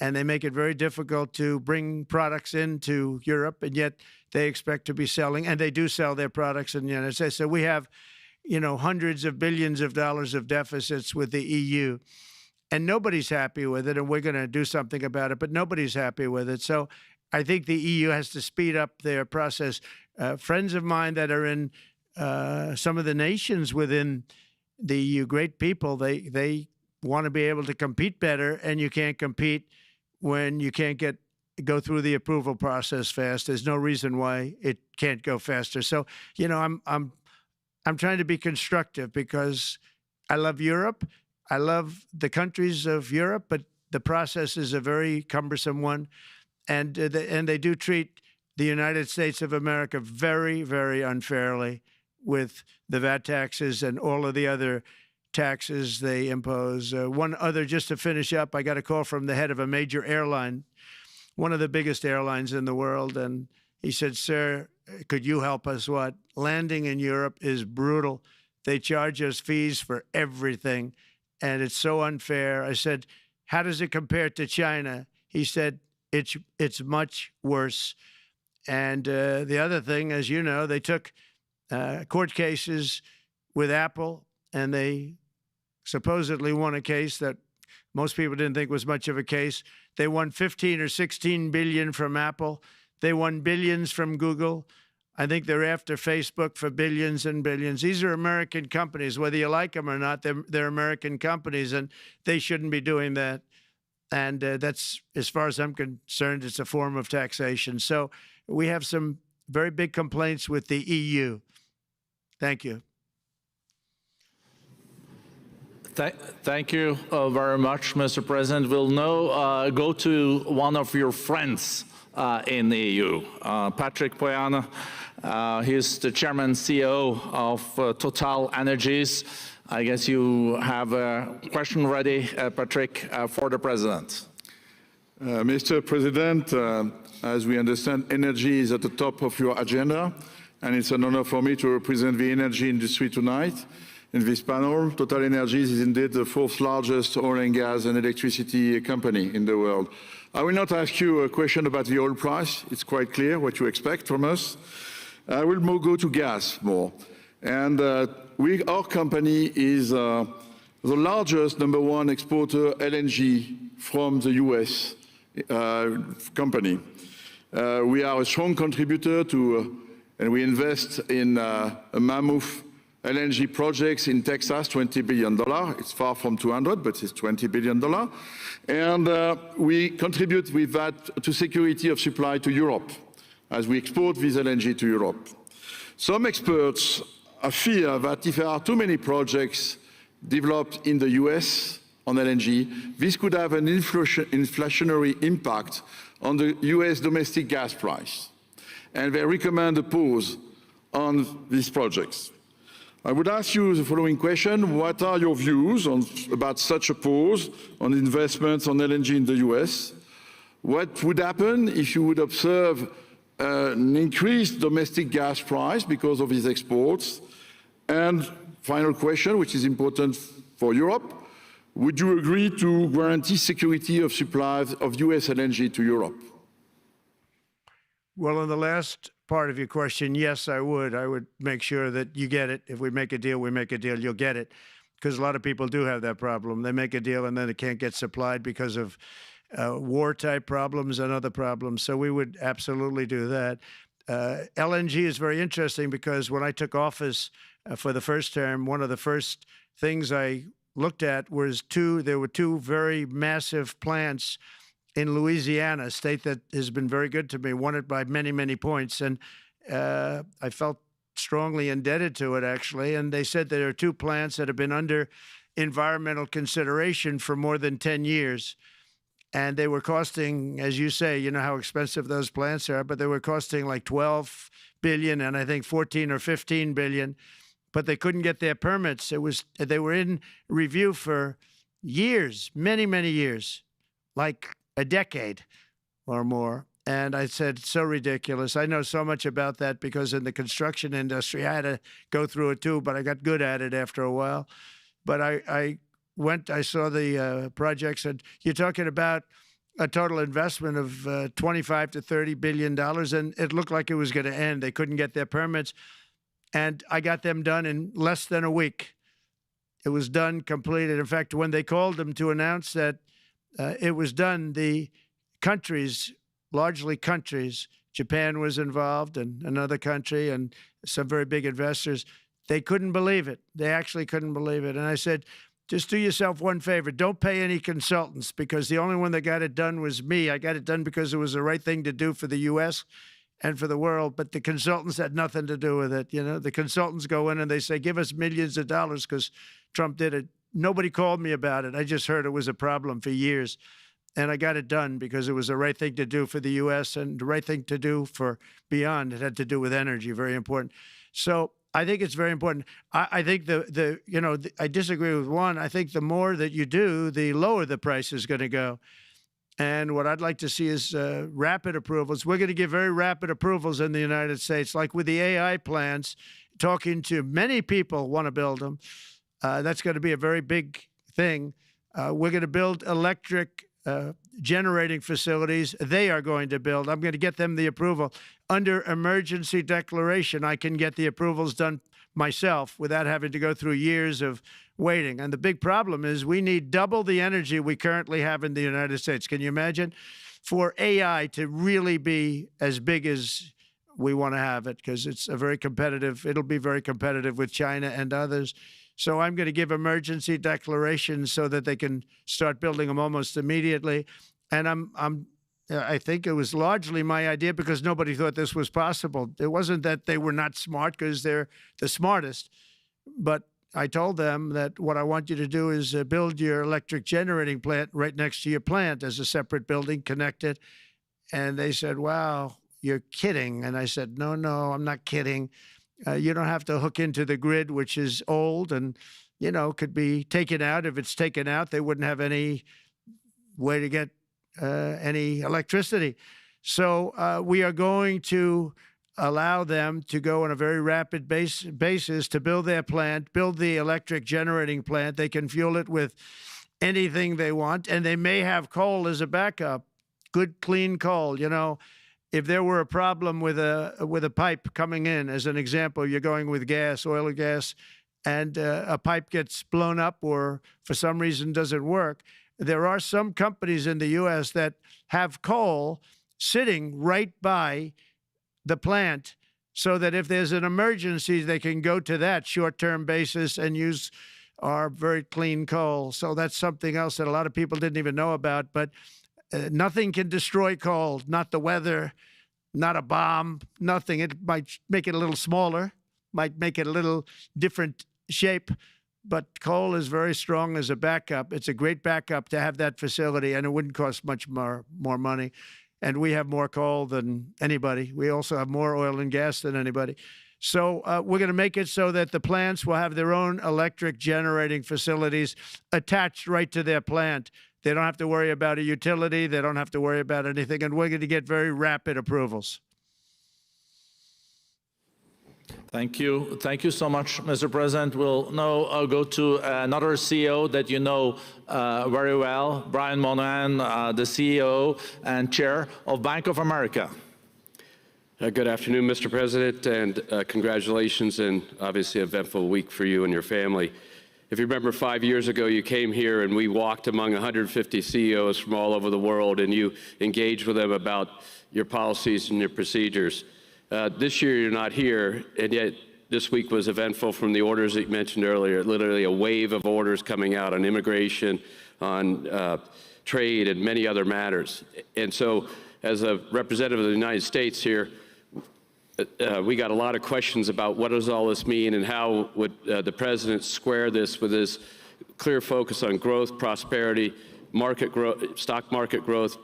and they make it very difficult to bring products into Europe, and yet they expect to be selling, and they do sell their products in the United States. So we have, hundreds of billions of dollars of deficits with the EU, and nobody's happy with it, and we're going to do something about it, but nobody's happy with it. So I think the EU has to speed up their process. Friends of mine that are in some of the nations within the EU, great people, they want to be able to compete better, and you can't compete when you can't go through the approval process fast. There's no reason why it can't go faster. So, I'm trying to be constructive because I love Europe. I love the countries of Europe, but the process is a very cumbersome one, and they do treat the United States of America very, very unfairly with the VAT taxes and all of the other taxes they impose. One other, just to finish up, I got a call from the head of a major airline, one of the biggest airlines in the world, and he said, sir, could you help us? What? Landing in Europe is brutal. They charge us fees for everything, and it's so unfair. I said, how does it compare to China? He said, it's much worse. And the other thing, as you know, they took court cases with Apple, and they supposedly won a case that most people didn't think was much of a case. They won 15 or 16 billion from Apple. They won billions from Google. I think they're after Facebook for billions and billions. These are American companies, whether you like them or not. They're American companies, and they shouldn't be doing that. And that's, as far as I'm concerned, it's a form of taxation. So we have some very big complaints with the EU. Thank you. Thank you very much, Mr. President. We'll now go to one of your friends in the EU, Patrick Pouyanné. He's the chairman and CEO of Total Energies. I guess you have a question ready, Patrick, for the president. Mr. President, as we understand, energy is at the top of your agenda, and it's an honor for me to represent the energy industry tonight. In this panel, Total Energies is indeed the fourth largest oil and gas and electricity company in the world. I will not ask you a question about the oil price. It's quite clear what you expect from us. I will go to gas more. And our company is the largest #1 exporter LNG from the US company. We are a strong contributor to, and we invest in a mammoth LNG projects in Texas, $20 billion. It's far from 200, but it's $20 billion. And we contribute with that to security of supply to Europe, as we export this LNG to Europe. Some experts fear that if there are too many projects developed in the US on LNG, this could have an inflationary impact on the US domestic gas price. And they recommend a pause on these projects. I would ask you the following question: what are your views about such a pause on investments on LNG in the US? What would happen if you would observe an increased domestic gas price because of these exports? And final question, which is important for Europe: would you agree to guarantee security of supplies of US LNG to Europe? Well, on the last part of your question, yes, I would. I would make sure that you get it. If we make a deal, we make a deal, you'll get it. Because a lot of people do have that problem. They make a deal and then it can't get supplied because of war-type problems and other problems. So we would absolutely do that. LNG is very interesting because when I took office for the first term, one of the first things I looked at was there were two very massive plants in Louisiana, a state that has been very good to me, won it by many, many points. And I felt strongly indebted to it, actually. And they said there are two plants that have been under environmental consideration for more than 10 years. And they were costing, as you say, you know how expensive those plants are, but they were costing like 12 billion and I think 14 or 15 billion, but they couldn't get their permits. They were in review for years, many, many years, like a decade or more. And I said, so ridiculous. I know so much about that because in the construction industry, I had to go through it too, but I got good at it after a while. But I saw the projects, and you're talking about a total investment of 25 to $30 billion, and it looked like it was going to end. They couldn't get their permits, and I got them done in less than a week. It was done, completed. In fact, when they called them to announce that it was done, the countries, largely countries, Japan was involved and another country and some very big investors, they couldn't believe it. They actually couldn't believe it. And I said, just do yourself one favor. Don't pay any consultants, because the only one that got it done was me. I got it done because it was the right thing to do for the U.S. and for the world, but the consultants had nothing to do with it. You know, the consultants go in and they say, give us millions of dollars because Trump did it. Nobody called me about it. I just heard it was a problem for years. And I got it done because it was the right thing to do for the U.S. and the right thing to do for beyond. It had to do with energy, very important. So I think it's very important. I think I disagree with one. I think the more that you do, the lower the price is going to go. And what I'd like to see is rapid approvals. We're going to give very rapid approvals in the United States, like with the AI plants, talking to many people want to build them. That's going to be a very big thing. We're going to build electric generating facilities. They are going to build. I'm going to get them the approval. Under emergency declaration, I can get the approvals done myself without having to go through years of waiting. And the big problem is we need double the energy we currently have in the United States. Can you imagine? For AI to really be as big as we want to have it, because it's a very competitive, it'll be very competitive with China and others. So I'm going to give emergency declarations so that they can start building them almost immediately. And I think it was largely my idea because nobody thought this was possible. It wasn't that they were not smart, because they're the smartest. But I told them that what I want you to do is build your electric generating plant right next to your plant as a separate building, connected. And they said, wow, you're kidding. And I said, no, I'm not kidding. You don't have to hook into the grid, which is old and, could be taken out. If it's taken out, they wouldn't have any way to get any electricity. So we are going to allow them to go on a very rapid basis to build their plant, build the electric generating plant. They can fuel it with anything they want, and they may have coal as a backup, good, clean coal. If there were a problem with a pipe coming in, as an example, you're going with gas, oil or gas, and a pipe gets blown up or for some reason doesn't work, there are some companies in the U.S. that have coal sitting right by the plant so that if there's an emergency, they can go to that short-term basis and use our very clean coal. So that's something else that a lot of people didn't even know about. But nothing can destroy coal, not the weather, not a bomb, nothing. It might make it a little smaller, might make it a little different shape, but coal is very strong as a backup. It's a great backup to have that facility, and it wouldn't cost much more money. And we have more coal than anybody. We also have more oil and gas than anybody. So we're going to make it so that the plants will have their own electric generating facilities attached right to their plant. They don't have to worry about a utility. They don't have to worry about anything. And we're going to get very rapid approvals. Thank you. Thank you so much, Mr. President. We'll now go to another CEO that you know very well, Brian Moynihan, the CEO and Chair of Bank of America. Good afternoon, Mr. President, and congratulations, and obviously an eventful week for you and your family. If you remember 5 years ago, you came here and we walked among 150 CEOs from all over the world, and you engaged with them about your policies and your procedures. This year, you're not here, and yet this week was eventful from the orders that you mentioned earlier, literally a wave of orders coming out on immigration, on trade, and many other matters. And so, as a representative of the United States here, we got a lot of questions about what does all this mean and how would the president square this with his clear focus on growth, prosperity, market growth, stock market growth,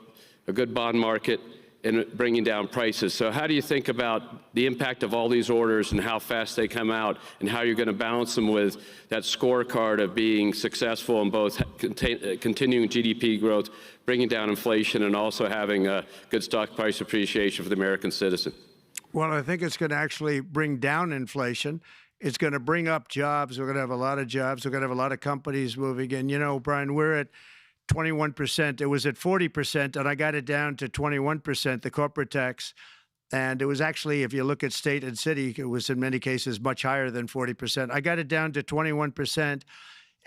a good bond market, and bringing down prices. So how do you think about the impact of all these orders and how fast they come out, and how you're going to balance them with that scorecard of being successful in both continuing GDP growth, bringing down inflation, and also having a good stock price appreciation for the American citizen? Well, I think it's going to actually bring down inflation. It's going to bring up jobs. We're going to have a lot of jobs. We're going to have a lot of companies moving in. You know, Brian, we're at 21%. It was at 40%, and I got it down to 21%, the corporate tax. And it was actually, if you look at state and city, it was in many cases much higher than 40%. I got it down to 21%.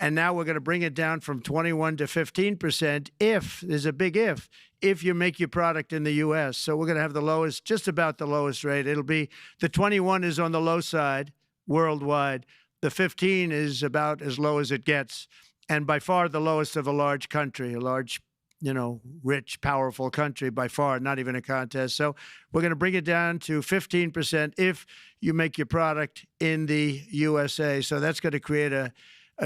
And now we're going to bring it down from 21 to 15% if, there's a big if you make your product in the U.S. So we're going to have the lowest, just about the lowest rate. It'll be, the 21 is on the low side worldwide. The 15 is about as low as it gets. And by far the lowest of a large country, a large, you know, rich, powerful country by far, not even a contest. So we're going to bring it down to 15% if you make your product in the USA. So that's going to create a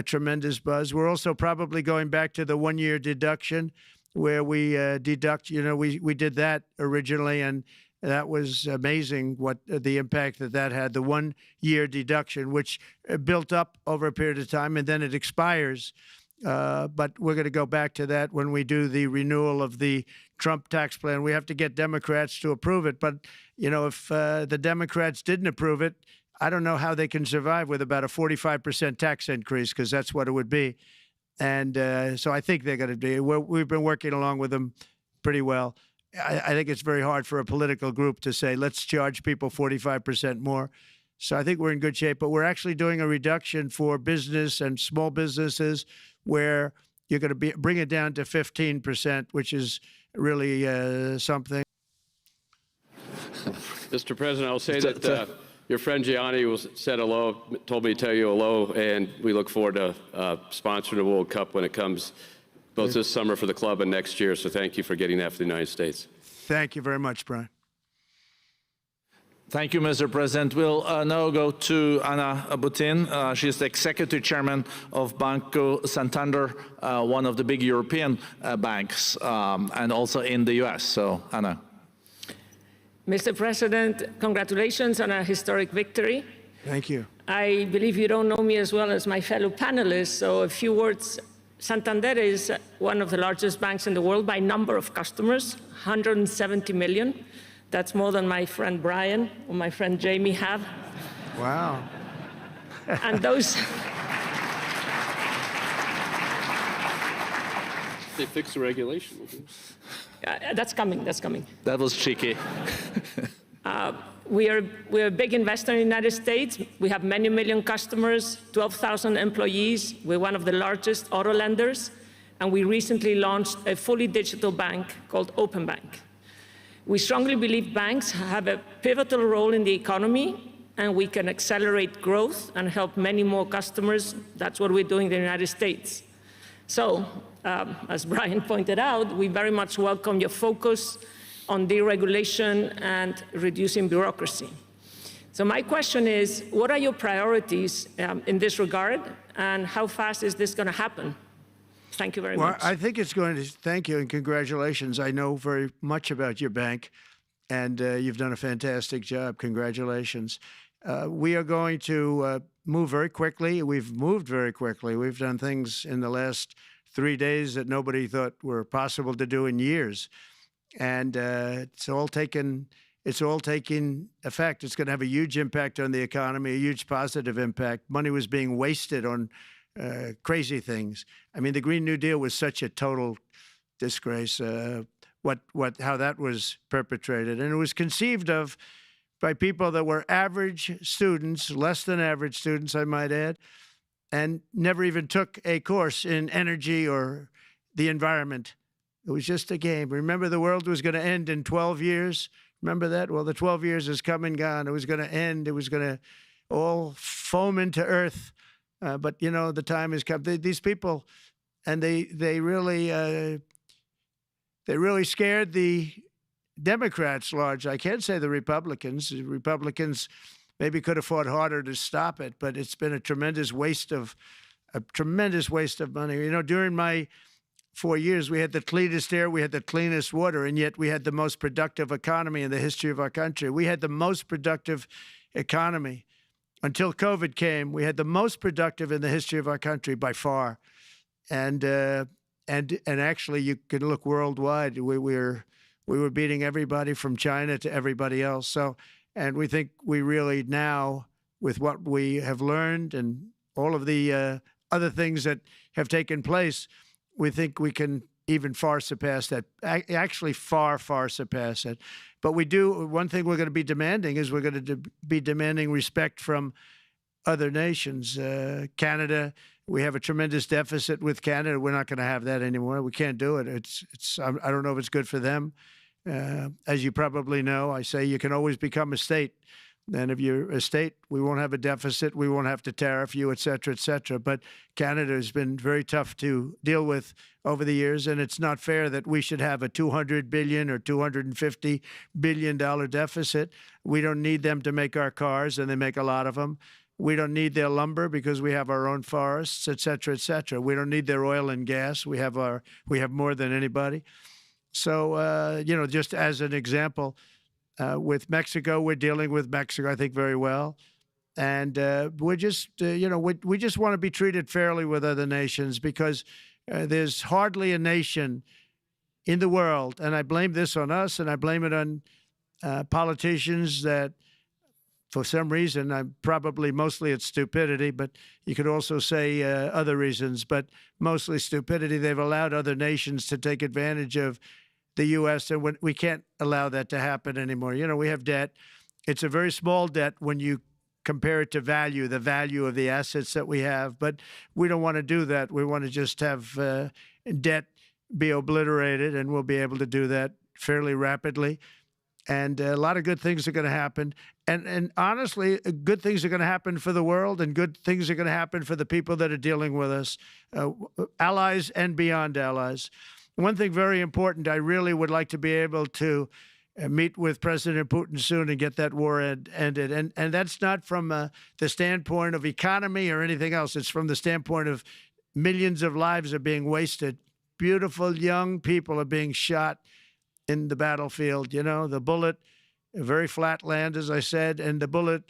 tremendous buzz. We're also probably going back to the one-year deduction where we deduct, you know, we did that originally, and that was amazing what the impact that had, the one-year deduction, which built up over a period of time, and then it expires. But we're going to go back to that when we do the renewal of the Trump tax plan. We have to get Democrats to approve it. But, you know, if the Democrats didn't approve it, I don't know how they can survive with about a 45% tax increase, because that's what it would be. And so I think they're going to do. We've been working along with them pretty well. I think it's very hard for a political group to say, let's charge people 45% more. So I think we're in good shape. But we're actually doing a reduction for business and small businesses where you're going to bring it down to 15%, which is really something. Mr. President, I'll say that your friend Gianni said hello, told me to tell you hello, and we look forward to sponsoring the World Cup when it comes, both this summer for the club and next year. So thank you for getting that for the United States. Thank you very much, Brian. Thank you, Mr. President. We'll now go to Ana Botín. She's the Executive Chairman of Banco Santander, one of the big European banks, and also in the U.S. So, Ana. Mr. President, congratulations on a historic victory. Thank you. I believe you don't know me as well as my fellow panelists, so a few words. Santander is one of the largest banks in the world by number of customers, 170 million. That's more than my friend Brian or my friend Jamie have. Wow. And those... They fixed the regulation. That's coming, that's coming. That was cheeky. We're a big investor in the United States. We have many million customers, 12,000 employees. We're one of the largest auto lenders. And we recently launched a fully digital bank called Open Bank. We strongly believe banks have a pivotal role in the economy, and we can accelerate growth and help many more customers. That's what we're doing in the United States. So, as Brian pointed out, we very much welcome your focus on deregulation and reducing bureaucracy. So my question is, what are your priorities in this regard? And how fast is this going to happen? Thank you very Well, much. I think it's going to, thank you and congratulations. I know very much about your bank, and you've done a fantastic job. Congratulations. We are going to move very quickly. We've moved very quickly. We've done things in the last 3 days that nobody thought were possible to do in years. And it's all taking effect. It's going to have a huge impact on the economy, a huge positive impact. Money was being wasted on crazy things. I mean, the Green New Deal was such a total disgrace, how that was perpetrated. And it was conceived of by people that were average students, less than average students, I might add, and never even took a course in energy or the environment. It was just a game. Remember, the world was going to end in 12 years? Remember that? Well, the 12 years has come and gone. It was going to end. It was going to all foam into earth. But, you know, the time has come. These people, and they really scared the Democrats large. I can't say the Republicans. The Republicans maybe could have fought harder to stop it, but it's been a tremendous waste of money. You know, during my 4 years, we had the cleanest air, we had the cleanest water, and yet we had the most productive economy in the history of our country. We had the most productive economy. Until COVID came, we had the most productive in the history of our country by far. And actually, you can look worldwide. We were beating everybody from China to everybody else. So, and we think we really now, with what we have learned and all of the other things that have taken place, we think we can even far surpass that, actually far, far surpass it. But we do, one thing we're going to be demanding is we're going to be demanding respect from other nations. Canada, we have a tremendous deficit with Canada. We're not going to have that anymore. We can't do it. I don't know if it's good for them. As you probably know, I say you can always become a state. And if you're a state, we won't have a deficit, we won't have to tariff you, et cetera, et cetera. But Canada has been very tough to deal with over the years, and it's not fair that we should have a $200 billion or $250 billion deficit. We don't need them to make our cars, and they make a lot of them. We don't need their lumber because we have our own forests, et cetera, et cetera. We don't need their oil and gas. We have more than anybody. So, you know, just as an example, with Mexico, we're dealing with Mexico, I think, very well. And we're just, you know, we just want to be treated fairly with other nations because there's hardly a nation in the world, and I blame this on us, and I blame it on politicians that, for some reason, mostly it's stupidity, but you could also say other reasons, but mostly stupidity. They've allowed other nations to take advantage of the U.S., and we can't allow that to happen anymore. You know, we have debt. It's a very small debt when you compare it to the value of the assets that we have, but we don't want to do that. We want to just have debt be obliterated, and we'll be able to do that fairly rapidly. And a lot of good things are going to happen. And honestly, good things are going to happen for the world, and good things are going to happen for the people that are dealing with us, allies and beyond allies. One thing very important, I really would like to be able to meet with President Putin soon and get that war ended. And that's not from the standpoint of economy or anything else. It's from the standpoint of millions of lives are being wasted. Beautiful young people are being shot in the battlefield. You know, the bullet, very flat land, as I said, and the bullet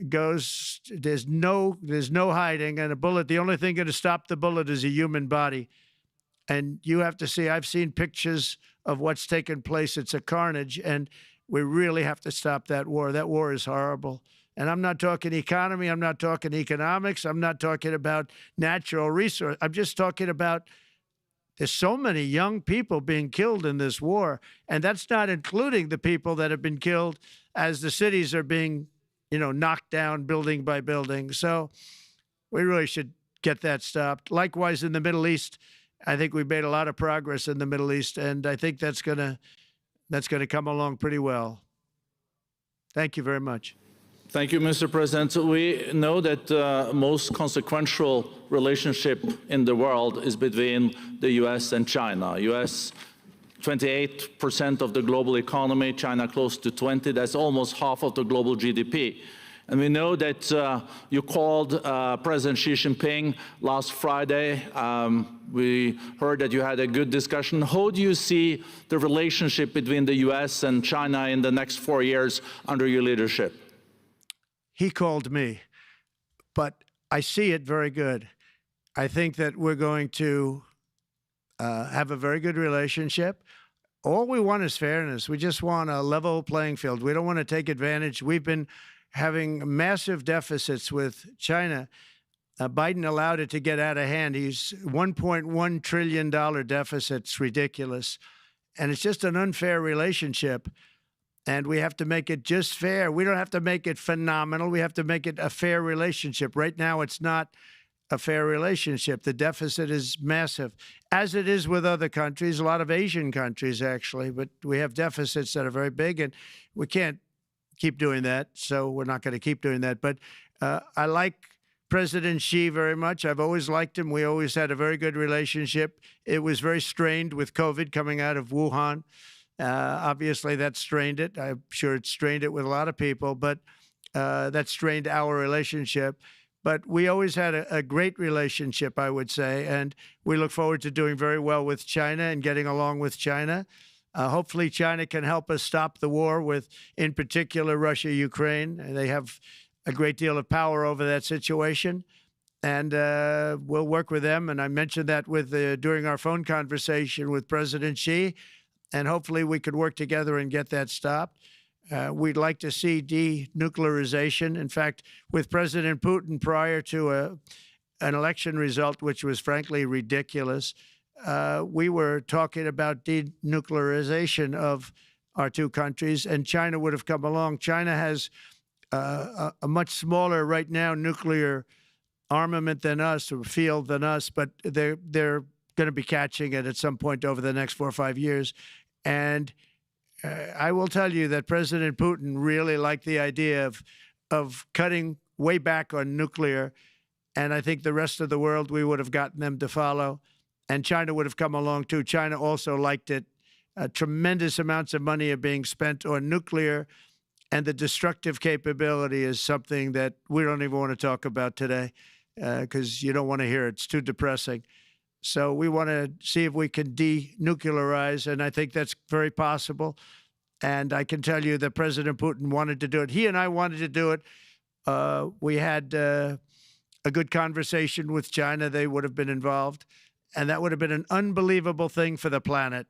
goes, there's no hiding. And a bullet, the only thing going to stop the bullet is a human body. And you have to see, I've seen pictures of what's taken place. It's a carnage, and we really have to stop that war. That war is horrible. And I'm not talking economy. I'm not talking economics. I'm not talking about natural resource. I'm just talking about there's so many young people being killed in this war. And that's not including the people that have been killed as the cities are being, you know, knocked down building by building. So we really should get that stopped. Likewise, in the Middle East, I think we've made a lot of progress in the Middle East, and I think that's gonna come along pretty well. Thank you very much. Thank you, Mr. President. We know that the most consequential relationship in the world is between the U.S. and China. U.S. 28% of the global economy, China close to 20%. That's almost half of the global GDP. And we know that you called President Xi Jinping last Friday. We heard that you had a good discussion. How do you see the relationship between the U.S. and China in the next 4 years under your leadership? He called me, but I see it very good. I think that we're going to have a very good relationship. All we want is fairness. We just want a level playing field. We don't want to take advantage. We've been having massive deficits with China. Biden allowed it to get out of hand. He's $1.1 trillion deficit. It's ridiculous. And it's just an unfair relationship. And we have to make it just fair. We don't have to make it phenomenal. We have to make it a fair relationship. Right now, it's not a fair relationship. The deficit is massive, as it is with other countries, a lot of Asian countries, actually. But we have deficits that are very big, and we can't keep doing that. So we're not going to keep doing that. But I like President Xi very much. I've always liked him. We always had a very good relationship. It was very strained with COVID coming out of Wuhan. Obviously, that strained it. I'm sure it strained it with a lot of people, but that strained our relationship. But we always had a great relationship, I would say, and we look forward to doing very well with China and getting along with China. Hopefully, China can help us stop the war with, in particular, Russia, Ukraine. They have a great deal of power over that situation, and we'll work with them. And I mentioned that with during our phone conversation with President Xi, and hopefully we could work together and get that stopped. We'd like to see denuclearization. In fact, with President Putin, prior to an election result, which was frankly ridiculous, we were talking about denuclearization of our two countries, and China would have come along. China has a much smaller, right now, nuclear armament than us, or field than us, but they're going to be catching it at some point over the next 4 or 5 years. And I will tell you that President Putin really liked the idea of cutting way back on nuclear, and I think the rest of the world, we would have gotten them to follow, and China would have come along too. China also liked it. Tremendous amounts of money are being spent on nuclear, and the destructive capability is something that we don't even want to talk about today because you don't want to hear it. It's too depressing. So we want to see if we can denuclearize, and I think that's very possible. And I can tell you that President Putin wanted to do it. He and I wanted to do it. We had a good conversation with China. They would have been involved, and that would have been an unbelievable thing for the planet.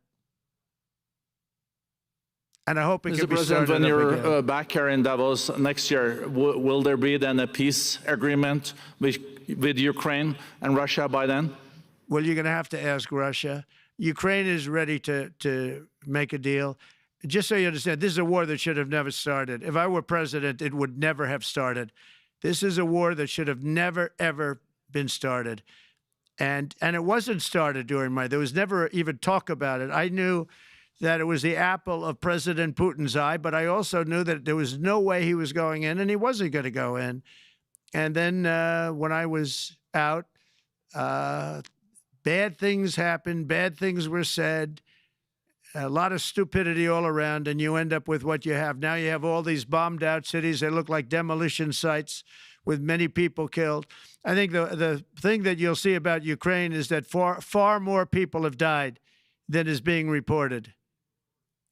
And I hope it can be started up again. Mr. President, when you're back here in Davos next year, will there be then a peace agreement with Ukraine and Russia by then? Well, you're going to have to ask Russia. Ukraine is ready to make a deal. Just so you understand, this is a war that should have never started. If I were president, it would never have started. This is a war that should have never, ever been started. And it wasn't started during there was never even talk about it. I knew that it was the apple of President Putin's eye, but I also knew that there was no way he was going in, and he wasn't going to go in. And then when I was out, bad things happened, bad things were said, a lot of stupidity all around, and you end up with what you have. Now you have all these bombed out cities. They look like demolition sites with many people killed. I think the thing that you'll see about Ukraine is that far more people have died than is being reported.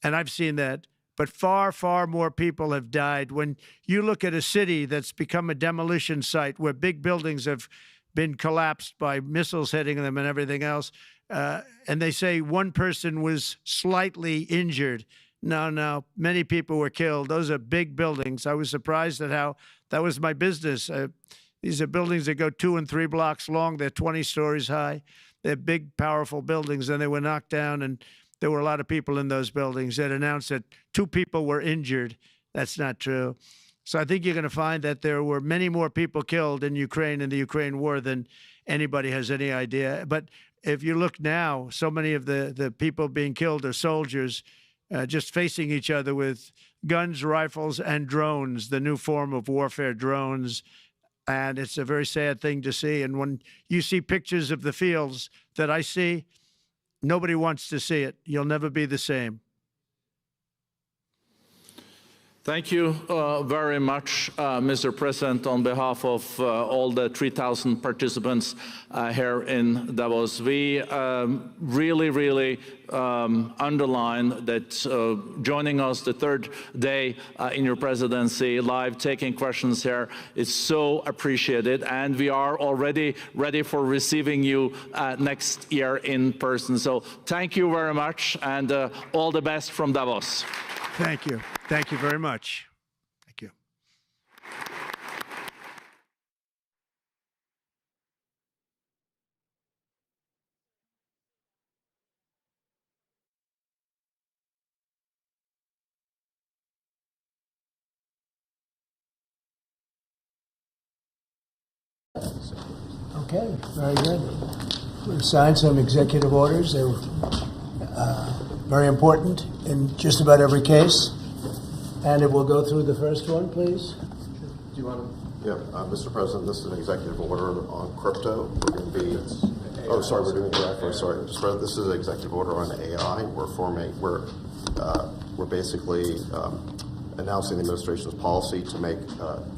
And I've seen that. But far, far more people have died. When you look at a city that's become a demolition site where big buildings have been collapsed by missiles hitting them and everything else, and they say one person was slightly injured. No, many people were killed. Those are big buildings. I was surprised at how that was my business. These are buildings that go 2 and 3 blocks long. They're 20 stories high. They're big, powerful buildings, and they were knocked down, and there were a lot of people in those buildings. That announced that 2 people were injured. That's not true. So I think you're going to find that there were many more people killed in Ukraine in the Ukraine war than anybody has any idea. But if you look now, so many of the people being killed are soldiers just facing each other with guns, rifles, and drones, the new form of warfare, drones. And it's a very sad thing to see. And when you see pictures of the fields that I see, nobody wants to see it. You'll never be the same. Thank you very much, Mr. President, on behalf of all the 3,000 participants here in Davos. We really underline that joining us the third day in your presidency, live taking questions here is so appreciated, and we are already ready for receiving you next year in person. So thank you very much, and all the best from Davos. Thank you. Thank you very much. Thank you. Okay, very good. We've signed some executive orders. They were very important in just about every case. And it will go through the first one, please. Do you want to? Yeah, Mr. President, this is an executive order on crypto. We're going to be. Oh, sorry, we're doing that first. Sorry, Mr. President, this is an executive order on AI. We're basically announcing the administration's policy to make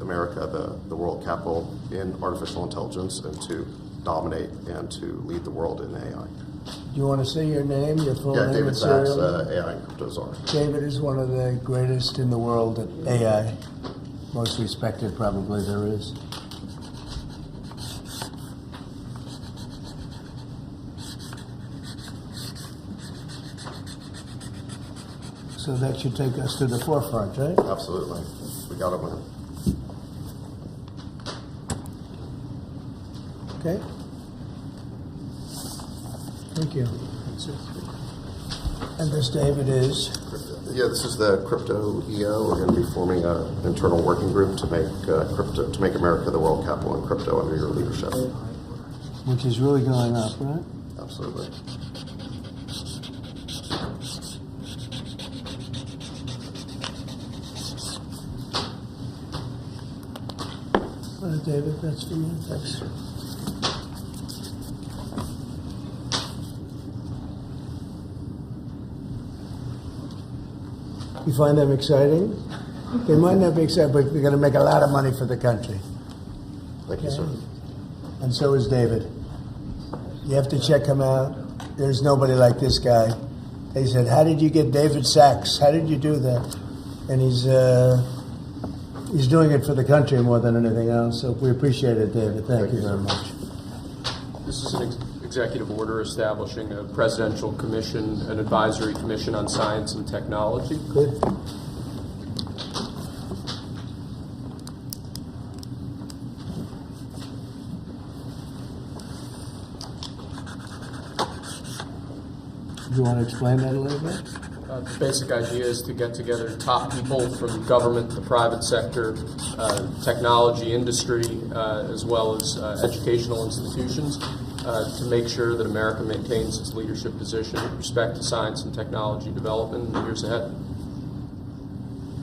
America the world capital in artificial intelligence and to dominate and to lead the world in AI. Do you want to say your name, your full name? David and Sachs, serial? AI and Crypto Czar. David is one of the greatest in the world at AI. Most respected, probably, there is. So that should take us to the forefront, right? Absolutely. We got it, man. Okay. Thank you. And this, David, is? Yeah, this is the Crypto EO. We're going to be forming an internal working group to make America the world capital in crypto under your leadership. Which is really going up, right? Absolutely. David, that's for you. Thanks. You find them exciting? They might not be exciting, but they're going to make a lot of money for the country. Thank you, sir. And so is David. You have to check him out. There's nobody like this guy. They said, how did you get David Sachs? How did you do that? And he's doing it for the country more than anything else. So we appreciate it, David. Thank you very much. This is an executive order establishing a presidential commission, an advisory commission on science and technology. Good. Do you want to explain that a little bit? The basic idea is to get together top people from government, the private sector, technology industry, as well as educational institutions, to make sure that America maintains its leadership position with respect to science and technology development in the years ahead.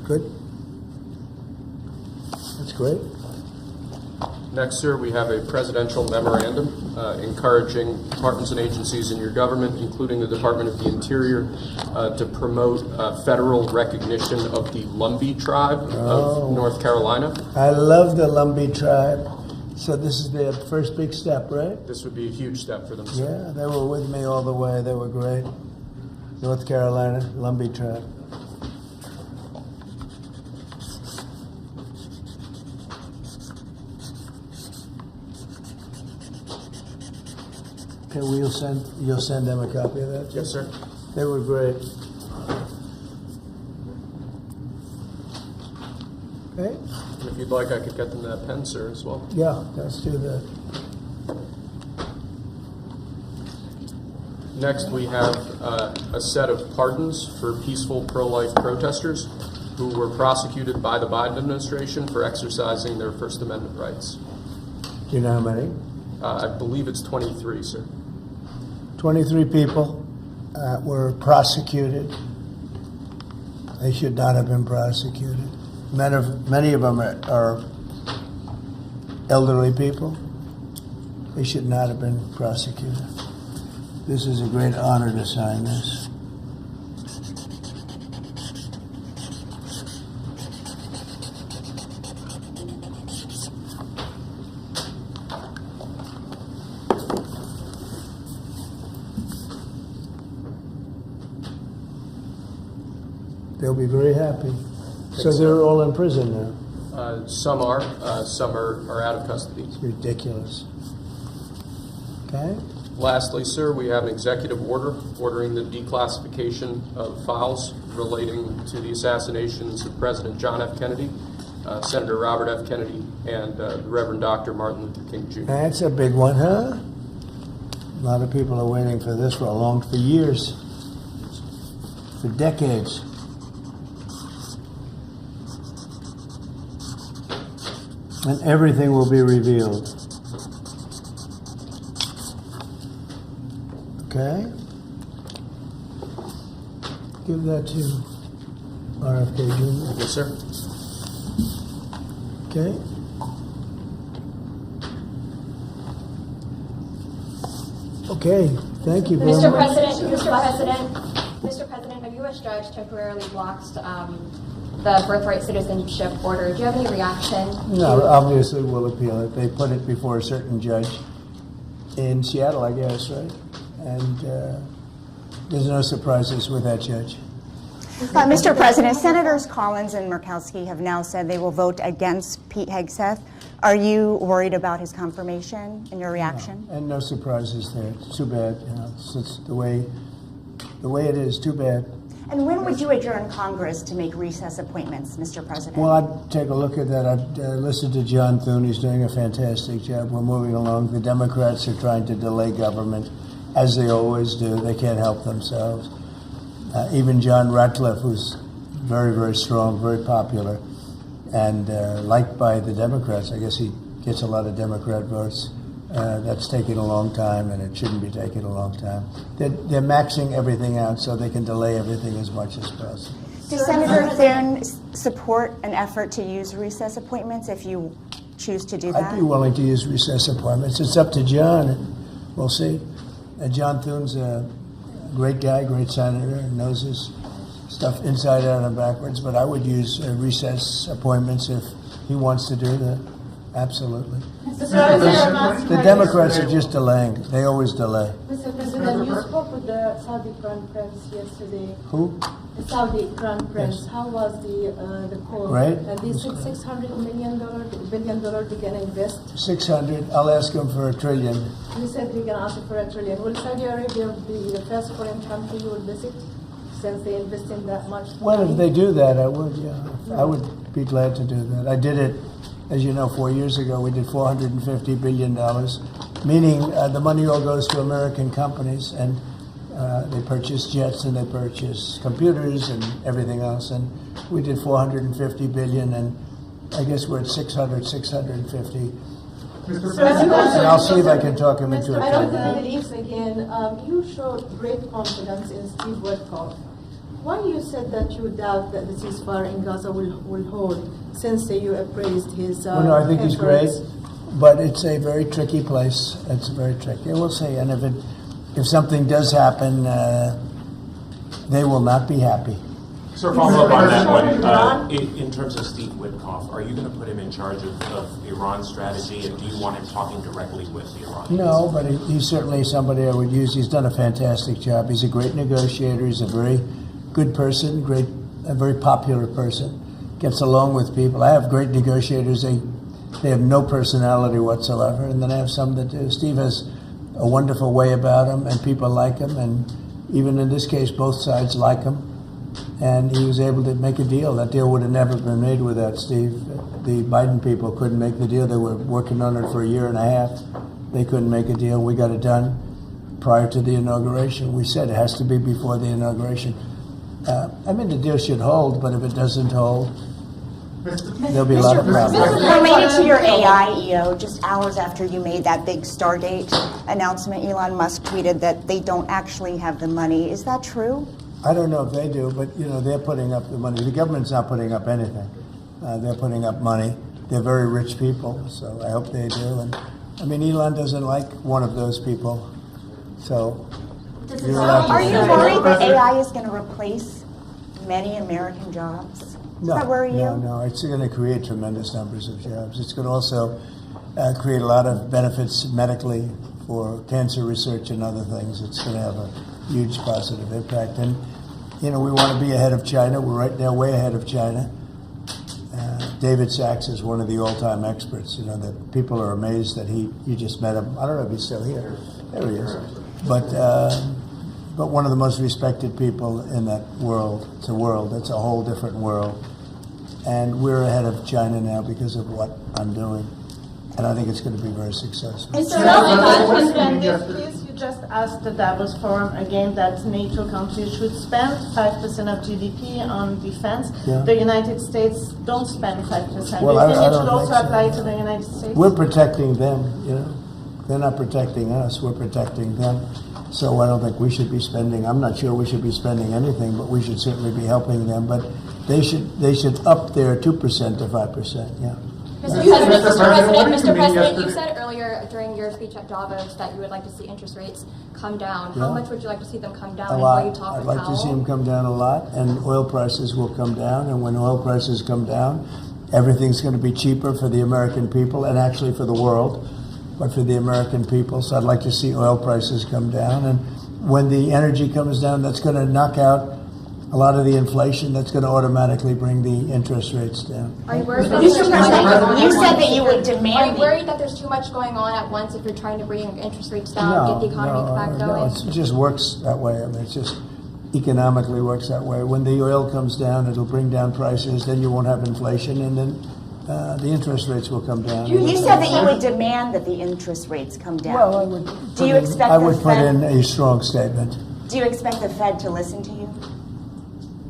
Good. That's great. Next, sir, we have a presidential memorandum encouraging departments and agencies in your government, including the Department of the Interior, to promote federal recognition of the Lumbee tribe of North Carolina. I love the Lumbee tribe. So this is their first big step, right? This would be a huge step for them, sir. Yeah, they were with me all the way. They were great. North Carolina, Lumbee tribe. Okay, well, you'll send them a copy of that? Yes, sir. They were great. Okay? And if you'd like, I could get them that pen, sir, as well. Yeah, let's do that. Next, we have a set of pardons for peaceful pro-life protesters who were prosecuted by the Biden administration for exercising their First Amendment rights. Do you know how many? I believe it's 23, sir. 23 people were prosecuted. They should not have been prosecuted. Many of them are elderly people. They should not have been prosecuted. This is a great honor to sign this. They'll be very happy. So they're all in prison now. Some are out of custody. It's ridiculous. Okay? Lastly, sir, we have an executive order ordering the declassification of files relating to the assassinations of President John F. Kennedy, Senator Robert F. Kennedy, and the Reverend Dr. Martin Luther King Jr. That's a big one, huh? A lot of people are waiting for this for years, for decades. And everything will be revealed. Okay? Give that to RFK Jr. Yes, sir. Okay? Okay, thank you very Mr. much. Mr. President, a U.S. judge temporarily blocked the birthright citizenship order. Do you have any reaction? No, obviously we'll appeal it. They put it before a certain judge in Seattle, I guess, right? And there's no surprises with that judge. Mr. President, Senators Collins and Murkowski have now said they will vote against Pete Hegseth. Are you worried about his confirmation and your reaction? No, and no surprises there. It's too bad. You know, it's the way it is. Too bad. And when would you adjourn Congress to make recess appointments, Mr. President? Well, I'd take a look at that. I'd listen to John Thune. He's doing a fantastic job. We're moving along. The Democrats are trying to delay government, as they always do. They can't help themselves. Even John Ratcliffe, who's very, very strong, very popular, and liked by the Democrats. I guess he gets a lot of Democrat votes. That's taking a long time, and it shouldn't be taking a long time. They're maxing everything out so they can delay everything as much as possible. Does Senator Thune support an effort to use recess appointments if you choose to do that? I'd be willing to use recess appointments. It's up to John, and we'll see. John Thune's a great guy, great senator, knows his stuff inside out and backwards, but I would use recess appointments if he wants to do that. Absolutely. The Democrats are just delaying. They always delay. Mr. President, you spoke with the Saudi Crown Prince yesterday. Who? The Saudi Crown Prince. Yes. How was the call? Right. They said $600 billion they're going to invest. 600. I'll ask him for $1 trillion. You said they're going to ask for $1 trillion. Will Saudi Arabia be the first foreign country you will visit since they invest in that much? Well, if they do that, I would. Yeah, I would be glad to do that. I did it. As you know, 4 years ago, we did $450 billion, meaning the money all goes to American companies, and they purchase jets and they purchase computers and everything else. And we did $450 billion, and I guess we're at 650. And I'll see if I can talk him into it. I don't believe again. You showed great confidence in Steve Witkoff. Why you said that you doubt that the ceasefire in Gaza will hold, since you appraised his well, no, I think efforts? he's great, but it's a very tricky place. It's very tricky. We'll see. And if something does happen, they will not be happy. Sir, follow up on that one. In terms of Steve Witkoff, are you going to put him in charge of Iran's strategy, and do you want him talking directly with the Iranians? No, but he's certainly somebody I would use. He's done a fantastic job. He's a great negotiator. He's a very good person, a very popular person, gets along with people. I have great negotiators. They have no personality whatsoever, and then I have some that do. Steve has a wonderful way about him, and people like him, and even in this case, both sides like him, and he was able to make a deal. That deal would have never been made without Steve. The Biden people couldn't make the deal. They were working on it for 1.5 years. They couldn't make a deal. We got it done prior to the inauguration. We said it has to be before the inauguration. The deal should hold, but if it doesn't hold, there'll be a lot of problems. Related to your AI, EO, just hours after you made that big Stardate announcement, Elon Musk tweeted that they don't actually have the money. Is that true? I don't know if they do, but they're putting up the money. The government's not putting up anything. They're putting up money. They're very rich people, so I hope they do. And Elon doesn't like one of those people, so. Are you worried that AI is going to replace many American jobs? Does that worry you? No. It's going to create tremendous numbers of jobs. It's going to also create a lot of benefits medically for cancer research and other things. It's going to have a huge positive impact. And we want to be ahead of China. We're right now way ahead of China. David Sachs is one of the all-time experts. That people are amazed that you just met him. I don't know if he's still here. There he is. But one of the most respected people in that world. It's a world. It's a whole different world. And we're ahead of China now because of what I'm doing. And I think it's going to be very successful. President, please, you just asked the Davos Forum again that NATO countries should spend 5% of GDP on defense. Yeah. The United States don't spend 5%. Well, Do you think I it don't should also think so. apply to the United States? We're protecting them, They're not protecting us. We're protecting them. So I don't think we should be spending. I'm not sure we should be spending anything, but we should certainly be helping them. But they should up their 2% to 5%. Yeah. Mr. President, you said earlier during your speech at Davos that you would like to see interest rates come down. How much would you like to see them come down? A And lot. will you talk I'd with like to see them come down a lot, and oil prices will come down. And when oil prices come down, everything's going to be cheaper for the American people and actually for the world, but for the American people. So I'd like to see oil prices come down. And when the energy comes down, that's going to knock out a lot of the inflation. That's going to automatically bring the interest rates down. Are you worried that You said that you would demand. Are you worried that there's too much going on at once if you're trying to bring interest rates down, get the economy back going? It just works that way. I mean, it just economically works that way. When the oil comes down, it'll bring down prices. Then you won't have inflation, and then the interest rates will come down. You said that you would demand that the interest rates come down. Well, I would. Do you expect I would the put Fed? in a strong statement. Do you expect the Fed to listen to you?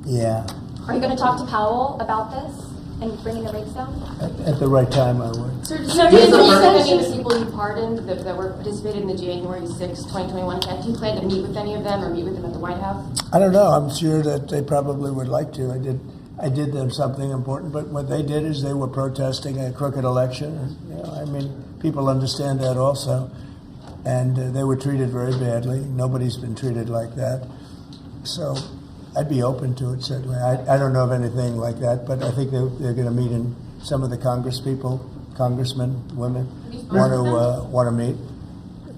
Yeah, Are you going to talk to Powell about this and bringing the rates down? at the right time, I would. Sir, do you plan any of the people you pardoned that were participated in the January 6, 2021 event? Do you plan to meet with any of them or meet with them at the White House? I don't know. I'm sure that they probably would like to. I did them something important, but what they did is they were protesting a crooked election. I mean, people understand that also, and they were treated very badly. Nobody's been treated like that, so I'd be open to it, certainly. I don't know of anything like that, but I think they're going to meet, in some of the congressmen, women, want to meet.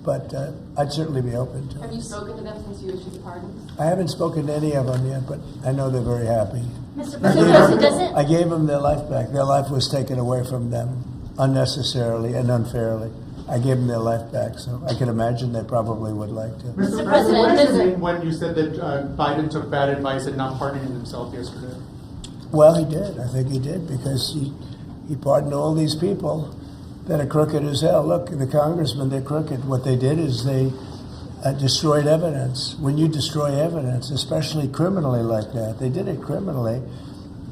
But I'd certainly be open to it. Have you spoken to them since you issued the pardons? I haven't spoken to any of them yet, but I know they're very happy. Mr. President, I gave them their life back. Their life was taken away from them unnecessarily and unfairly. I gave them their life back, so I can imagine they probably would like to. Mr. President, what does it mean when you said that Biden took bad advice and not pardoning himself yesterday? Well, he did. I think he did, because he pardoned all these people that are crooked as hell. Look, the congressmen, they're crooked. What they did is they destroyed evidence. When you destroy evidence, especially criminally like that, they did it criminally.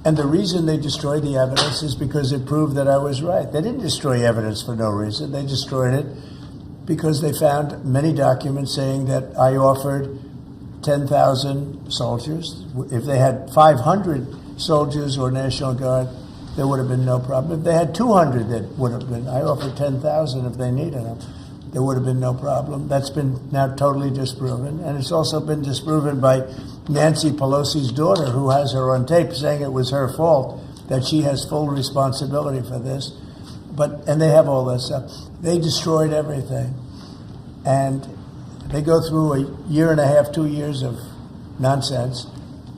And the reason they destroyed the evidence is because it proved that I was right. They didn't destroy evidence for no reason. They destroyed it because they found many documents saying that I offered 10,000 soldiers. If they had 500 soldiers or National Guard, there would have been no problem. If they had 200, that would have been. I offered 10,000 if they needed them. There would have been no problem. That's been now totally disproven. And it's also been disproven by Nancy Pelosi's daughter, who has her on tape saying it was her fault, that she has full responsibility for this. And they have all that stuff. They destroyed everything. And they go through a year and a half, 2 years of nonsense.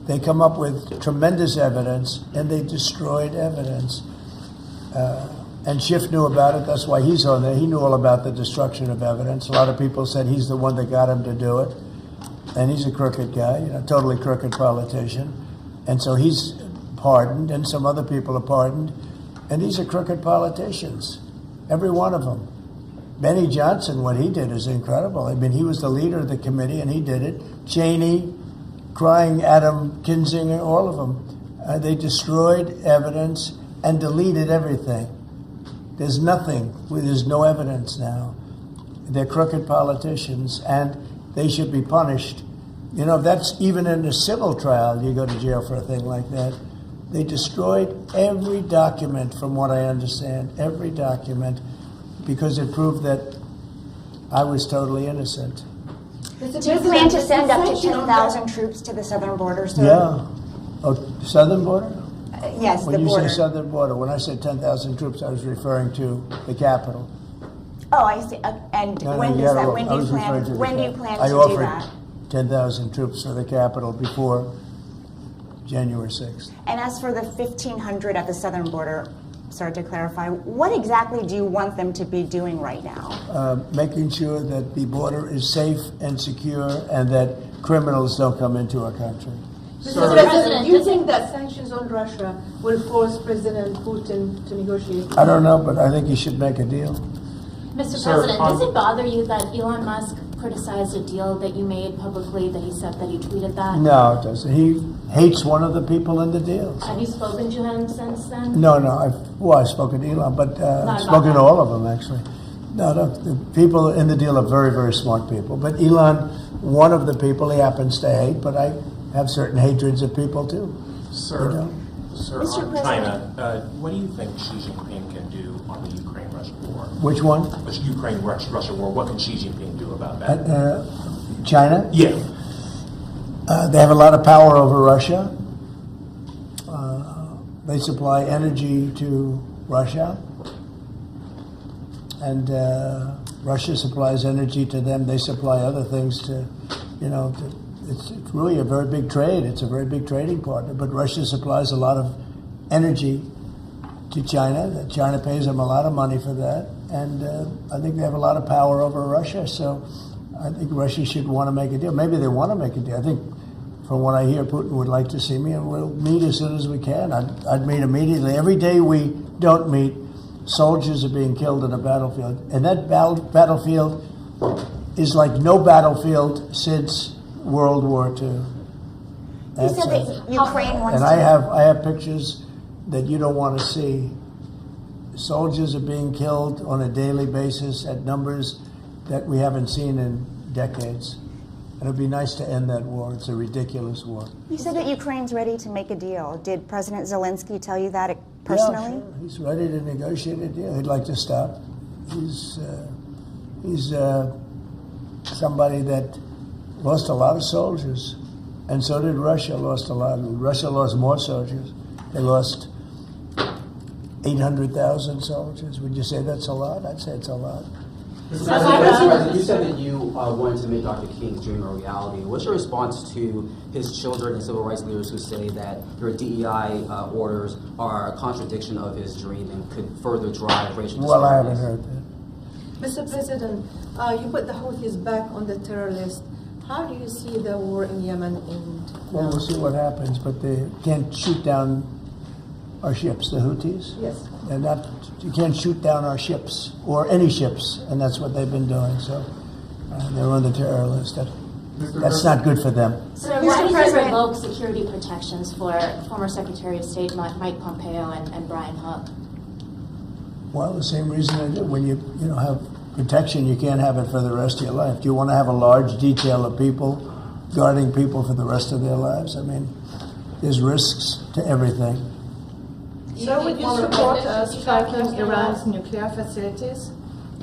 They come up with tremendous evidence, and they destroyed evidence. And Schiff knew about it. That's why he's on there. He knew all about the destruction of evidence. A lot of people said he's the one that got him to do it. And he's a crooked guy, totally crooked politician. And so he's pardoned, and some other people are pardoned. And these are crooked politicians, every one of them. Benny Johnson, what he did is incredible. I mean, he was the leader of the committee, and he did it. Cheney, crying Adam Kinzinger, all of them. They destroyed evidence and deleted everything. There's nothing. There's no evidence now. They're crooked politicians, and they should be punished. That's even in a civil trial, you go to jail for a thing like that. They destroyed every document, from what I understand, every document, because it proved that I was totally innocent. Do you plan to send up to 10,000 troops to the southern border, sir? Yeah. Oh, southern border? Yes, when the border. When you say southern border, when I said 10,000 troops, I was referring to the capital. Oh, I see. And when do you plan to do that? I offered 10,000 troops for the capital before January 6th. And as for the 1,500 at the southern border, sorry to clarify, what exactly do you want them to be doing right now? Making sure that the border is safe and secure and that criminals don't come into our country. Mr. President, do you think that sanctions on Russia will force President Putin to negotiate? I don't know, but I think he should make a deal. Mr. Sir, President, does it bother you that Elon Musk criticized a deal that you made publicly, that he said that he tweeted that? No, it doesn't. He hates one of the people in the deal. Have you spoken to him since then? No, I've spoken to Elon, but I've spoken to all of them, actually. No, the people in the deal are very, very smart people. But Elon, one of the people he happens to hate, but I have certain hatreds of people, too. Sir, You know? sir, Mr. on President. China, what do you think Xi Jinping can do on the Ukraine-Russia war? Which one? The Ukraine-Russia war, what can Xi Jinping do about that? China? Yeah. They have a lot of power over Russia. They supply energy to Russia. And Russia supplies energy to them. They supply other things to, it's really a very big trade. It's a very big trading partner. But Russia supplies a lot of energy to China. China pays them a lot of money for that. And I think they have a lot of power over Russia. So I think Russia should want to make a deal. Maybe they want to make a deal. I think from what I hear, Putin would like to see me, and we'll meet as soon as we can. I'd meet immediately. Every day we don't meet, soldiers are being killed in a battlefield. And that battlefield is like no battlefield since World War II. You said that Ukraine wants And to... I have pictures that you don't want to see. Soldiers are being killed on a daily basis at numbers that we haven't seen in decades. And it'd be nice to end that war. It's a ridiculous war. You said that Ukraine's ready to make a deal. Did President Zelensky tell you that personally? Yeah, sure. He's ready to negotiate a deal. He'd like to stop. He's somebody that lost a lot of soldiers, and so did Russia. Lost a lot. Russia lost more soldiers. They lost 800,000 soldiers. Would you say that's a lot? I'd say it's a lot. Mr. President, you said that you wanted to make Dr. King's dream a reality. What's your response to his children and civil rights leaders who say that your DEI orders are a contradiction of his dream and could further drive racial disparities? Well, I haven't heard that. Mr. President, you put the Houthis back on the terror list. How do you see the war in Yemen end? Well, we'll see what happens, but they can't shoot down our ships, the Houthis. Yes. You can't shoot down our ships, or any ships, and that's what they're doing. So they're on the terror list. That's not good for them. So why did you revoke security protections for former Secretary of State Mike Pompeo and Brian Hook? Well, the same reason I did. When you have protection, you can't have it for the rest of your life. Do you want to have a large detail of people guarding people for the rest of their lives? I mean, there's risks to everything. So would you support striking Iran's nuclear facilities?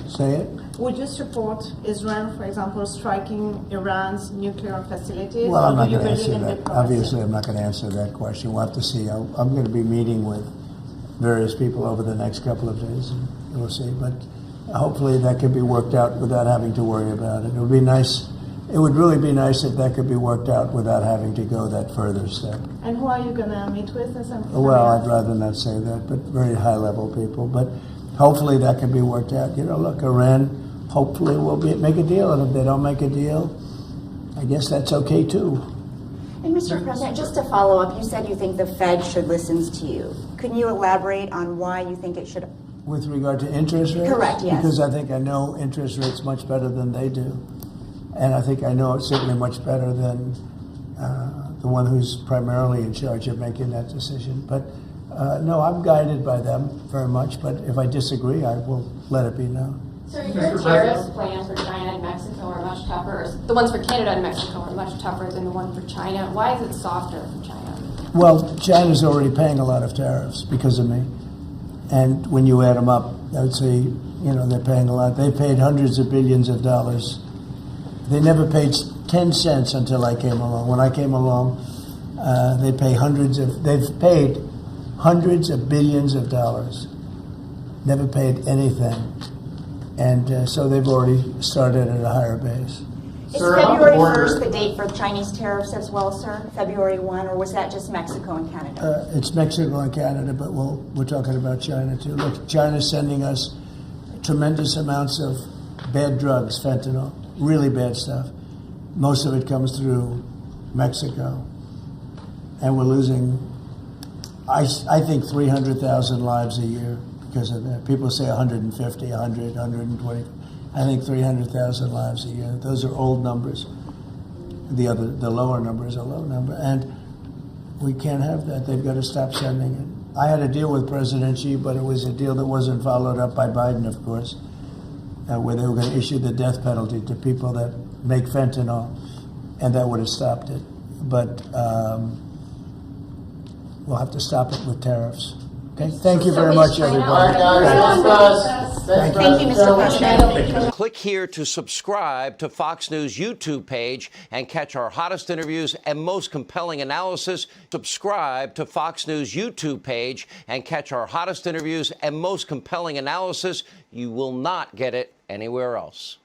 Say it? Would you support Israel, for example, striking Iran's nuclear facilities? Well, I'm or not do you going to believe answer in that. diplomacy? Obviously, I'm not going to answer that question. We'll have to see. I'm going to be meeting with various people over the next couple of days, and we'll see. But hopefully that could be worked out without having to worry about it. It would be nice. It would really be nice if that could be worked out without having to go that further step. And who are you going to meet with? Well, I'd rather not say that, but very high-level people. But hopefully that can be worked out. Look, Iran hopefully will make a deal, and if they don't make a deal, I guess that's okay too. And Mr. President, just to follow up, you said you think the Fed should listen to you. Can you elaborate on why you think it should? With regard to interest rates? Correct, yes. Because I think I know interest rates much better than they do. And I think I know it certainly much better than the one who's primarily in charge of making that decision. But no, I'm guided by them very much. But if I disagree, I will let it be known. So your tariff plans for China and Mexico are much tougher. Or the ones for Canada and Mexico are much tougher than the one for China. Why is it softer for China? Well, China's already paying a lot of tariffs because of me. And when you add them up, I would say, they're paying a lot. They paid hundreds of billions of dollars. They never paid 10 cents until I came along. When I came along, they've paid hundreds of billions of dollars. Never paid anything. And so they've already started at a higher base. Is February 1st the date for Chinese tariffs as well, sir? February 1, or was that just Mexico and Canada? It's Mexico and Canada, but we're talking about China too. Look, China's sending us tremendous amounts of bad drugs, fentanyl, really bad stuff. Most of it comes through Mexico. And we're losing, I think, 300,000 lives a year because of that. People say 150, 100, 120. I think 300,000 lives a year. Those are old numbers. The lower numbers are low number. And we can't have that. They've got to stop sending it. I had a deal with President Xi, but it was a deal that wasn't followed up by Biden, of course, where they were going to issue the death penalty to people that make fentanyl, and that would have stopped it. But we'll have to stop it with tariffs. Okay? Thank you very much, everybody. Thank you, Mr. President. Click here to subscribe to Fox News YouTube page and catch our hottest interviews and most compelling analysis. Subscribe to Fox News YouTube page and catch our hottest interviews and most compelling analysis. You will not get it anywhere else.